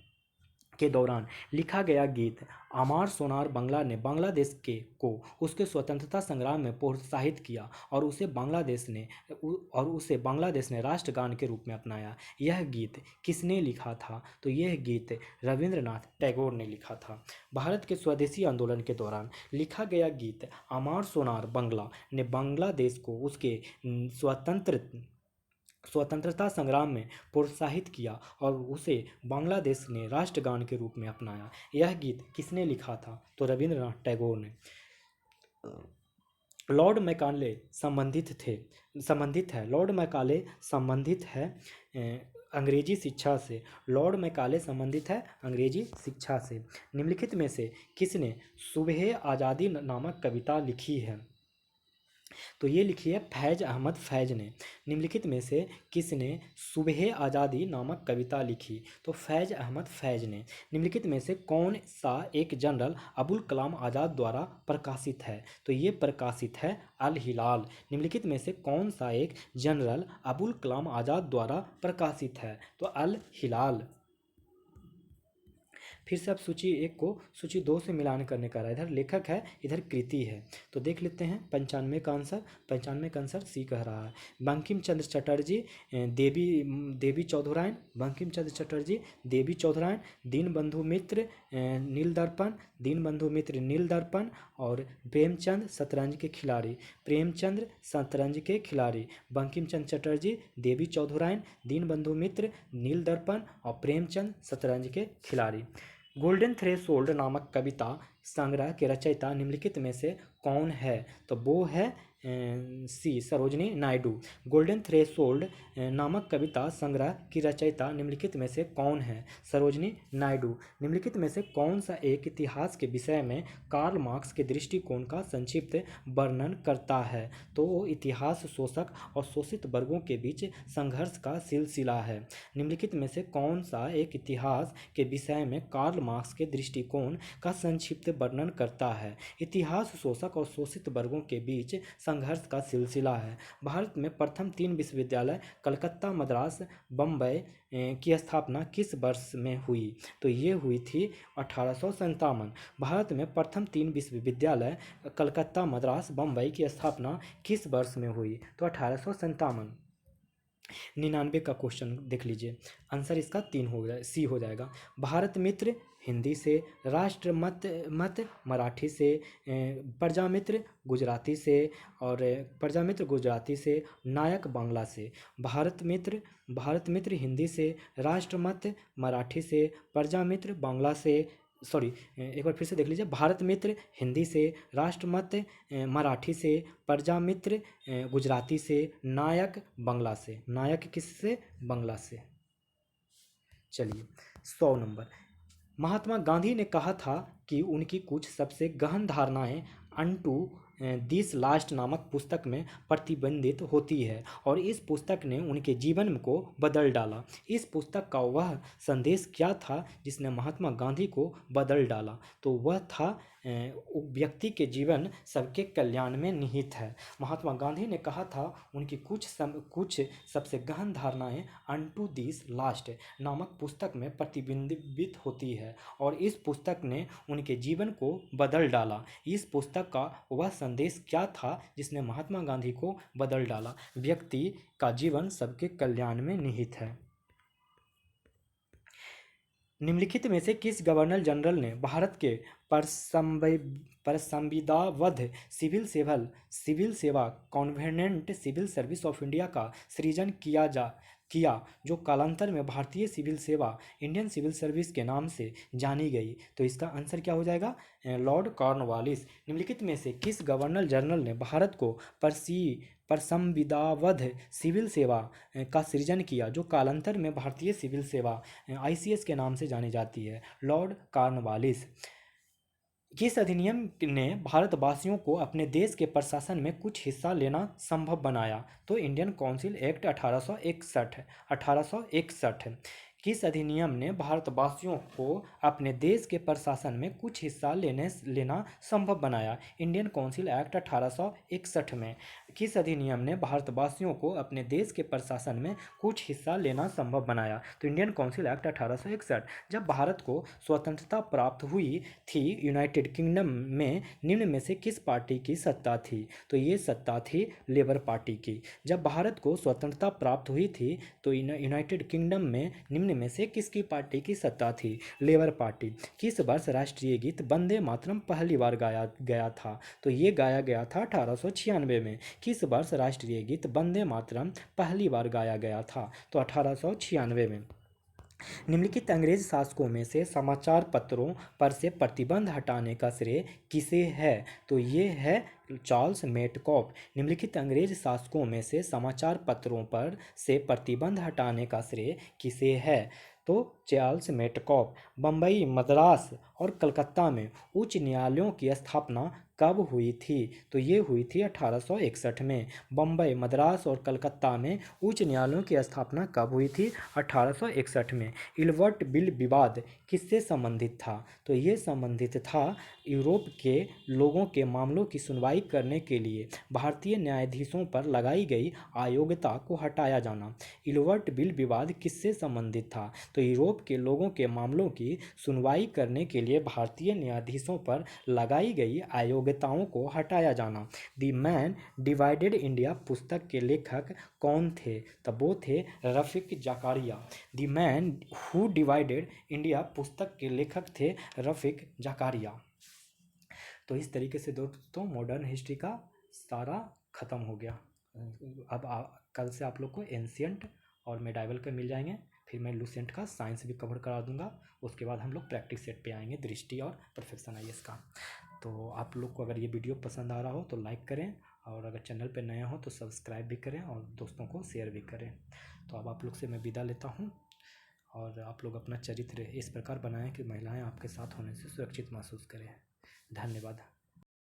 के दौरान लिखा गया गीत अमार सोनार बांग्ला ने बांग्लादेश को उसके स्वतंत्रता संग्राम में प्रोत्साहित किया, और उसे बांग्लादेश ने राष्ट्रगान के रूप में अपनाया। यह गीत किसने लिखा था, तो यह गीत रविंद्रनाथ टैगोर ने लिखा था। भारत के स्वदेशी आंदोलन के दौरान लिखा गया गीत अमार सोनार बांग्ला ने बांग्लादेश को उसके स्वतंत्रता संग्राम में प्रोत्साहित किया, और उसे बांग्लादेश ने राष्ट्रगान के रूप में अपनाया। यह गीत किसने लिखा था, तो रविंद्रनाथ टैगोर ने। लॉर्ड मैकाले लॉर्ड मैकाले संबंधित है अंग्रेजी शिक्षा से। लॉर्ड मैकाले संबंधित है अंग्रेजी शिक्षा से। निम्नलिखित में से किसने सुबह आज़ादी नामक कविता लिखी है, तो ये लिखी है फैज़ अहमद फैज़ ने। निम्नलिखित में से किसने सुबह आज़ादी नामक कविता लिखी, तो फैज़ अहमद फैज़ ने। निम्नलिखित में से कौन सा एक जर्नल अबुल कलाम आज़ाद द्वारा प्रकाशित है, तो ये प्रकाशित है अल हिलाल। निम्नलिखित में से कौन सा एक जर्नल अबुल कलाम आज़ाद द्वारा प्रकाशित है, तो अल हिलाल। फिर से अब सूची 1 को सूची 2 से मिलान करने का रहा है। इधर लेखक है, इधर कृति है, तो देख लेते हैं 95 का आंसर। 95 का आंसर सी कह रहा है। बंकिम चंद्र चटर्जी देवी चौधरायन। बंकिम चंद्र चटर्जी देवी चौधरायन। दीनबंधु मित्र नीलदर्पण। दीनबंधु मित्र नीलदर्पण। और प्रेमचंद शतरंज के खिलाड़ी। प्रेमचंद शतरंज के खिलाड़ी बंकिम चंद्र चटर्जी देवी चौधरायन दीनबंधु मित्र नीलदर्पण और प्रेमचंद शतरंज के खिलाड़ी। गोल्डन थ्रेशोल्ड नामक कविता संग्रह के रचयिता निम्नलिखित में से कौन है, तो वो है सी सरोजिनी नायडू। गोल्डन थ्रेशोल्ड नामक कविता संग्रह की रचयिता निम्नलिखित में से कौन है, सरोजिनी नायडू। निम्नलिखित में से कौन सा एक इतिहास के विषय में कार्ल मार्क्स के दृष्टिकोण का संक्षिप्त वर्णन करता है, तो वो इतिहास शोषक और शोषित वर्गों के बीच संघर्ष का सिलसिला है। निम्नलिखित में से कौन सा एक इतिहास के विषय में कार्ल मार्क्स के दृष्टिकोण का संक्षिप्त वर्णन करता है, इतिहास शोषक और शोषित वर्गों के बीच संघर्ष का सिलसिला है। भारत में प्रथम 3 विश्वविद्यालय कलकत्ता मद्रास बम्बई की स्थापना किस वर्ष में हुई, तो ये हुई थी 1857। भारत में प्रथम 3 विश्वविद्यालय कलकत्ता मद्रास बम्बई की स्थापना किस वर्ष में हुई, तो 1857। 99 का क्वेश्चन देख लीजिए, आंसर इसका 3 हो गया, सी हो जाएगा। भारत मित्र हिंदी से, राष्ट्र मत मराठी से, प्रजामित्र गुजराती से और प्रजामित्र गुजराती से, नायक बांग्ला से। भारत मित्र हिंदी से, राष्ट्रमत मराठी से, प्रजामित्र बांग्ला से, सॉरी, एक बार फिर से देख लीजिए। भारत मित्र हिंदी से, राष्ट्रमत मराठी से, प्रजामित्र गुजराती से, नायक बांग्ला से। नायक किससे? बांग्ला से। चलिए 100 नंबर। महात्मा गांधी ने कहा था कि उनकी कुछ सबसे गहन धारणाएं अनटू दिस लास्ट नामक पुस्तक में प्रतिबिंबित होती है और इस पुस्तक ने उनके जीवन को बदल डाला। इस पुस्तक का वह संदेश क्या था जिसने महात्मा गांधी को बदल डाला? तो वह था व्यक्ति के जीवन सबके कल्याण में निहित है। महात्मा गांधी ने कहा था उनकी कुछ सबसे गहन धारणाएं अनटू दिस लास्ट नामक पुस्तक में प्रतिबिंबित होती है और इस पुस्तक ने उनके जीवन को बदल डाला। इस पुस्तक का वह संदेश क्या था जिसने महात्मा गांधी को बदल डाला? व्यक्ति का जीवन सबके कल्याण में निहित है। निम्नलिखित में से किस गवर्नर जनरल ने भारत के परसंविदाबद्ध सिविल सेवा covenanted civil service of India का सृजन किया जो कालांतर में भारतीय सिविल सेवा इंडियन सिविल सर्विस के नाम से जानी गई? तो इसका आंसर क्या हो जाएगा? Lord Cornwallis. निम्नलिखित में से किस गवर्नर जनरल ने भारत को परसंविदाबद्ध सिविल सेवा का सृजन किया जो कालांतर में भारतीय सिविल सेवा ICS के नाम से जानी जाती है? Lord Cornwallis. किस अधिनियम ने भारतवासियों को अपने देश के प्रशासन में कुछ हिस्सा लेना संभव बनाया? तो इंडियन काउंसिल एक्ट 1861। किस अधिनियम ने भारतवासियों को अपने देश के प्रशासन में कुछ हिस्सा लेना संभव बनाया? इंडियन काउंसिल एक्ट 1861 में। किस अधिनियम ने भारतवासियों को अपने देश के प्रशासन में कुछ हिस्सा लेना संभव बनाया? तो इंडियन काउंसिल एक्ट 1861। जब भारत को स्वतंत्रता प्राप्त हुई थी यूनाइटेड किंगडम में निम्न में से किस पार्टी की सत्ता थी? तो ये सत्ता थी लेबर पार्टी की। जब भारत को स्वतंत्रता प्राप्त हुई थी तो यूनाइटेड किंगडम में निम्न में से किसकी पार्टी की सत्ता थी? Labour party. किस वर्ष राष्ट्रीय गीत वंदे मातरम पहली बार गाया गया था? तो ये गाया गया था 1896 में। किस वर्ष राष्ट्रीय गीत वंदे मातरम पहली बार गाया गया था? तो 1896 में। निम्नलिखित अंग्रेज शासकों में से समाचार पत्रों पर से प्रतिबंध हटाने का श्रेय किसे है? तो ये है चार्ल्स मेटकॉफ। निम्नलिखित अंग्रेज शासकों में से समाचार पत्रों पर से प्रतिबंध हटाने का श्रेय किसे है? तो चार्ल्स मेटकॉफ। बम्बई, मद्रास और कलकत्ता में उच्च न्यायालयों की स्थापना कब हुई थी? तो ये हुई थी 1861 में। बम्बई, मद्रास और कलकत्ता में उच्च न्यायालयों की स्थापना कब हुई थी? 1861 में। इल्बर्ट बिल विवाद किससे संबंधित था? तो ये संबंधित था यूरोप के लोगों के मामलों की सुनवाई करने के लिए भारतीय न्यायाधीशों पर लगाई गई अयोग्यता को हटाया जाना। इल्बर्ट बिल विवाद किससे संबंधित था? तो यूरोप के लोगों के मामलों की सुनवाई करने के लिए भारतीय न्यायाधीशों पर लगाई गई अयोग्यताओं को हटाया जाना। द मैन डिवाइडेड इंडिया पुस्तक के लेखक कौन थे? तब वो थे Rafiq Zakaria. The man who divided India पुस्तक के लेखक थे रफीक जकारिया। तो इस तरीके से दोस्तों मॉडर्न हिस्ट्री का सारा ख़त्म हो गया। अब कल से आप लोग को एंशियंट और मेडाइवल का मिल जाएंगे, फिर मैं लूसेंट का साइंस भी कवर करा दूंगा। उसके बाद हम लोग प्रैक्टिस सेट पे आएंगे, दृष्टि और परफेक्शन IAS का। तो आप लोग को अगर ये वीडियो पसंद आ रहा हो तो लाइक करें और अगर चैनल पे नए हो तो सब्सक्राइब भी करें और दोस्तों को शेयर भी करें। तो अब आप लोग से मैं विदा लेता हूँ और आप लोग अपना चरित्र इस प्रकार बनाएं कि महिलाएं आपके साथ होने से सुरक्षित महसूस करें। धन्यवाद।